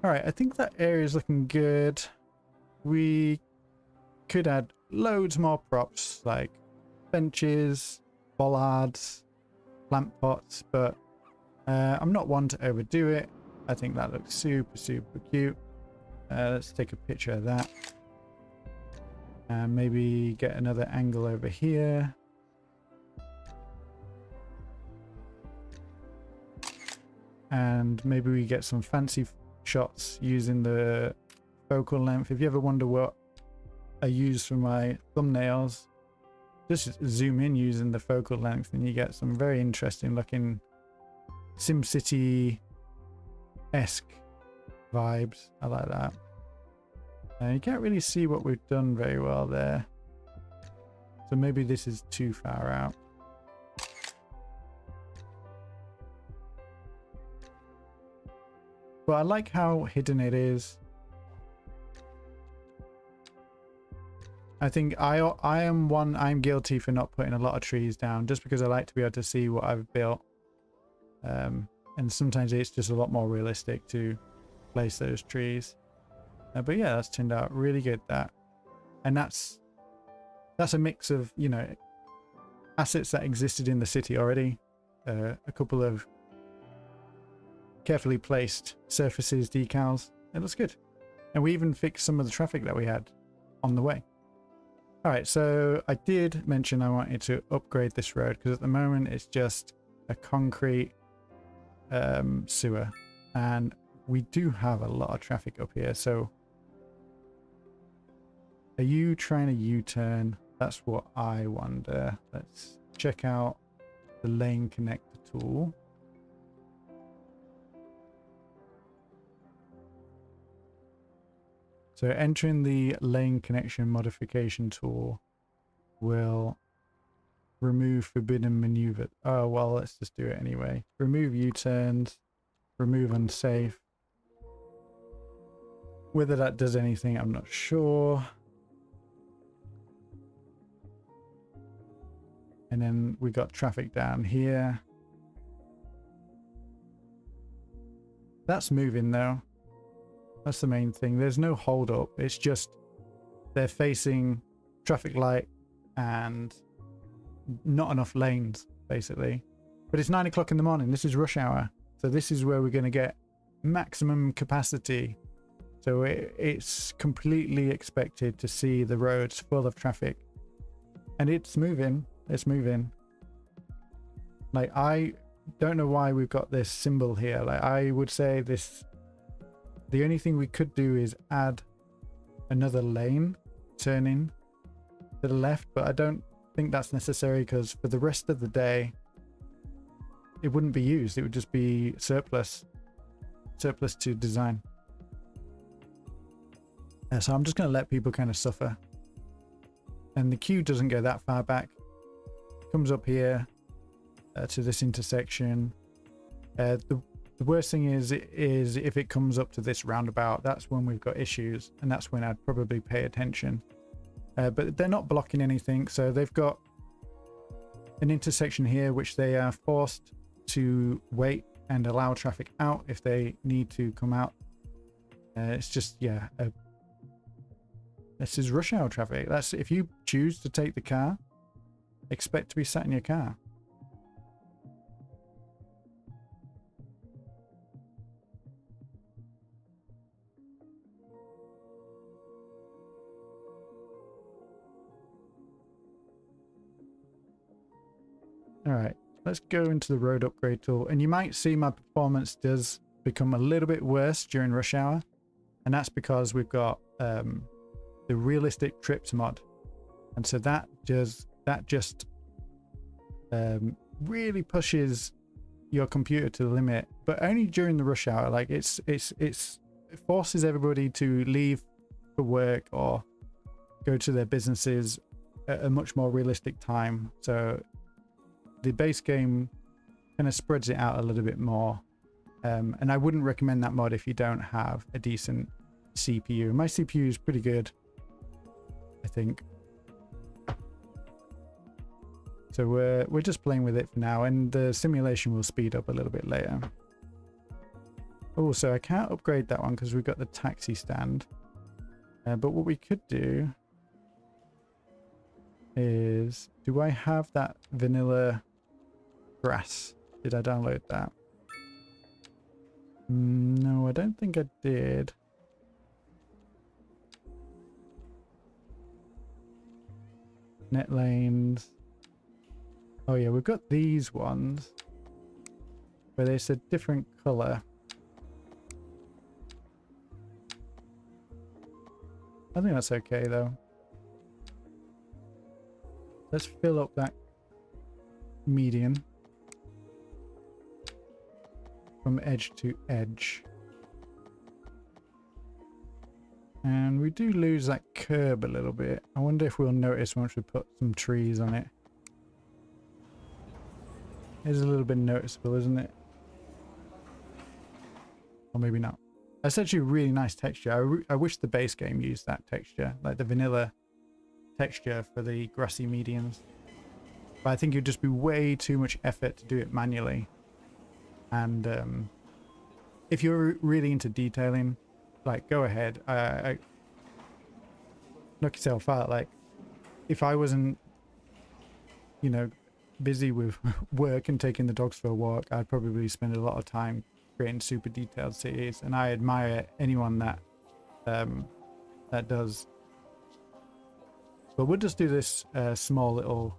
Alright, I think that area is looking good. We could add loads more props like benches, bollards, plant pots, but I'm not one to overdo it. I think that looks super, super cute. Let's take a picture of that. And maybe get another angle over here. And maybe we get some fancy shots using the focal length. If you ever wonder what I use for my thumbnails, just zoom in using the focal length and you get some very interesting looking SimCity-esque vibes. I like that. You can't really see what we've done very well there. So maybe this is too far out. But I like how hidden it is. I think I'm guilty for not putting a lot of trees down just because I like to be able to see what I've built. And sometimes it's just a lot more realistic to place those trees. But yeah, that's turned out really good, that. And that's a mix of, you know, assets that existed in the city already. A couple of carefully placed surfaces, decals. It looks good. And we even fixed some of the traffic that we had on the way. Alright, so I did mention I wanted to upgrade this road because at the moment it's just a concrete sewer. And we do have a lot of traffic up here, so are you trying to U-turn? That's what I wonder. Let's check out the lane connector tool. So entering the lane connection modification tool will remove forbidden maneuver. Oh, well, let's just do it anyway. Remove U-turns, remove unsafe. Whether that does anything, I'm not sure. And then we got traffic down here. That's moving though. That's the main thing. There's no hold up. It's just they're facing traffic light and not enough lanes, basically. But it's 9 o'clock in the morning. This is rush hour. So this is where we're going to get maximum capacity. So it's completely expected to see the roads full of traffic. And it's moving. It's moving. Like, I don't know why we've got this symbol here. Like, I would say this... The only thing we could do is add another lane turning to the left, but I don't think that's necessary because for the rest of the day, it wouldn't be used. It would just be surplus. surplus to design. So I'm just going to let people kind of suffer. And the queue doesn't go that far back. Comes up here to this intersection. The worst thing is if it comes up to this roundabout, that's when we've got issues, and that's when I'd probably pay attention. But they're not blocking anything, so they've got an intersection here which they are forced to wait and allow traffic out if they need to come out. It's just, yeah, this is rush hour traffic. That's if you choose to take the car, expect to be sat in your car. All right, let's go into the road upgrade tool, and you might see my performance does become a little bit worse during rush hour, and that's because we've got the realistic trips mod, and so that just really pushes your computer to the limit, but only during the rush hour. Like it forces everybody to leave for work or go to their businesses at a much more realistic time. So the base game kind of spreads it out a little bit more, and I wouldn't recommend that mod if you don't have a decent CPU. My CPU is pretty good, I think. So we're just playing with it for now, and the simulation will speed up a little bit later. Oh, so I can't upgrade that one because we've got the taxi stand. But what we could do is, do I have that vanilla grass? Did I download that? No, I don't think I did. Net lanes. Oh yeah, we've got these ones, but it's a different color. I think that's okay though. Let's fill up that median from edge to edge. And we do lose that curb a little bit. I wonder if we'll notice once we put some trees on it. It's a little bit noticeable, isn't it? Or maybe not. That's actually a really nice texture. I wish the base game used that texture, like the vanilla texture for the grassy medians. But I think it would just be way too much effort to do it manually. And if you're really into detailing, like, go ahead. Knock yourself out. Like, if I wasn't, you know, busy with work and taking the dogs for a walk, I'd probably spend a lot of time creating super detailed cities, and I admire anyone that that does. But we'll just do this small little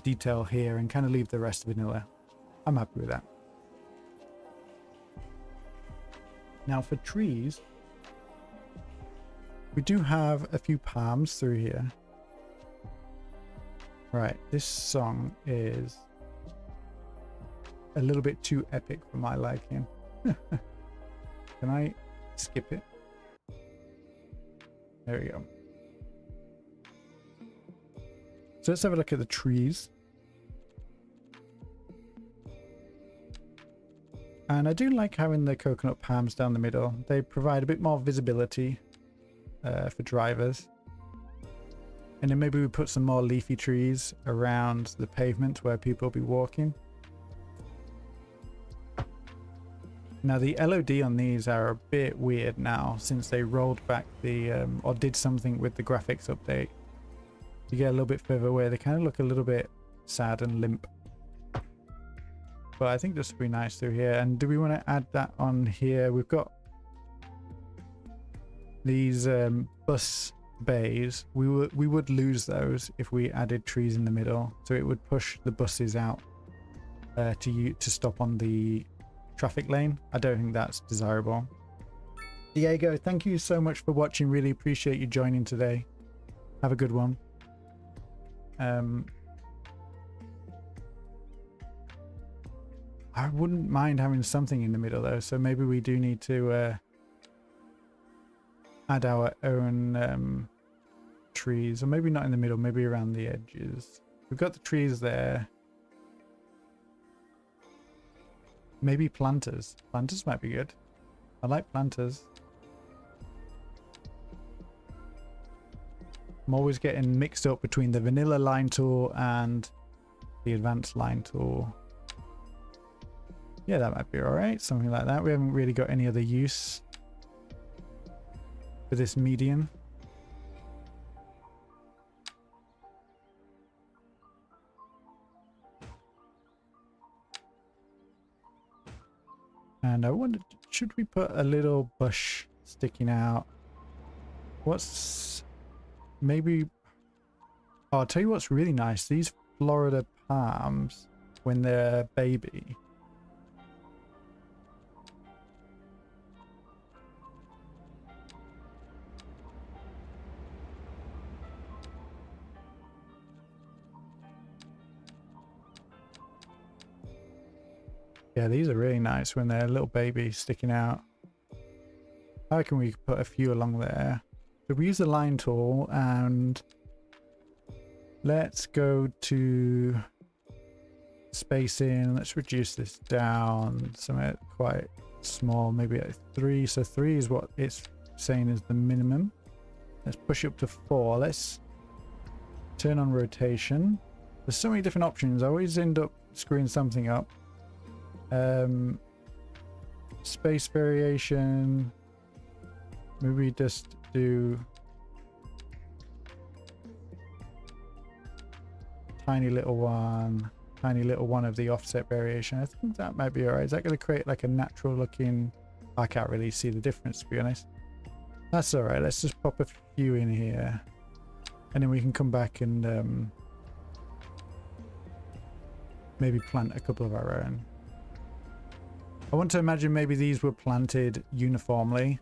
detail here and kind of leave the rest vanilla. I'm happy with that. Now for trees, we do have a few palms through here. Right, this song is a little bit too epic for my liking. Can I skip it? There we go. So let's have a look at the trees. And I do like having the coconut palms down the middle. They provide a bit more visibility for drivers. And then maybe we put some more leafy trees around the pavement where people will be walking. Now the LOD on these are a bit weird now since they rolled back the, or did something with the graphics update. You get a little bit further away, they kind of look a little bit sad and limp. But I think this would be nice through here. And do we want to add that on here? We've got these bus bays. We would lose those if we added trees in the middle, so it would push the buses out to stop on the traffic lane. I don't think that's desirable. Diego, thank you so much for watching. Really appreciate you joining today. Have a good one. I wouldn't mind having something in the middle though, so maybe we do need to add our own trees, or maybe not in the middle, maybe around the edges. We've got the trees there. Maybe planters. Planters might be good. I like planters. I'm always getting mixed up between the vanilla line tool and the advanced line tool. Yeah, that might be alright. Something like that. We haven't really got any other use for this median. And I wondered, should we put a little bush sticking out? What's maybe... Oh, I'll tell you what's really nice. These Florida palms, when they're baby, yeah, these are really nice when they're a little baby sticking out. I reckon we could put a few along there. So we use the line tool and let's go to spacing. Let's reduce this down somewhere quite small, maybe at 3. So 3 is what it's saying is the minimum. Let's push it up to 4. Let's turn on rotation. There's so many different options. I always end up screwing something up. Space variation. Maybe just do tiny little one of the offset variation. I think that might be alright. Is that going to create like a natural looking... I can't really see the difference, to be honest. That's alright. Let's just pop a few in here and then we can come back and maybe plant a couple of our own. I want to imagine maybe these were planted uniformly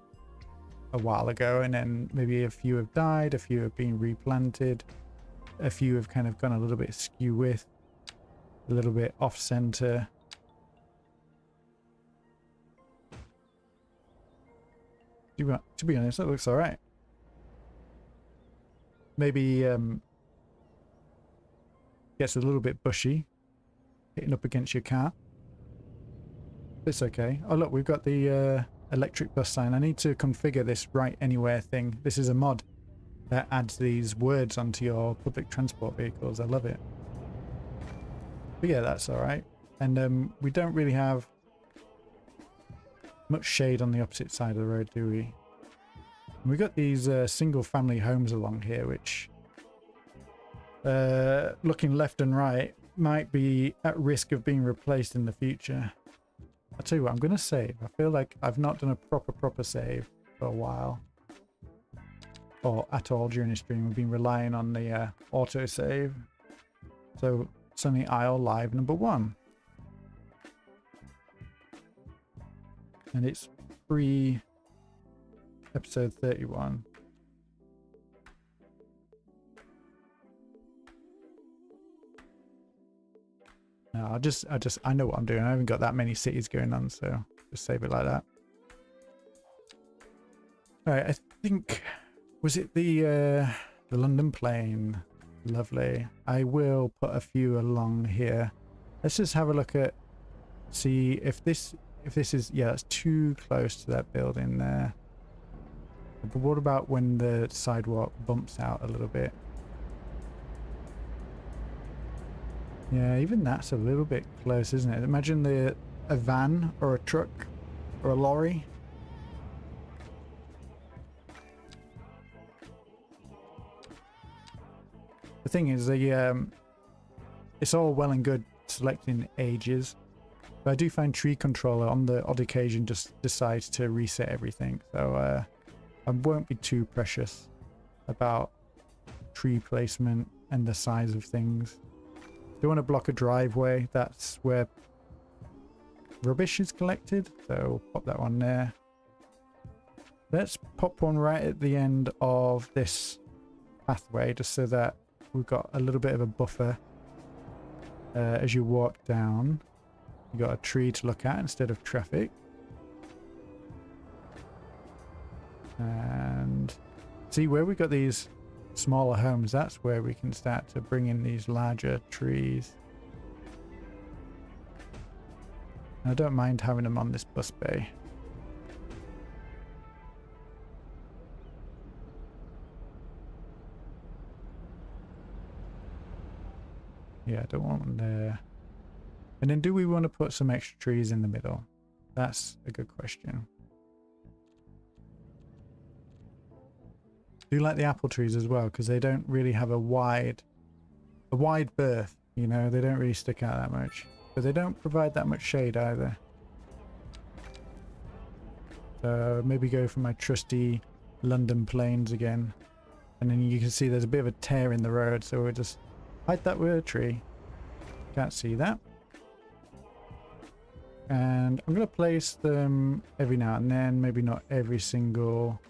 a while ago, and then maybe a few have died, a few have been replanted, a few have kind of gone a little bit skew width, a little bit off center. To be honest, that looks all right. Maybe gets a little bit bushy, hitting up against your car. It's okay. Oh look, we've got the electric bus sign. I need to configure this right anywhere thing. This is a mod that adds these words onto your public transport vehicles. I love it. But yeah, that's all right. And we don't really have much shade on the opposite side of the road, do we? And we've got these single family homes along here, which looking left and right might be at risk of being replaced in the future. I'll tell you what, I'm going to save. I feel like I've not done a proper save for a while. Or at all during the stream. We've been relying on the auto save. So, Sunny Isle Live number 1. And it's free episode 31. No, I know what I'm doing. I haven't got that many cities going on, so just save it like that. All right, I think, was it the London plane? Lovely. I will put a few along here. Let's just have a look at, see if this is, yeah, that's too close to that building there. But what about when the sidewalk bumps out a little bit? Yeah, even that's a little bit close, isn't it? Imagine a van or a truck or a lorry. The thing is, it's all well and good selecting ages, but I do find Tree Controller on the odd occasion just decides to reset everything. So I won't be too precious about tree placement and the size of things. Don't want to block a driveway. That's where rubbish is collected, so pop that one there. Let's pop one right at the end of this pathway, just so that we've got a little bit of a buffer as you walk down. You got a tree to look at instead of traffic. And see where we got these smaller homes, that's where we can start to bring in these larger trees. I don't mind having them on this bus bay. Yeah, I don't want one there. And then do we want to put some extra trees in the middle? That's a good question. I do like the apple trees as well because they don't really have a wide berth, you know, they don't really stick out that much. But they don't provide that much shade either. So maybe go for my trusty London plains again. And then you can see there's a bit of a tear in the road, so we'll just hide that with a tree. Can't see that. And I'm going to place them every now and then, maybe not every single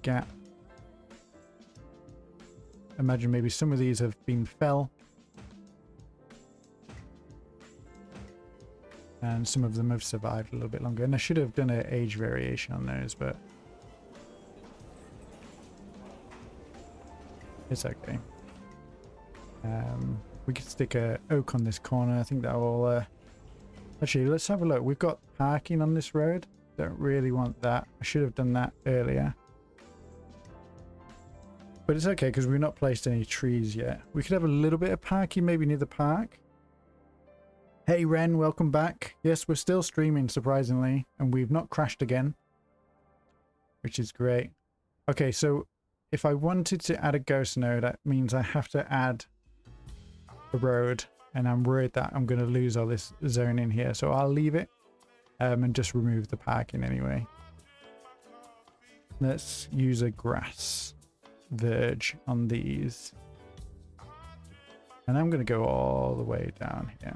gap. Imagine maybe some of these have been fell. And some of them have survived a little bit longer. And I should have done an age variation on those, but it's okay. We could stick a oak on this corner. I think that will... Actually, let's have a look. We've got parking on this road. Don't really want that. I should have done that earlier. But it's okay because we've not placed any trees yet. We could have a little bit of parking maybe near the park. Hey Ren, welcome back. Yes, we're still streaming surprisingly, and we've not crashed again, which is great. Okay, so if I wanted to add a ghost node, that means I have to add a road, and I'm worried that I'm going to lose all this zone in here, so I'll leave it and just remove the parking anyway. Let's use a grass verge on these, and I'm going to go all the way down here.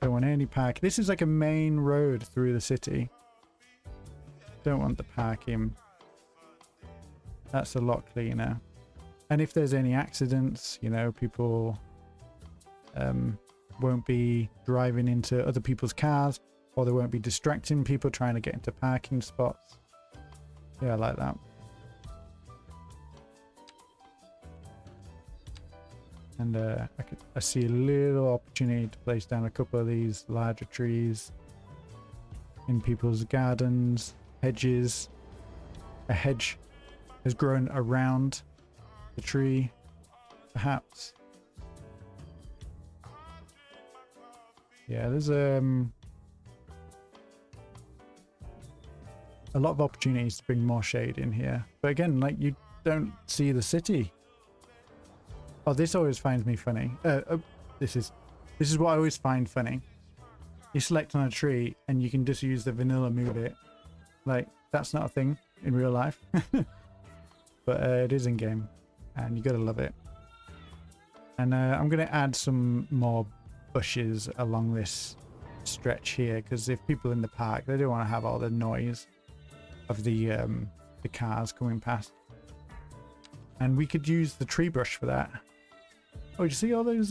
Don't want any park. This is like a main road through the city. Don't want the parking. That's a lot cleaner. And if there's any accidents, you know, people won't be driving into other people's cars, or they won't be distracting people trying to get into parking spots. Yeah, I like that. And I see a little opportunity to place down a couple of these larger trees in people's gardens, hedges. A hedge has grown around the tree, perhaps. Yeah, there's a lot of opportunities to bring more shade in here. But again, like, you don't see the city. Oh, this always finds me funny. This is what I always find funny. You select on a tree and you can just use the vanilla move it. Like, that's not a thing in real life. But it is in game, and you gotta love it. And I'm gonna add some more bushes along this stretch here, because if people in the park, they don't want to have all the noise of the cars coming past. And we could use the tree brush for that. Oh, you see all those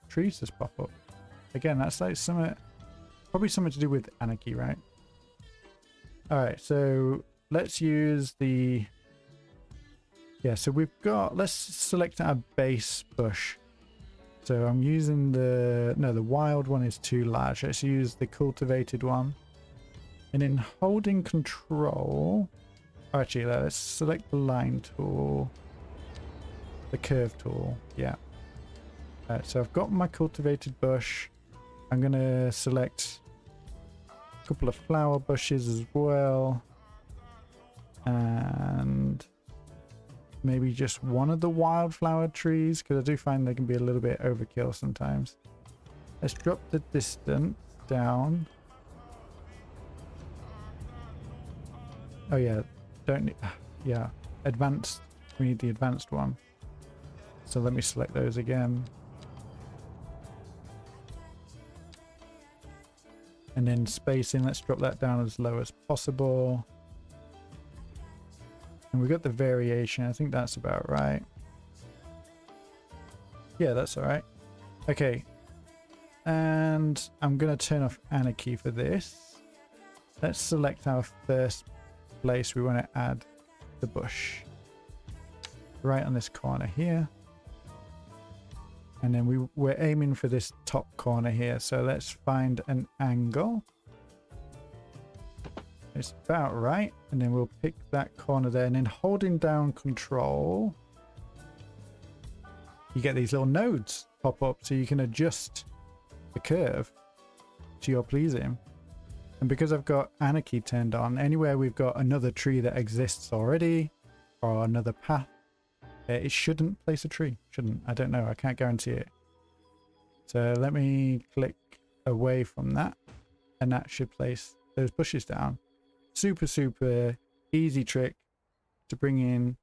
trees just pop up? Again, that's like probably something to do with anarchy, right? Alright, so let's use the... Yeah, so we've got... Let's select our base bush. So I'm using the... No, the wild one is too large. Let's use the cultivated one. And in holding control... Actually, let's select the line tool. The curve tool, yeah. So I've got my cultivated bush. I'm going to select a couple of flower bushes as well. And maybe just one of the wildflower trees, because I do find they can be a little bit overkill sometimes. Let's drop the distance down. Oh yeah, don't need... Yeah, advanced. We need the advanced one. So let me select those again. And then spacing, let's drop that down as low as possible. And we've got the variation. I think that's about right. Yeah, that's all right. Okay. And I'm going to turn off anarchy for this. Let's select our first place we want to add the bush. Right on this corner here. And then we're aiming for this top corner here. So let's find an angle. It's about right. And then we'll pick that corner there. And then holding down control, you get these little nodes pop up so you can adjust the curve to your pleasing. And because I've got anarchy turned on, anywhere we've got another tree that exists already or another path, it shouldn't place a tree. Shouldn't. I don't know. I can't guarantee it. So let me click away from that, and that should place those bushes down. Super, super easy trick to bring in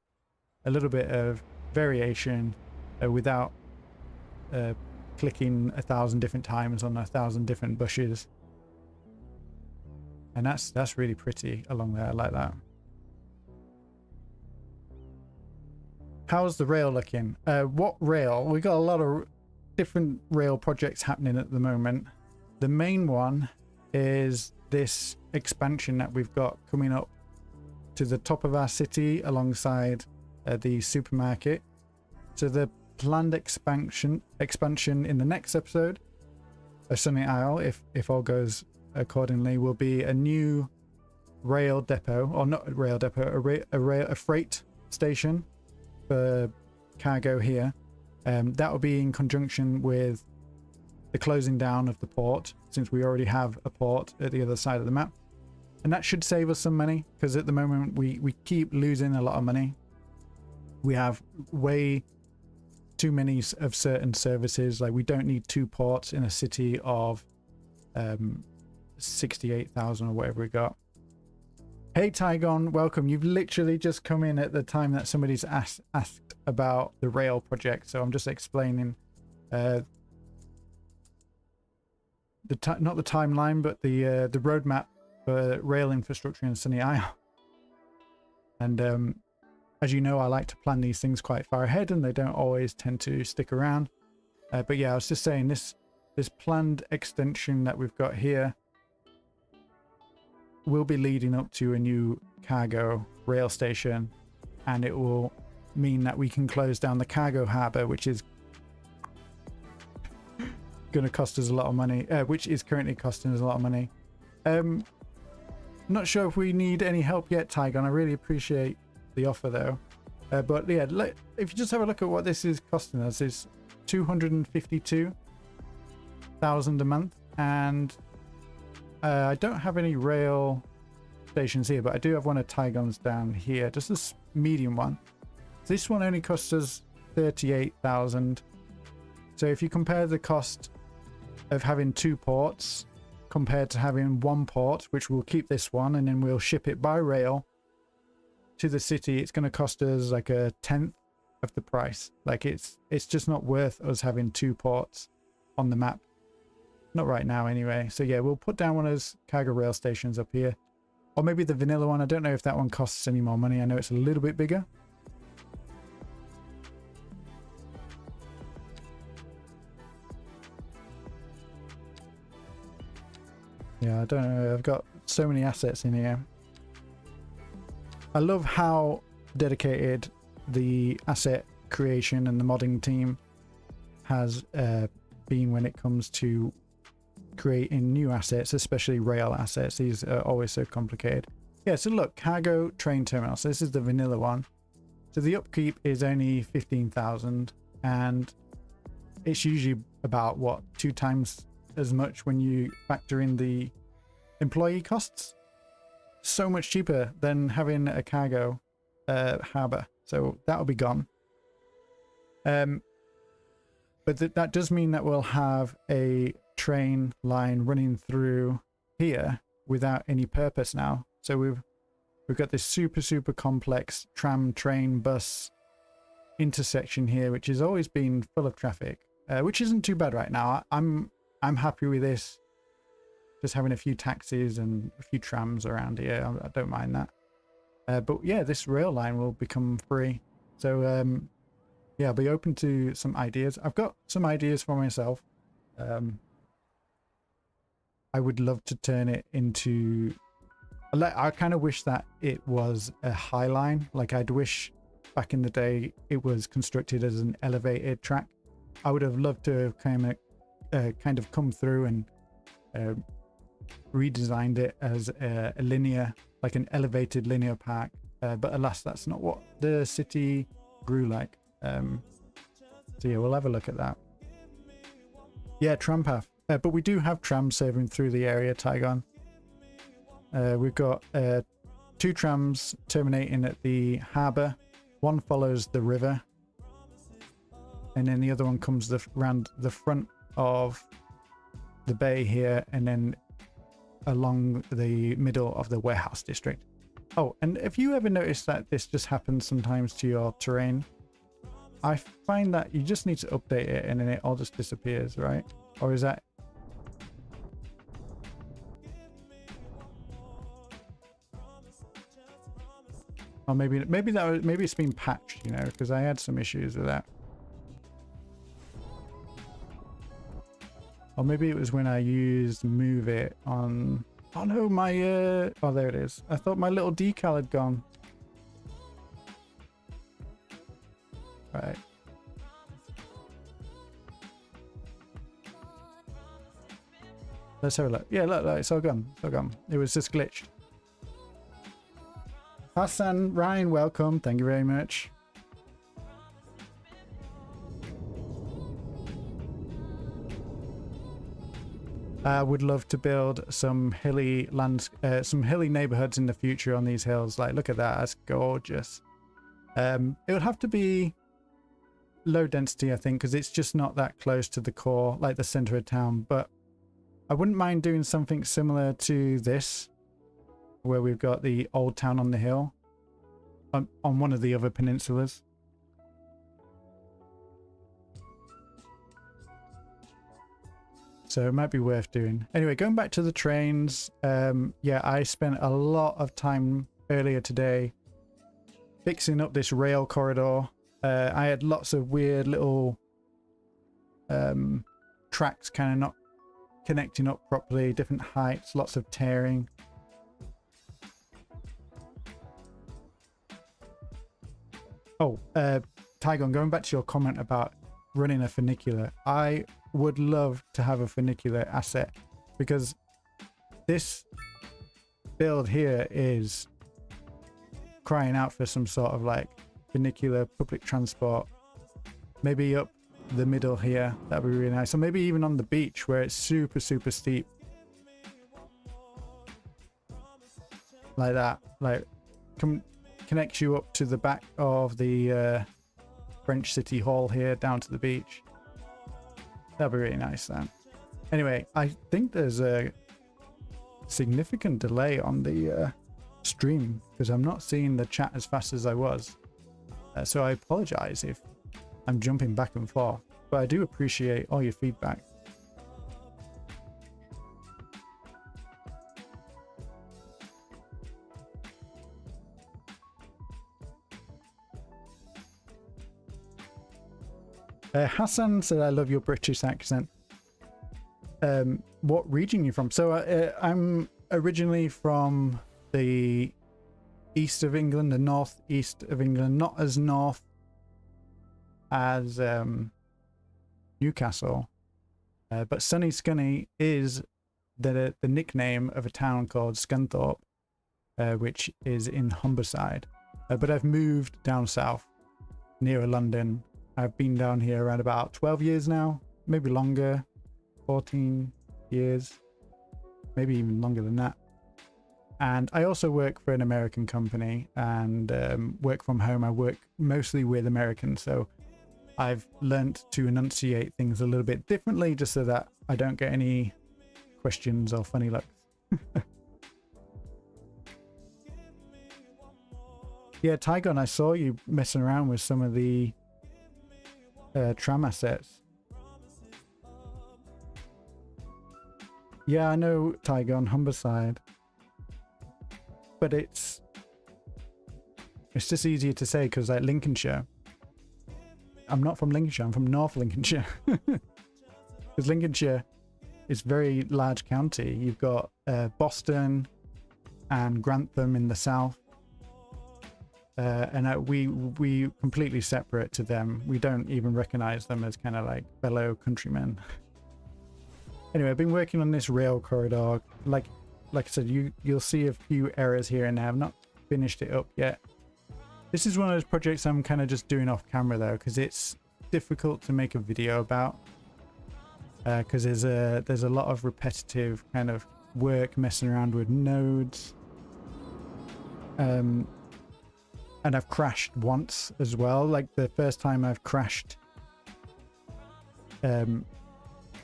a little bit of variation without clicking 1,000 different times on 1,000 different bushes. And that's really pretty along there. I like that. How's the rail looking? What rail? We got a lot of different rail projects happening at the moment. The main one is this expansion that we've got coming up to the top of our city alongside the supermarket. So the planned expansion in the next episode of Sunny Isle, if all goes accordingly, will be a new rail depot, or not a rail depot, a freight station for cargo here. That will be in conjunction with the closing down of the port, since we already have a port at the other side of the map. And that should save us some money, because at the moment we keep losing a lot of money. We have way too many of certain services. Like, we don't need 2 ports in a city of 68,000 or whatever we got. Hey Tygon, welcome. You've literally just come in at the time that somebody's asked about the rail project, so I'm just explaining not the timeline, but the roadmap for rail infrastructure in Sunny Isle. And as you know, I like to plan these things quite far ahead, and they don't always tend to stick around. But yeah, I was just saying, this planned extension that we've got here will be leading up to a new cargo rail station, and it will mean that we can close down the cargo harbour, which is going to cost us a lot of money, which is currently costing us a lot of money. Not sure if we need any help yet, Tygon. I really appreciate the offer though. But yeah, if you just have a look at what this is costing us, it's 252,000 a month, and I don't have any rail stations here, but I do have one of Tygon's down here, just this medium one. This one only costs us 38,000. So if you compare the cost of having 2 ports compared to having 1 port, which will keep this one and then we'll ship it by rail to the city, it's going to cost us like 1/10 of the price. Like, it's just not worth us having 2 ports on the map. Not right now anyway. So yeah, we'll put down one of those cargo rail stations up here, or maybe the vanilla one. I don't know if that one costs any more money. I know it's a little bit bigger. Yeah, I don't know. I've got so many assets in here. I love how dedicated the asset creation and the modding team has been when it comes to creating new assets, especially rail assets. These are always so complicated. Yeah, so look, cargo train terminal. So this is the vanilla one. So the upkeep is only 15,000, and it's usually about, what, 2 times as much when you factor in the employee costs. So much cheaper than having a cargo harbour. So that'll be gone. But that does mean that we'll have a train line running through here without any purpose now. So we've got this super complex tram, train, bus intersection here, which has always been full of traffic, which isn't too bad right now. I'm happy with this. Just having a few taxis and a few trams around here, I don't mind that. But yeah, this rail line will become free. So yeah, I'll be open to some ideas. I've got some ideas for myself. I would love to turn it into, I kind of wish that it was a high line. Like I'd wish back in the day it was constructed as an elevated track. I would have loved to have kind of come through and redesigned it as a linear, like an elevated linear park. But alas, that's not what the city grew like. So yeah, we'll have a look at that. Yeah, tram path. But we do have trams serving through the area, Tygon. We've got 2 trams terminating at the harbour. One follows the river. And then the other one comes around the front of the bay here and then along the middle of the warehouse district. Oh, and have you ever noticed that this just happens sometimes to your terrain? I find that you just need to update it and then it all just disappears, right? Or is that... Or maybe it's been patched, you know, because I had some issues with that. Or maybe it was when I used move it on... Oh no, my... Oh, there it is. I thought my little decal had gone. Right. Let's have a look. Yeah, look, it's all gone. It's all gone. It was just glitched. Hassan, Ryan, welcome. Thank you very much. I would love to build some hilly neighborhoods in the future on these hills. Like, look at that. That's gorgeous. It would have to be low density, I think, because it's just not that close to the core, like the center of town. But I wouldn't mind doing something similar to this, where we've got the old town on the hill on one of the other peninsulas. So it might be worth doing. Anyway, going back to the trains, yeah, I spent a lot of time earlier today fixing up this rail corridor. I had lots of weird little tracks kind of not connecting up properly, different heights, lots of tearing. Oh, Tygon, going back to your comment about running a funicular, I would love to have a funicular asset because this build here is crying out for some sort of like funicular public transport, maybe up the middle here. That'd be really nice. Or maybe even on the beach where it's super steep, like that, like connects you up to the back of the French City Hall here down to the beach. That'd be really nice then. Anyway, I think there's a significant delay on the stream because I'm not seeing the chat as fast as I was. So I apologize if I'm jumping back and forth, but I do appreciate all your feedback. Hassan said, I love your British accent. What region are you from? So I'm originally from the east of England, the northeast of England, not as north as Newcastle, but Sunny Scunny is the nickname of a town called Scunthorpe, which is in Humberside. But I've moved down south nearer London. I've been down here around about 12 years now, maybe longer, 14 years, maybe even longer than that. And I also work for an American company and work from home. I work mostly with Americans, so I've learnt to enunciate things a little bit differently just so that I don't get any questions or funny looks. Yeah, Tygon, I saw you messing around with some of the tram assets. Yeah, I know, Tygon, Humberside. But it's just easier to say because like Lincolnshire. I'm not from Lincolnshire, I'm from North Lincolnshire. Because Lincolnshire it's very large county. You've got Boston and Grantham in the south, and we completely separate to them. We don't even recognize them as kind of like fellow countrymen. Anyway, I've been working on this rail corridor. Like I said, you'll see a few errors here and there. I've not finished it up yet. This is one of those projects I'm kind of just doing off camera though, because it's difficult to make a video about, because there's a lot of repetitive kind of work messing around with nodes, and I've crashed once as well. Like the first time I've crashed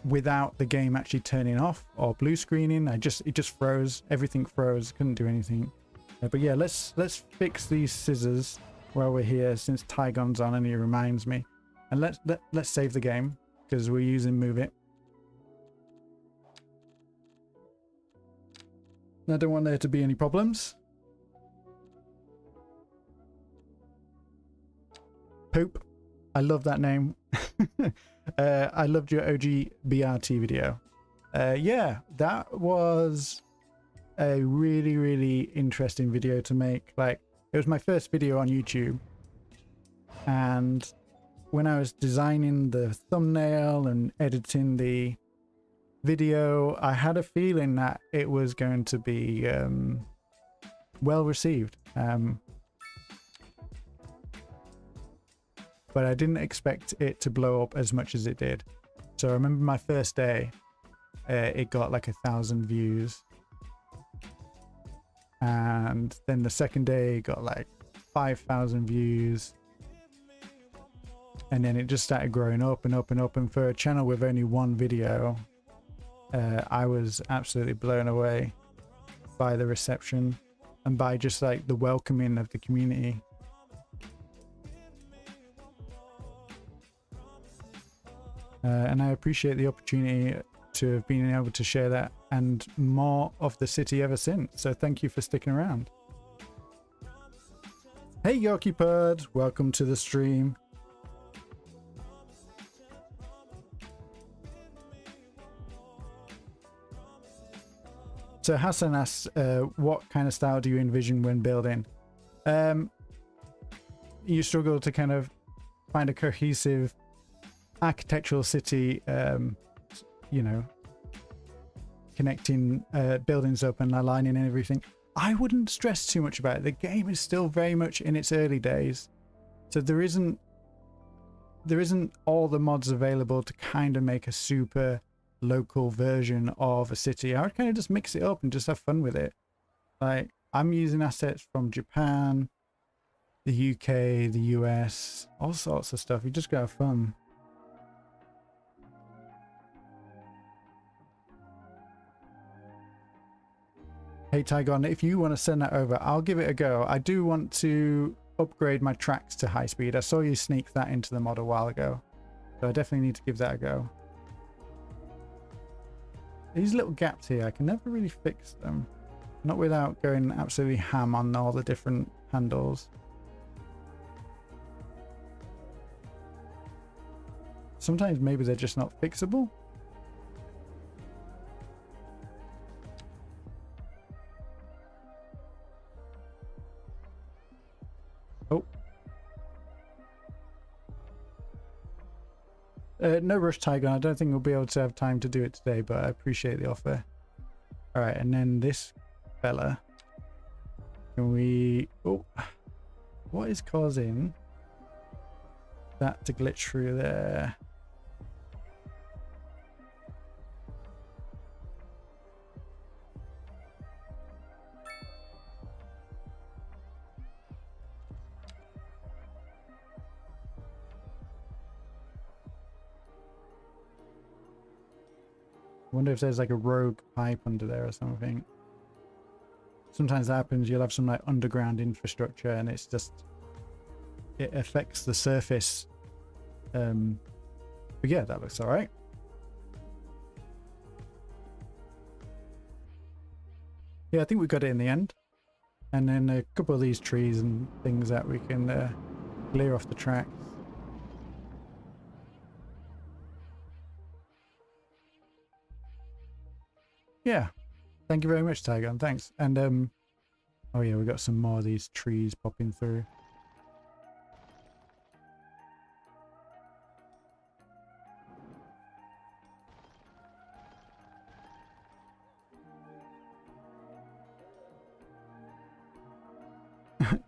without the game actually turning off or blue screening. It just froze. Everything froze. Couldn't do anything. But yeah, let's fix these scissors while we're here, since Tygon's on and he reminds me. And let's save the game, because we're using Move It. I don't want there to be any problems. Poop. I love that name. I loved your OG BRT video. Yeah, that was a really, really interesting video to make. Like, it was my first video on YouTube, and when I was designing the thumbnail and editing the video, I had a feeling that it was going to be well received, but I didn't expect it to blow up as much as it did. So I remember my first day, it got like 1,000 views, and then the second day it got like 5,000 views, and then it just started growing up and up and up. And for a channel with only one video, I was absolutely blown away by the reception and by just like the welcoming of the community. And I appreciate the opportunity to have been able to share that and more of the city ever since. So thank you for sticking around. Hey Yorkie Purd, welcome to the stream. So Hassan asks, what kind of style do you envision when building? You struggle to kind of find a cohesive architectural city, you know, connecting buildings up and aligning and everything. I wouldn't stress too much about it. The game is still very much in its early days, so there isn't all the mods available to kind of make a super local version of a city. I would kind of just mix it up and just have fun with it. Like, I'm using assets from Japan, the UK, the US, all sorts of stuff. You just gotta have fun. Hey Tygon, if you want to send that over, I'll give it a go. I do want to upgrade my tracks to high speed. I saw you sneak that into the mod a while ago, so I definitely need to give that a go. These little gaps here, I can never really fix them. Not without going absolutely ham on all the different handles. Sometimes maybe they're just not fixable. Oh. No rush, Tygon. I don't think we'll be able to have time to do it today, but I appreciate the offer. All right, and then this fella. Can we... Oh. What is causing that to glitch through there? I wonder if there's like a rogue pipe under there or something. Sometimes that happens. You'll have some like underground infrastructure and it's just, it affects the surface. But yeah, that looks all right. Yeah, I think we got it in the end. And then a couple of these trees and things that we can clear off the tracks. Yeah. Thank you very much, Tygon. Thanks. And oh yeah, we got some more of these trees popping through.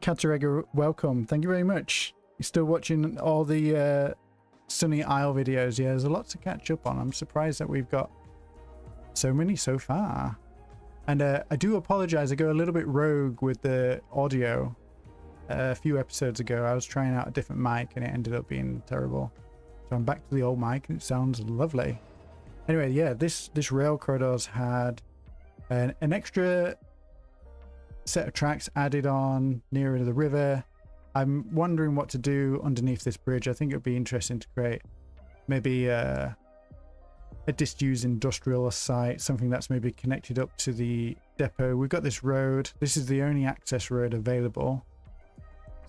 Katarega, welcome. Thank you very much. You're still watching all the Sunny Isle videos. Yeah, there's a lot to catch up on. I'm surprised that we've got so many so far. And I do apologize. I go a little bit rogue with the audio. A few episodes ago, I was trying out a different mic and it ended up being terrible. So I'm back to the old mic and it sounds lovely. Anyway, yeah, this rail corridor's had an extra set of tracks added on nearer to the river. I'm wondering what to do underneath this bridge. I think it would be interesting to create maybe a disused industrial site, something that's maybe connected up to the depot. We've got this road. This is the only access road available.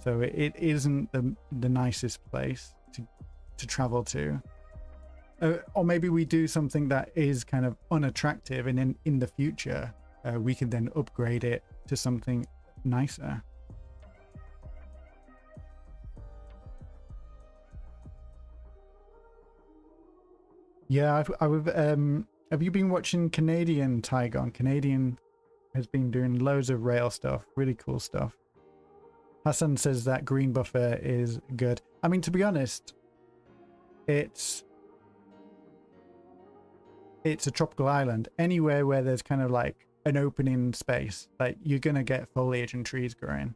So it isn't the nicest place to travel to. Or maybe we do something that is kind of unattractive and in the future we can then upgrade it to something nicer. Yeah, have you been watching Canadian, Tygon? Canadian has been doing loads of rail stuff, really cool stuff. Hassan says that green buffer is good. I mean, to be honest, it's a tropical island. Anywhere where there's kind of like an opening space, like you're gonna get foliage and trees growing.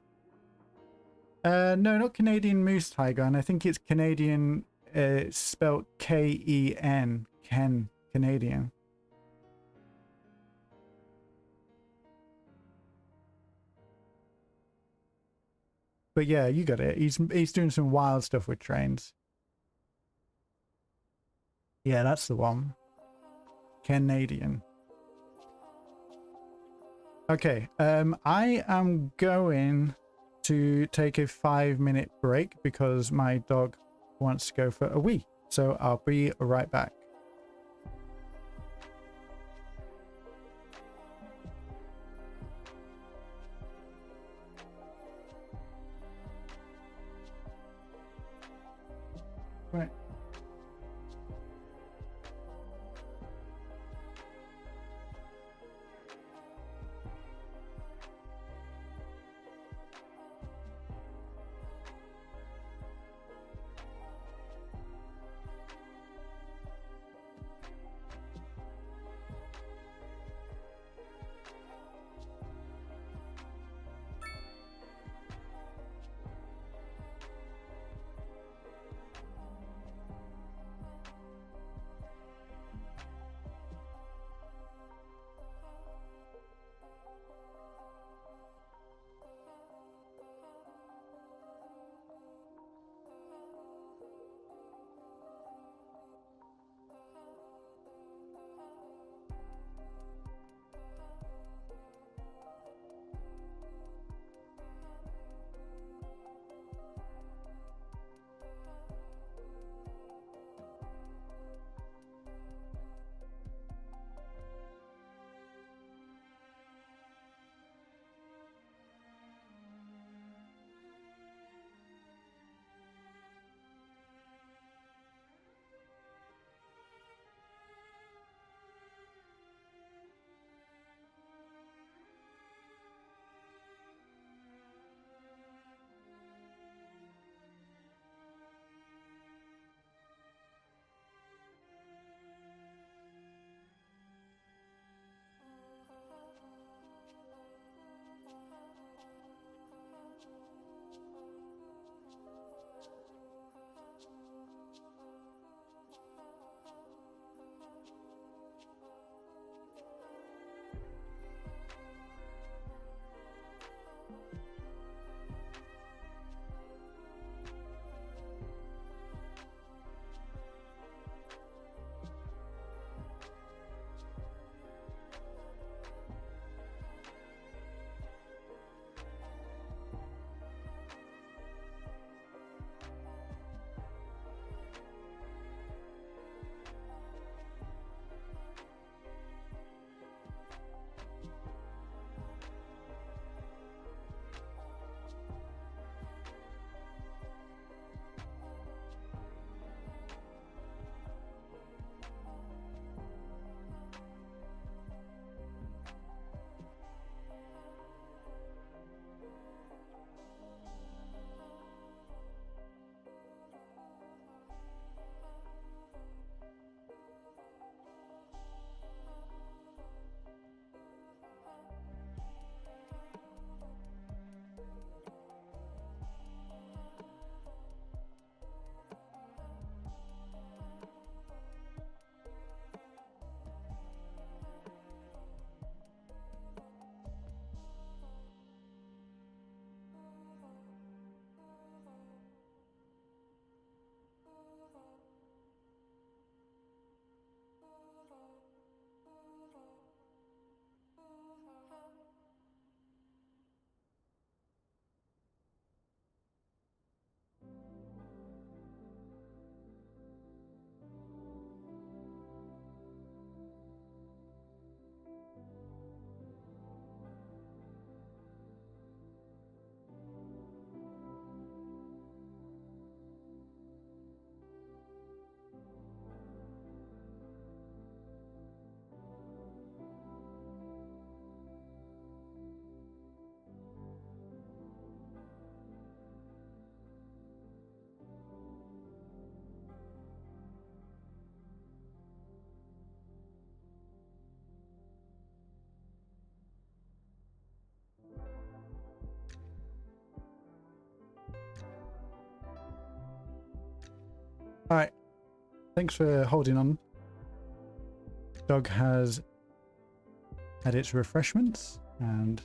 No, not Canadian moose, Tygon. I think it's Canadian. It's spelled K-E-N, Ken, Canadian. But yeah, you got it. He's doing some wild stuff with trains. Yeah, that's the one. Canadian. Okay, I am going to take a 5-minute break because my dog wants to go for a wee. So I'll be right back. Right. All right. Thanks for holding on. Dog has had its refreshments and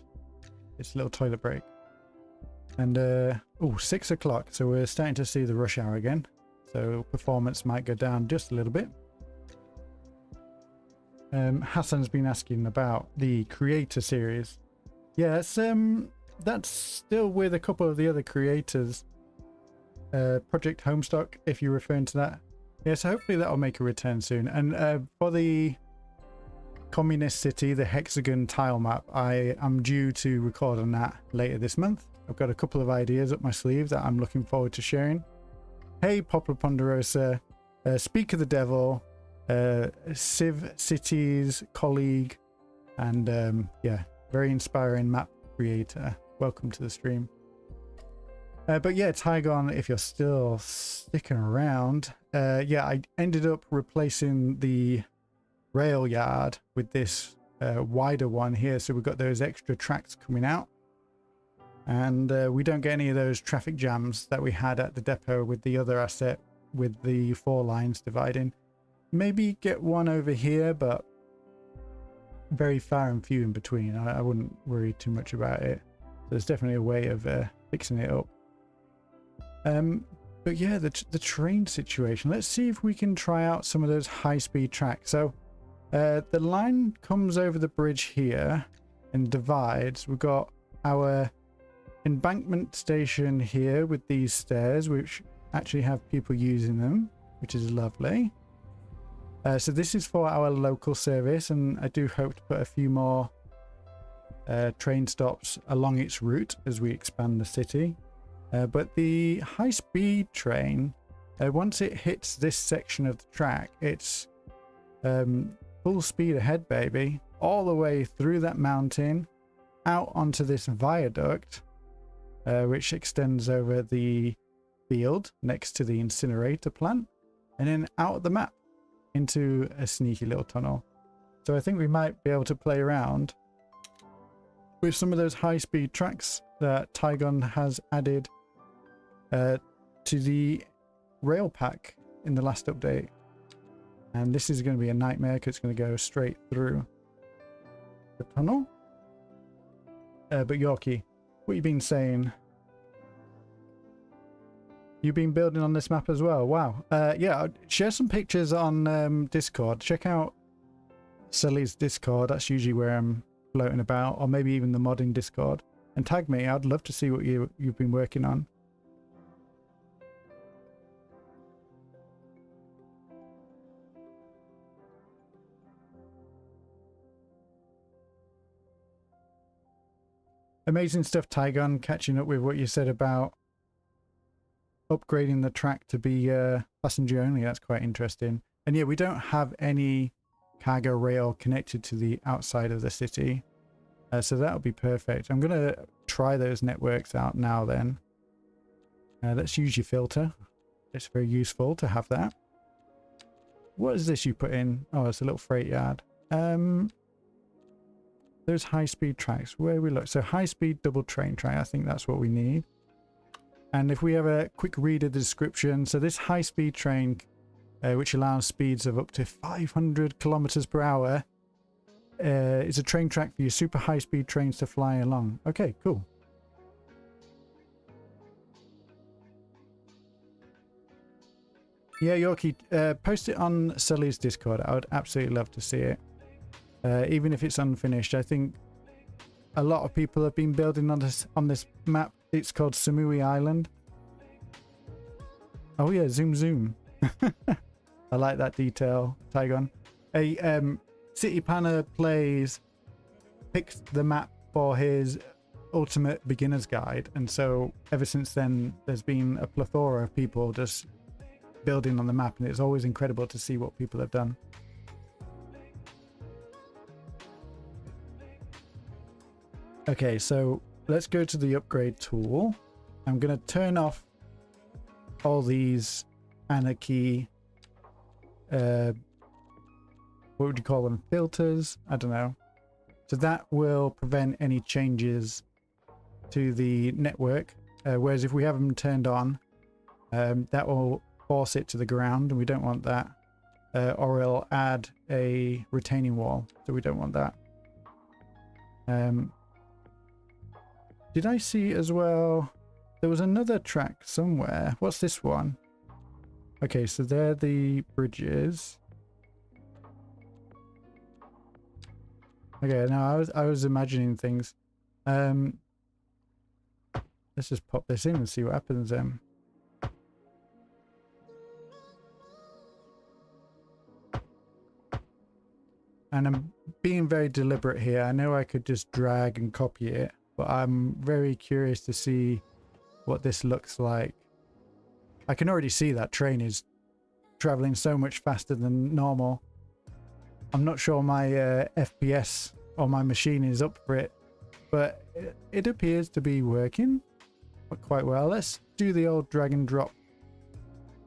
its little toilet break. And, oh, 6 o'clock. So we're starting to see the rush hour again. So performance might go down just a little bit. Hassan's been asking about the creator series. Yes, that's still with a couple of the other creators. Project Homestuck, if you're referring to that. Yeah, so hopefully that'll make a return soon. And for the Communist City, the hexagon tile map, I am due to record on that later this month. I've got a couple of ideas up my sleeve that I'm looking forward to sharing. Hey, Poplar Ponderosa, Speak of the Devil, Civ Cities colleague, and yeah, very inspiring map creator. Welcome to the stream. But yeah, Tygon, if you're still sticking around, yeah, I ended up replacing the rail yard with this wider one here, so we've got those extra tracks coming out, and we don't get any of those traffic jams that we had at the depot with the other asset with the 4 lines dividing. Maybe get one over here, but very far and few in between. I wouldn't worry too much about it. There's definitely a way of fixing it up. But yeah, the train situation. Let's see if we can try out some of those high-speed tracks. So the line comes over the bridge here and divides. We've got our embankment station here with these stairs, which actually have people using them, which is lovely. So this is for our local service, and I do hope to put a few more train stops along its route as we expand the city. But the high-speed train, once it hits this section of the track, it's full speed ahead, baby, all the way through that mountain, out onto this viaduct, which extends over the field next to the incinerator plant, and then out of the map into a sneaky little tunnel. So I think we might be able to play around with some of those high-speed tracks that Tygon has added to the rail pack in the last update. And this is going to be a nightmare because it's going to go straight through the tunnel. But Yorkie, what you been saying? You've been building on this map as well? Wow. Yeah, share some pictures on Discord. Check out Sully's Discord. That's usually where I'm floating about, or maybe even the modding Discord. And tag me. I'd love to see what you've been working on. Amazing stuff, Tygon. Catching up with what you said about upgrading the track to be passenger only. That's quite interesting. And yeah, we don't have any cargo rail connected to the outside of the city. So that'll be perfect. I'm going to try those networks out now then. Let's use your filter. It's very useful to have that. What is this you put in? Oh, it's a little freight yard. Those high-speed tracks, where we look. So high-speed double train track, I think that's what we need. And if we have a quick read of the description, so this high-speed train, which allows speeds of up to 500 kilometers per hour, is a train track for your super high-speed trains to fly along. Okay, cool. Yeah, Yorkie, post it on Sully's Discord. I would absolutely love to see it. Even if it's unfinished. I think a lot of people have been building on this map. It's called Samui Island. Oh yeah, zoom zoom. I like that detail, Tygon. A City Planner picked the map for his ultimate beginner's guide, and so ever since then there's been a plethora of people just building on the map, and it's always incredible to see what people have done. Okay, so let's go to the upgrade tool. I'm going to turn off all these anarchy, what would you call them? Filters? I don't know. So that will prevent any changes to the network. Whereas if we have them turned on, that will force it to the ground, and we don't want that. Or it'll add a retaining wall, so we don't want that. Did I see as well? There was another track somewhere. What's this one? Okay, so they're the bridges. Okay, no, I was imagining things. Let's just pop this in and see what happens then. And I'm being very deliberate here. I know I could just drag and copy it, but I'm very curious to see what this looks like. I can already see that train is traveling so much faster than normal. I'm not sure my FPS or my machine is up for it, but it appears to be working quite well. Let's do the old drag and drop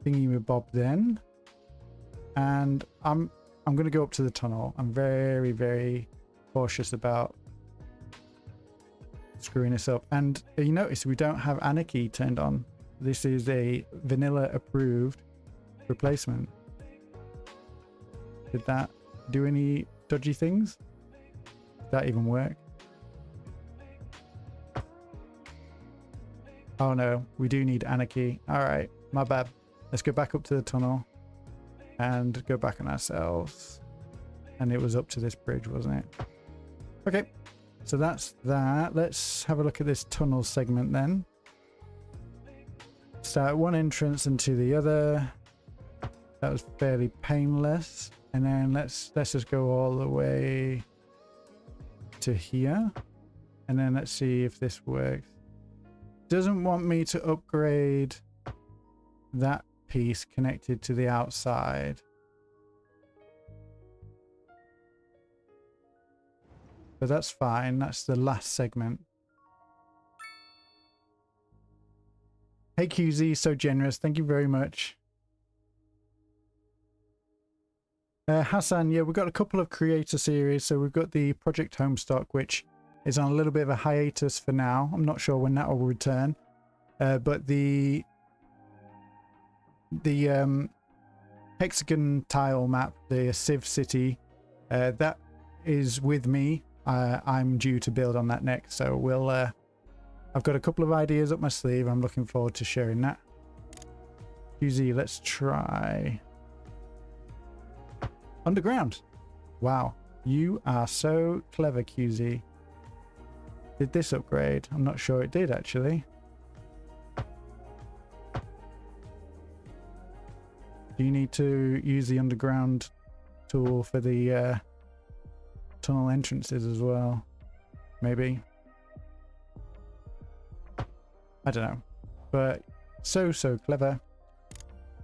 thingy with Bob then. And I'm going to go up to the tunnel. I'm very, very cautious about screwing this up. And you notice we don't have Anarchy turned on. This is a vanilla approved replacement. Did that do any dodgy things? Did that even work? Oh no, we do need Anarchy. All right, my bad. Let's go back up to the tunnel and go back on ourselves. And it was up to this bridge, wasn't it? Okay, so that's that. Let's have a look at this tunnel segment then. Start one entrance into the other. That was fairly painless. And then let's just go all the way to here. And then let's see if this works. Doesn't want me to upgrade that piece connected to the outside. But that's fine. That's the last segment. Hey QZ, so generous. Thank you very much. Hassan, yeah, we've got a couple of creator series. So we've got the Project Homestuck, which is on a little bit of a hiatus for now. I'm not sure when that will return. But the hexagon tile map, the Civ City, that is with me. I'm due to build on that next, so we'll I've got a couple of ideas up my sleeve. I'm looking forward to sharing that. QZ, let's try underground. Wow, you are so clever, QZ. Did this upgrade? I'm not sure it did actually. Do you need to use the underground tool for the tunnel entrances as well? Maybe. I don't know. But so clever.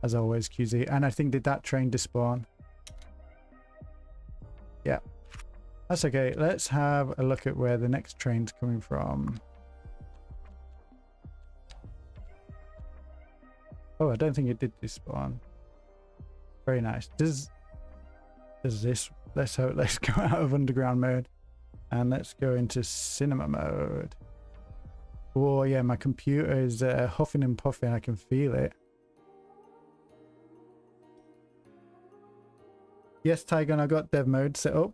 As always, QZ. And I think, did that train despawn? Yeah. That's okay. Let's have a look at where the next train's coming from. Oh, I don't think it did despawn. Very nice. Does this... Let's go out of underground mode and let's go into cinema mode. Oh yeah, my computer is huffing and puffing. I can feel it. Yes, Tygon, I got dev mode set up.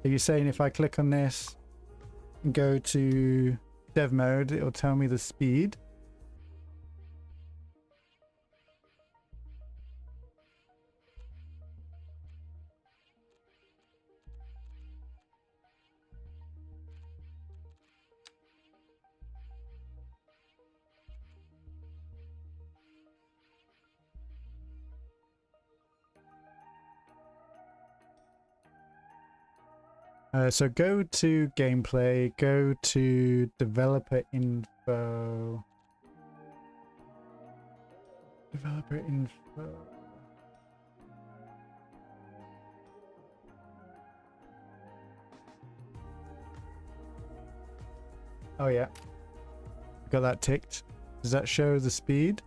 Are you saying if I click on this and go to dev mode, it'll tell me the speed? So go to gameplay, go to developer info. Developer info. Oh yeah. Got that ticked. Does that show the speed?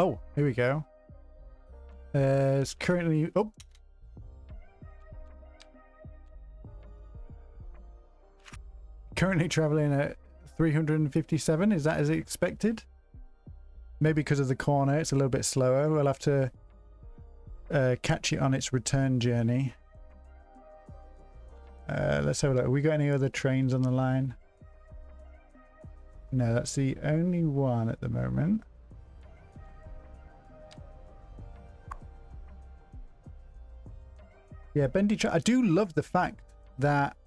Oh, here we go. It's currently... Oh. Currently traveling at 357. Is that as expected? Maybe because of the corner, it's a little bit slower. We'll have to catch it on its return journey. Let's have a look. Have we got any other trains on the line? No, that's the only one at the moment. Yeah, bendy track. I do love the fact that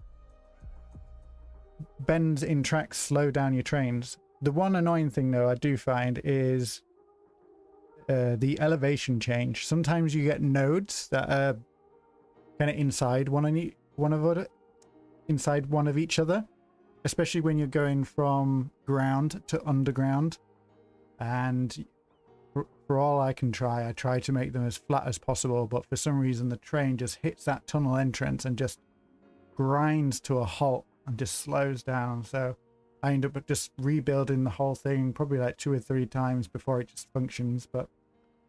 bends in tracks slow down your trains. The one annoying thing though I do find is the elevation change. Sometimes you get nodes that are kind of inside one of each other, especially when you're going from ground to underground. And for all I can try, I try to make them as flat as possible, but for some reason the train just hits that tunnel entrance and just grinds to a halt and just slows down. So I end up just rebuilding the whole thing probably like 2 or 3 times before it just functions. But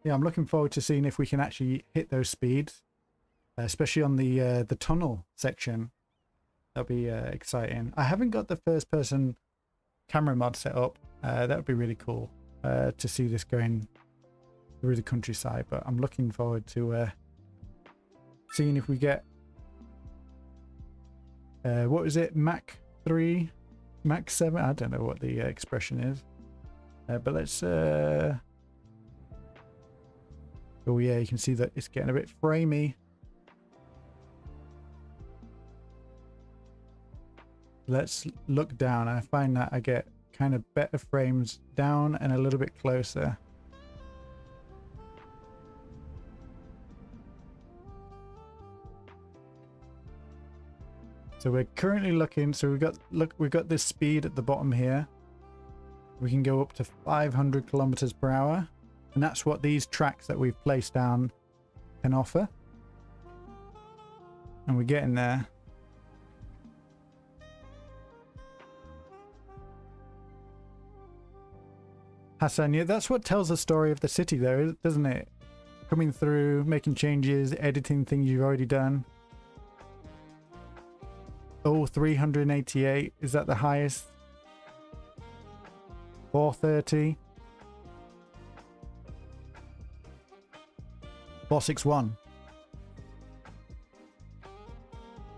yeah, I'm looking forward to seeing if we can actually hit those speeds, especially on the tunnel section. That'll be exciting. I haven't got the first person camera mod set up. That would be really cool to see this going through the countryside, but I'm looking forward to seeing if we get what was it, Mach 3, Mach 7? I don't know what the expression is, but let's oh yeah, you can see that it's getting a bit framey. Let's look down. I find that I get kind of better frames down and a little bit closer. So we're currently looking, so we've got this speed at the bottom here. We can go up to 500 kilometers per hour, and that's what these tracks that we've placed down can offer. And we're getting there. Hassan, yeah, that's what tells the story of the city though, doesn't it? Coming through, making changes, editing things you've already done. Oh, 388, is that the highest? 430. 461.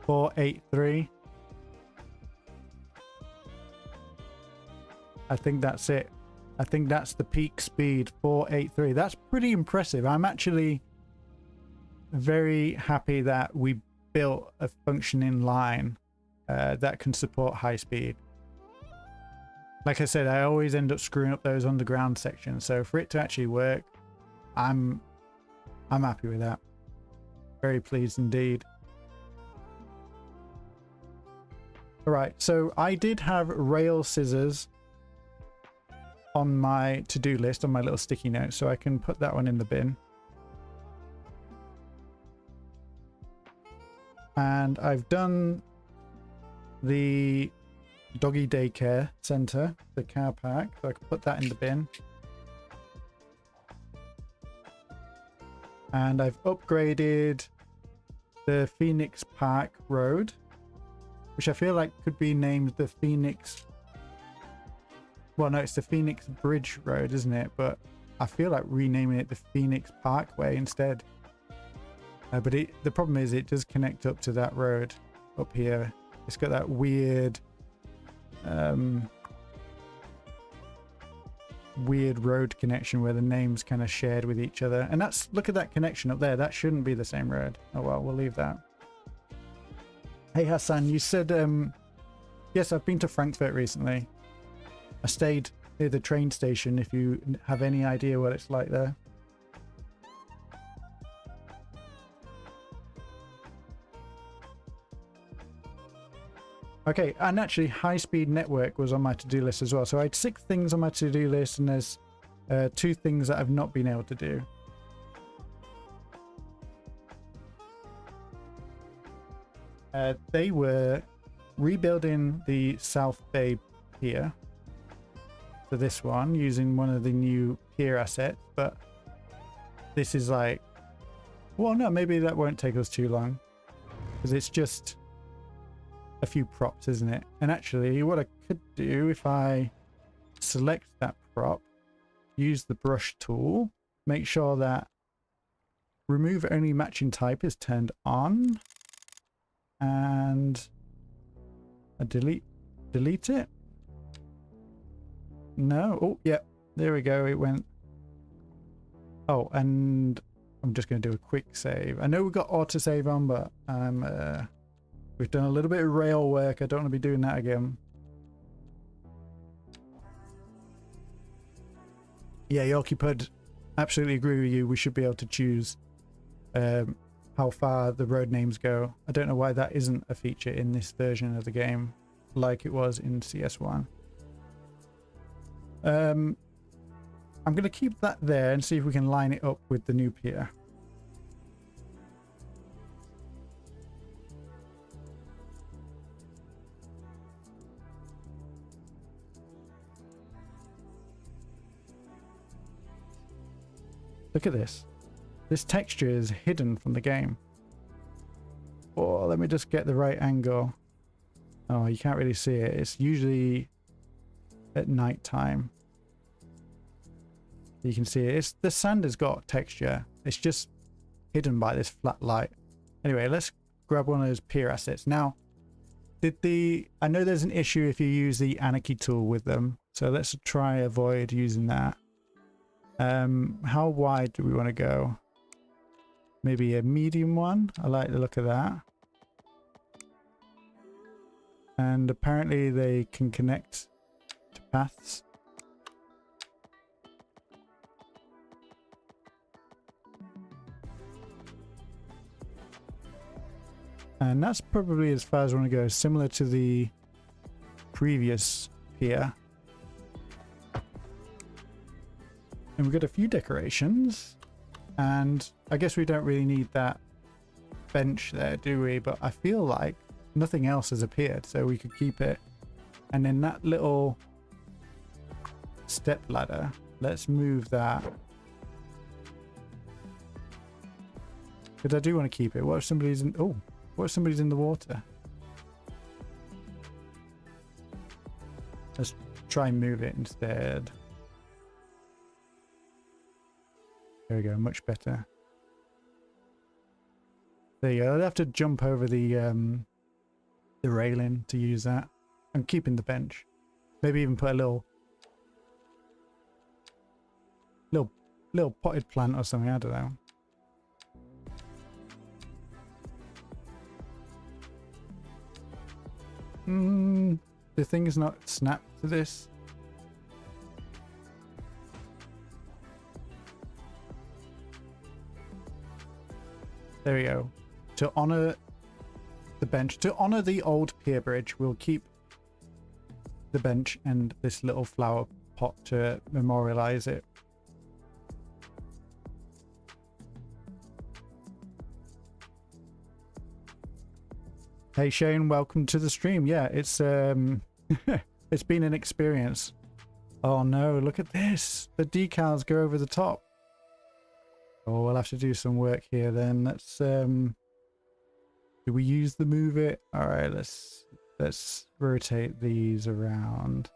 483. I think that's it. I think that's the peak speed, 483. That's pretty impressive. I'm actually very happy that we built a functioning line that can support high speed. Like I said, I always end up screwing up those underground sections. So for it to actually work, I'm happy with that. Very pleased indeed. All right, so I did have rail scissors on my to-do list, on my little sticky note, so I can put that one in the bin. And I've done the doggy daycare center, the car park, so I can put that in the bin. And I've upgraded the Phoenix Park Road, which I feel like could be named the Phoenix... Well, no, it's the Phoenix Bridge Road, isn't it? But I feel like renaming it the Phoenix Parkway instead. But the problem is it does connect up to that road up here. It's got that weird weird road connection where the names kind of shared with each other. And that's, look at that connection up there. That shouldn't be the same road. Oh well, we'll leave that. Hey Hassan, you said yes, I've been to Frankfurt recently. I stayed near the train station, if you have any idea what it's like there. Okay, and actually high-speed network was on my to-do list as well. So I had 6 things on my to-do list, and there's 2 things that I've not been able to do. They were rebuilding the South Bay Pier. For this one, using one of the new pier assets, but this is like, well, no, maybe that won't take us too long because it's just a few props, isn't it? And actually what I could do, if I select that prop, use the brush tool, make sure that remove only matching type is turned on, and I delete it. No, oh yeah, there we go, it went. Oh, and I'm just going to do a quick save. I know we've got autosave on, but we've done a little bit of rail work. I don't want to be doing that again. Yeah, Yorkiepud, absolutely agree with you. We should be able to choose how far the road names go. I don't know why that isn't a feature in this version of the game like it was in CS1. I'm going to keep that there and see if we can line it up with the new pier. Look at this. This texture is hidden from the game. Oh, let me just get the right angle. Oh, you can't really see it. It's usually at night time. You can see it. It's, the sand has got texture. It's just hidden by this flat light. Anyway, let's grab one of those pier assets. Now, I know there's an issue if you use the Anarchy tool with them. So let's try avoid using that. How wide do we want to go? Maybe a medium one. I like the look of that. And apparently they can connect to paths. And that's probably as far as I want to go, similar to the previous pier. And we've got a few decorations. And I guess we don't really need that bench there, do we? But I feel like nothing else has appeared, so we could keep it. And then that little step ladder, let's move that. Because I do want to keep it. What if somebody's in... Oh, what if somebody's in the water? Let's try and move it instead. There we go, much better. There you go. I'd have to jump over the railing to use that. I'm keeping the bench. Maybe even put a little potted plant or something. I don't know. The thing is not snapped to this. There we go. To honor the bench, to honor the old pier bridge, we'll keep the bench and this little flower pot to memorialize it. Hey Shane, welcome to the stream. Yeah, it's it's been an experience. Oh no, look at this. The decals go over the top. Oh, we'll have to do some work here then. Let's do we use the move it? All right, let's rotate these around.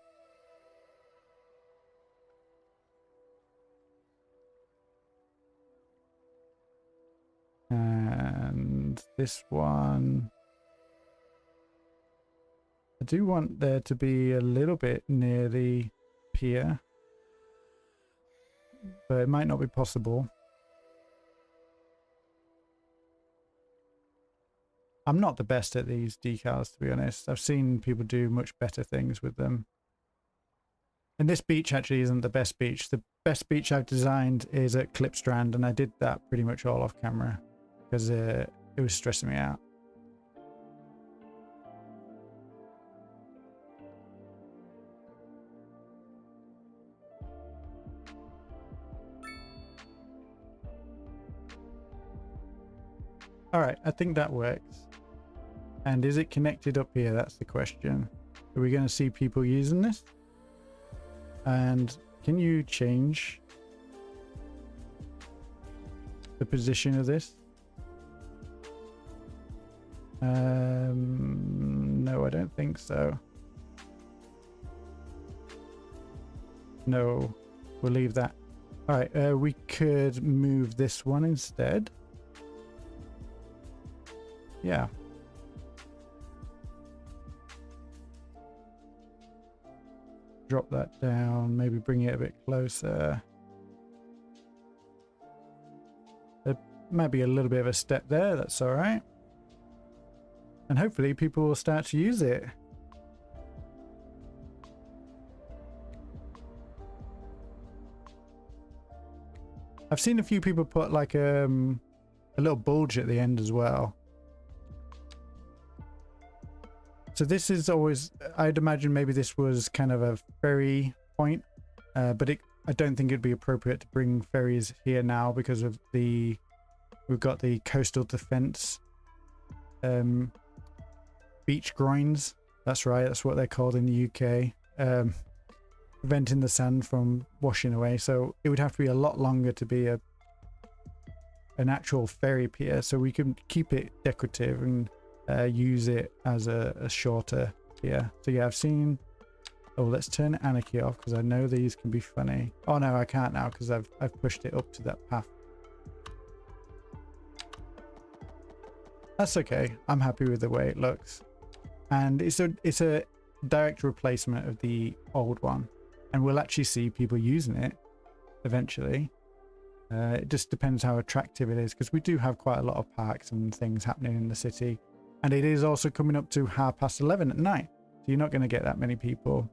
And this one, I do want there to be a little bit near the pier, but it might not be possible. I'm not the best at these decals, to be honest. I've seen people do much better things with them. And this beach actually isn't the best beach. The best beach I've designed is at Clipstrand, and I did that pretty much all off camera because it was stressing me out. All right, I think that works. And is it connected up here? That's the question. Are we going to see people using this? And can you change the position of this? No, I don't think so. No, we'll leave that. All right, we could move this one instead. Yeah. Drop that down, maybe bring it a bit closer. There might be a little bit of a step there, that's all right. And hopefully people will start to use it. I've seen a few people put like a little bulge at the end as well. So this is always, I'd imagine maybe this was kind of a ferry point, but I don't think it'd be appropriate to bring ferries here now because of we've got the coastal defense beach groins. That's right, that's what they're called in the UK. Preventing the sand from washing away. So it would have to be a lot longer to be an actual ferry pier. So we can keep it decorative and use it as a shorter pier. So yeah, I've seen. Oh, let's turn anarchy off because I know these can be funny. Oh no, I can't now because I've pushed it up to that path. That's okay. I'm happy with the way it looks, and it's a direct replacement of the old one. And we'll actually see people using it eventually. It just depends how attractive it is, because we do have quite a lot of parks and things happening in the city. And it is also coming up to 11:30 at night. So you're not going to get that many people.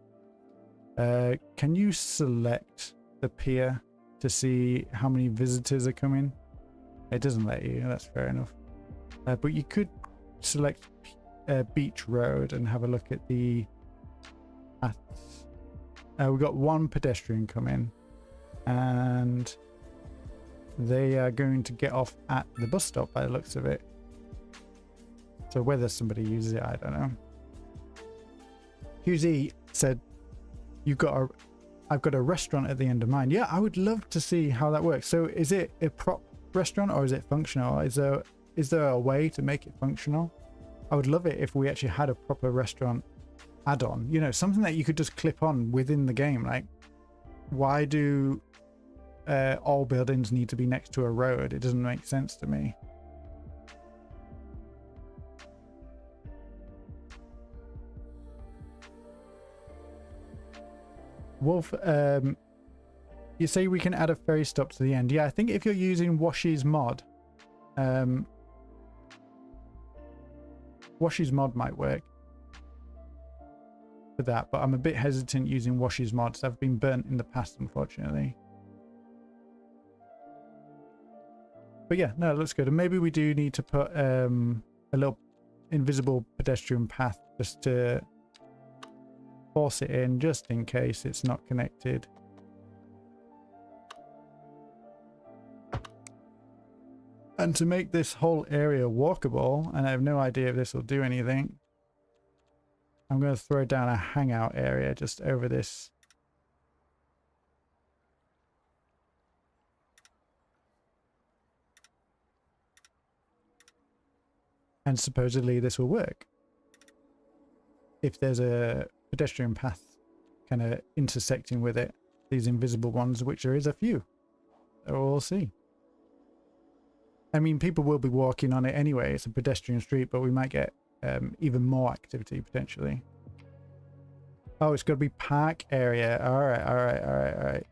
Can you select the pier to see how many visitors are coming? It doesn't let you, that's fair enough. But you could select Beach Road and have a look at the paths. We've got one pedestrian coming, and they are going to get off at the bus stop by the looks of it. So whether somebody uses it, I don't know. QZ said, I've got a restaurant at the end of mine. Yeah, I would love to see how that works. So is it a prop restaurant or is it functional? Is there a way to make it functional? I would love it if we actually had a proper restaurant add-on, you know, something that you could just clip on within the game. Like, why do all buildings need to be next to a road? It doesn't make sense to me. Wolf, you say we can add a ferry stop to the end. Yeah, I think if you're using Washi's mod, Washi's mod might work for that, but I'm a bit hesitant using Washi's mods. I've been burnt in the past, unfortunately. But yeah, no, it looks good. And maybe we do need to put a little invisible pedestrian path just to force it in, just in case it's not connected. And to make this whole area walkable, and I have no idea if this will do anything, I'm going to throw down a hangout area just over this. And supposedly this will work. If there's a pedestrian path kind of intersecting with it, these invisible ones, which there is a few. So we'll see. I mean, people will be walking on it anyway. It's a pedestrian street, but we might get even more activity potentially. Oh, it's got to be park area. All right.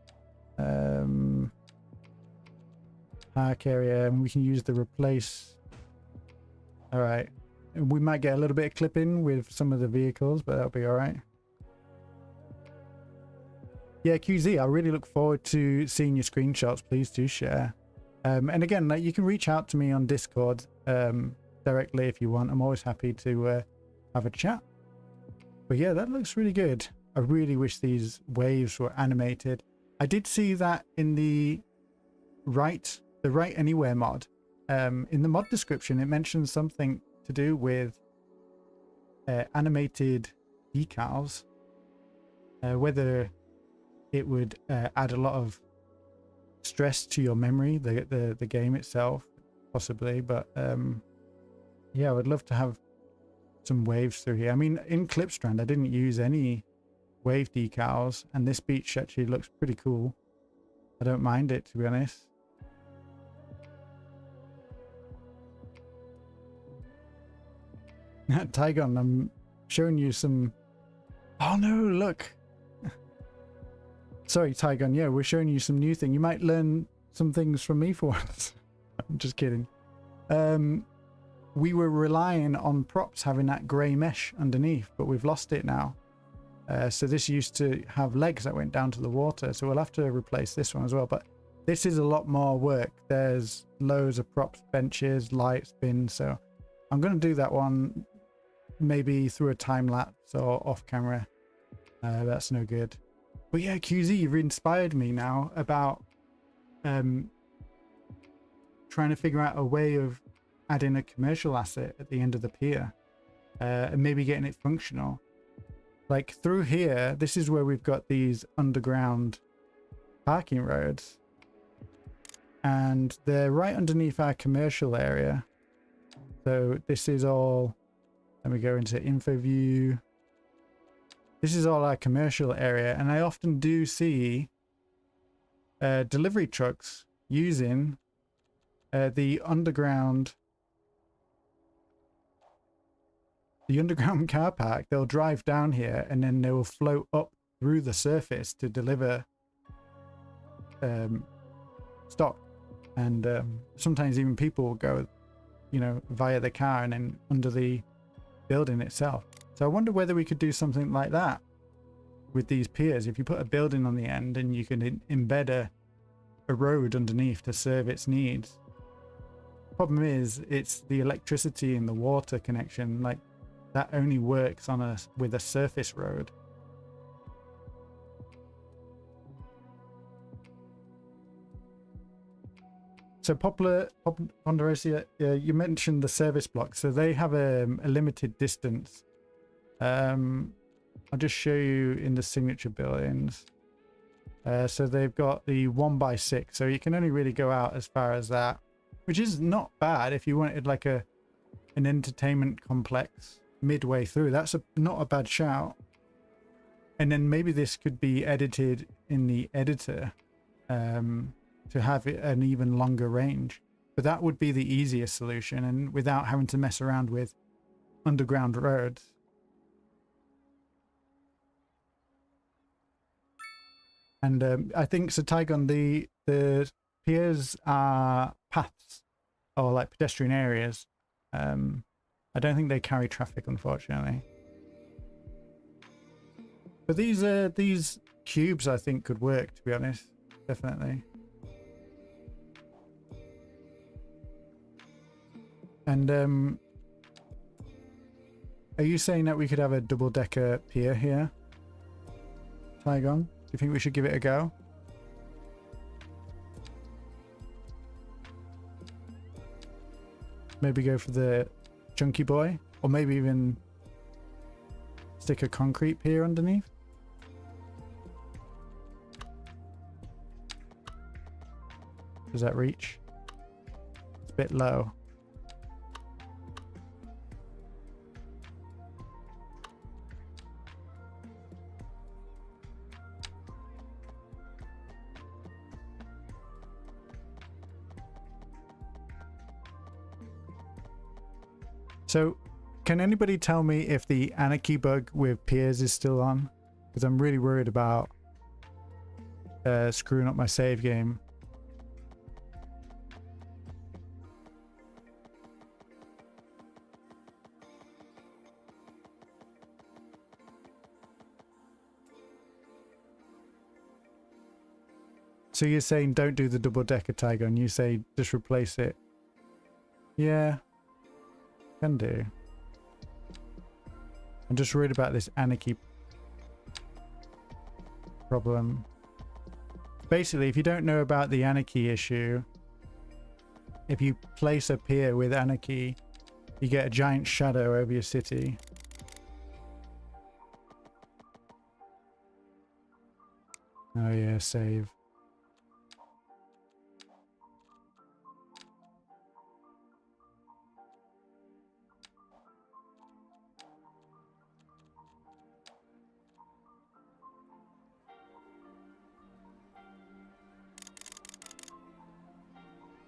Park area, and we can use the replace. All right. We might get a little bit of clipping with some of the vehicles, but that'll be all right. Yeah, QZ, I really look forward to seeing your screenshots. Please do share. And again, like, you can reach out to me on Discord directly if you want. I'm always happy to have a chat. But yeah, that looks really good. I really wish these waves were animated. I did see that in the Write Anywhere mod. In the mod description, it mentions something to do with animated decals. Whether it would add a lot of stress to your memory, the game itself, possibly. But yeah, I would love to have some waves through here. I mean, in Clipstrand, I didn't use any wave decals, and this beach actually looks pretty cool. I don't mind it, to be honest. Tygon, I'm showing you some... Oh no, look! Sorry, Tygon, yeah, we're showing you some new thing. You might learn some things from me for once. I'm just kidding. We were relying on props having that grey mesh underneath, but we've lost it now. So this used to have legs that went down to the water, so we'll have to replace this one as well. But this is a lot more work. There's loads of props, benches, lights, bins, so I'm going to do that one maybe through a time lapse or off camera. That's no good. But yeah, QZ, you've inspired me now about trying to figure out a way of adding a commercial asset at the end of the pier, and maybe getting it functional. Like through here, this is where we've got these underground parking roads, and they're right underneath our commercial area. So this is all, let me go into info view. This is all our commercial area, and I often do see delivery trucks using the underground car park. They'll drive down here and then they will float up through the surface to deliver stock, and sometimes even people will go, you know, via the car and then under the building itself. So I wonder whether we could do something like that with these piers. If you put a building on the end and you can embed a road underneath to serve its needs. Problem is, it's the electricity and the water connection, like that only works on with a surface road. So Ponderosa, you mentioned the service block. So they have a limited distance. I'll just show you in the signature buildings. So they've got the 1x6, so you can only really go out as far as that, which is not bad if you wanted like an entertainment complex midway through. That's not a bad shout. And then maybe this could be edited in the editor to have it an even longer range, but that would be the easiest solution, and without having to mess around with underground roads. And I think, so Tygon, the piers are paths or like pedestrian areas. I don't think they carry traffic, unfortunately. But these cubes I think could work, to be honest. Definitely. And are you saying that we could have a double-decker pier here, Tygon? Do you think we should give it a go? Maybe go for the chunky boy, or maybe even stick a concrete pier underneath. Does that reach? It's a bit low. So, can anybody tell me if the anarchy bug with piers is still on? Because I'm really worried about screwing up my save game. So you're saying don't do the double-decker, Tiger, and you say just replace it. Yeah. Can do. I'm just worried about this anarchy problem. Basically, if you don't know about the anarchy issue, if you place a pier with anarchy, you get a giant shadow over your city. Oh yeah, save.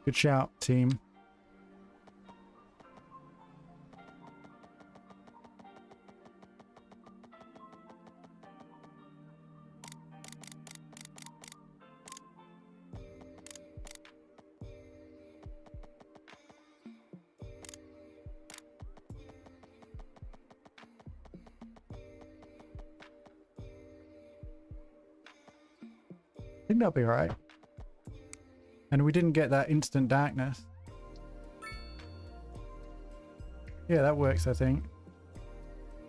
Good shout, team. I think that'll be all right. And we didn't get that instant darkness. Yeah, that works, I think.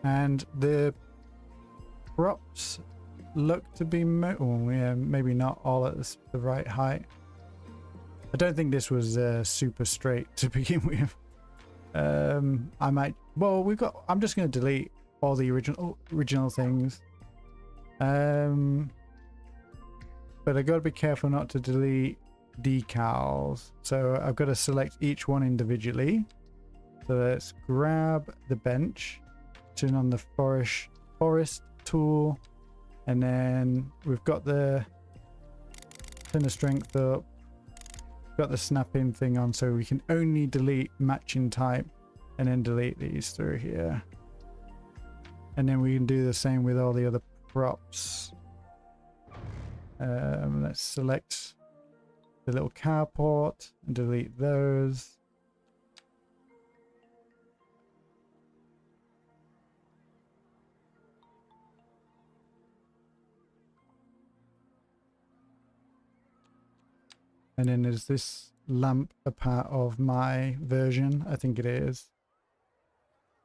And the props look to be yeah, maybe not all at the right height. I don't think this was super straight to begin with. I might, well, I'm just going to delete all the original things. But I got to be careful not to delete decals. So I've got to select each one individually. So let's grab the bench, turn on the forest tool, and then we've got the turn the strength up, got the snapping thing on, so we can only delete matching type and then delete these through here. And then we can do the same with all the other props. Let's select the little carport and delete those. And then is this lamp a part of my version? I think it is.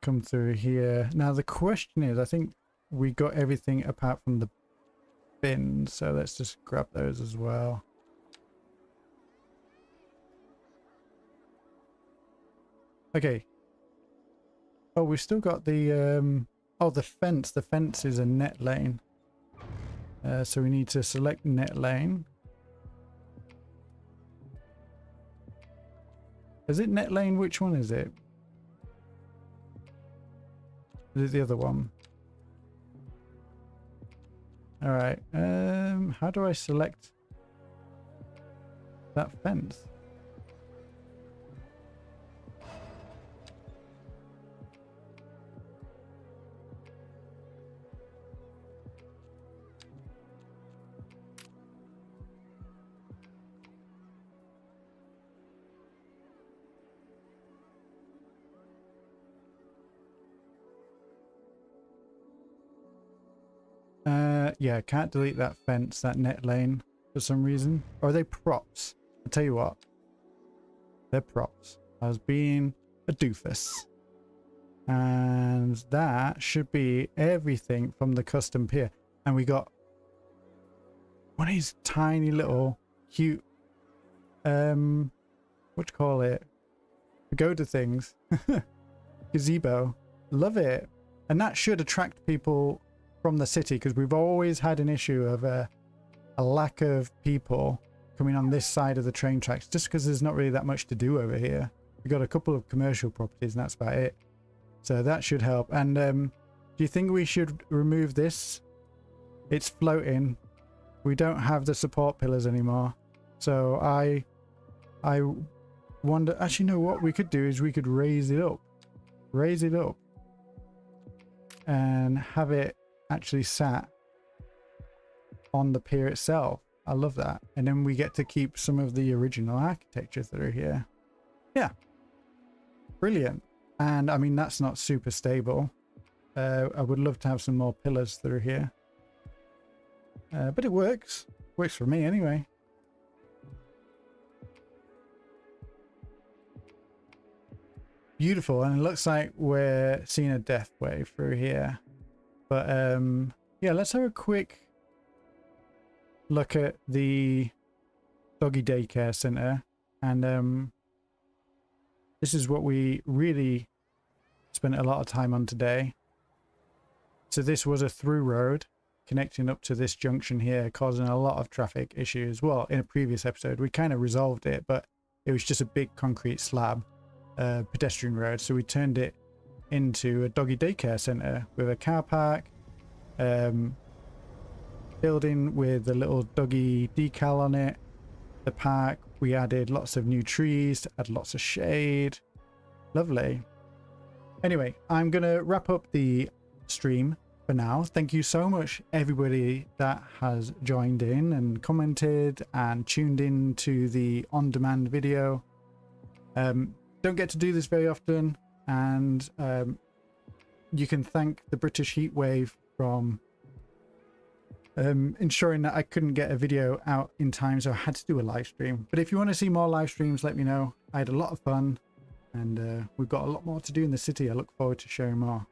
Come through here. Now the question is, I think we got everything apart from the bin, so let's just grab those as well. Okay. Oh, we've still got the oh, the fence. The fence is a net lane. So we need to select net lane. Is it net lane? Which one is it? Is it the other one? All right. How do I select that fence? Yeah, can't delete that fence, that net lane for some reason. Or are they props? I'll tell you what. They're props. I was being a doofus. And that should be everything from the custom pier. And we got one of these tiny little cute, what do you call it? Pagoda things. Gazebo. Love it. And that should attract people from the city, because we've always had an issue of a lack of people coming on this side of the train tracks, just because there's not really that much to do over here. We've got a couple of commercial properties and that's about it. So that should help. And do you think we should remove this? It's floating. We don't have the support pillars anymore. So I wonder, actually, no, what we could do is we could raise it up. Raise it up. And have it actually sat on the pier itself. I love that. And then we get to keep some of the original architecture through here. Yeah. Brilliant. And I mean, that's not super stable. I would love to have some more pillars through here. But it works. Works for me anyway. Beautiful. And it looks like we're seeing a death wave through here. But yeah, let's have a quick look at the doggy daycare center. And this is what we really spent a lot of time on today. So this was a through road connecting up to this junction here, causing a lot of traffic issues. Well, in a previous episode, we kind of resolved it, but it was just a big concrete slab pedestrian road. So we turned it into a doggy daycare center with a car park, building with a little doggy decal on it, the park We added lots of new trees to add lots of shade. Lovely. Anyway, I'm going to wrap up the stream for now. Thank you so much, everybody that has joined in and commented and tuned in to the on-demand video. Don't get to do this very often, and you can thank the British heatwave from ensuring that I couldn't get a video out in time, so I had to do a live stream. But if you want to see more live streams, let me know. I had a lot of fun, and we've got a lot more to do in the city. I look forward to sharing more.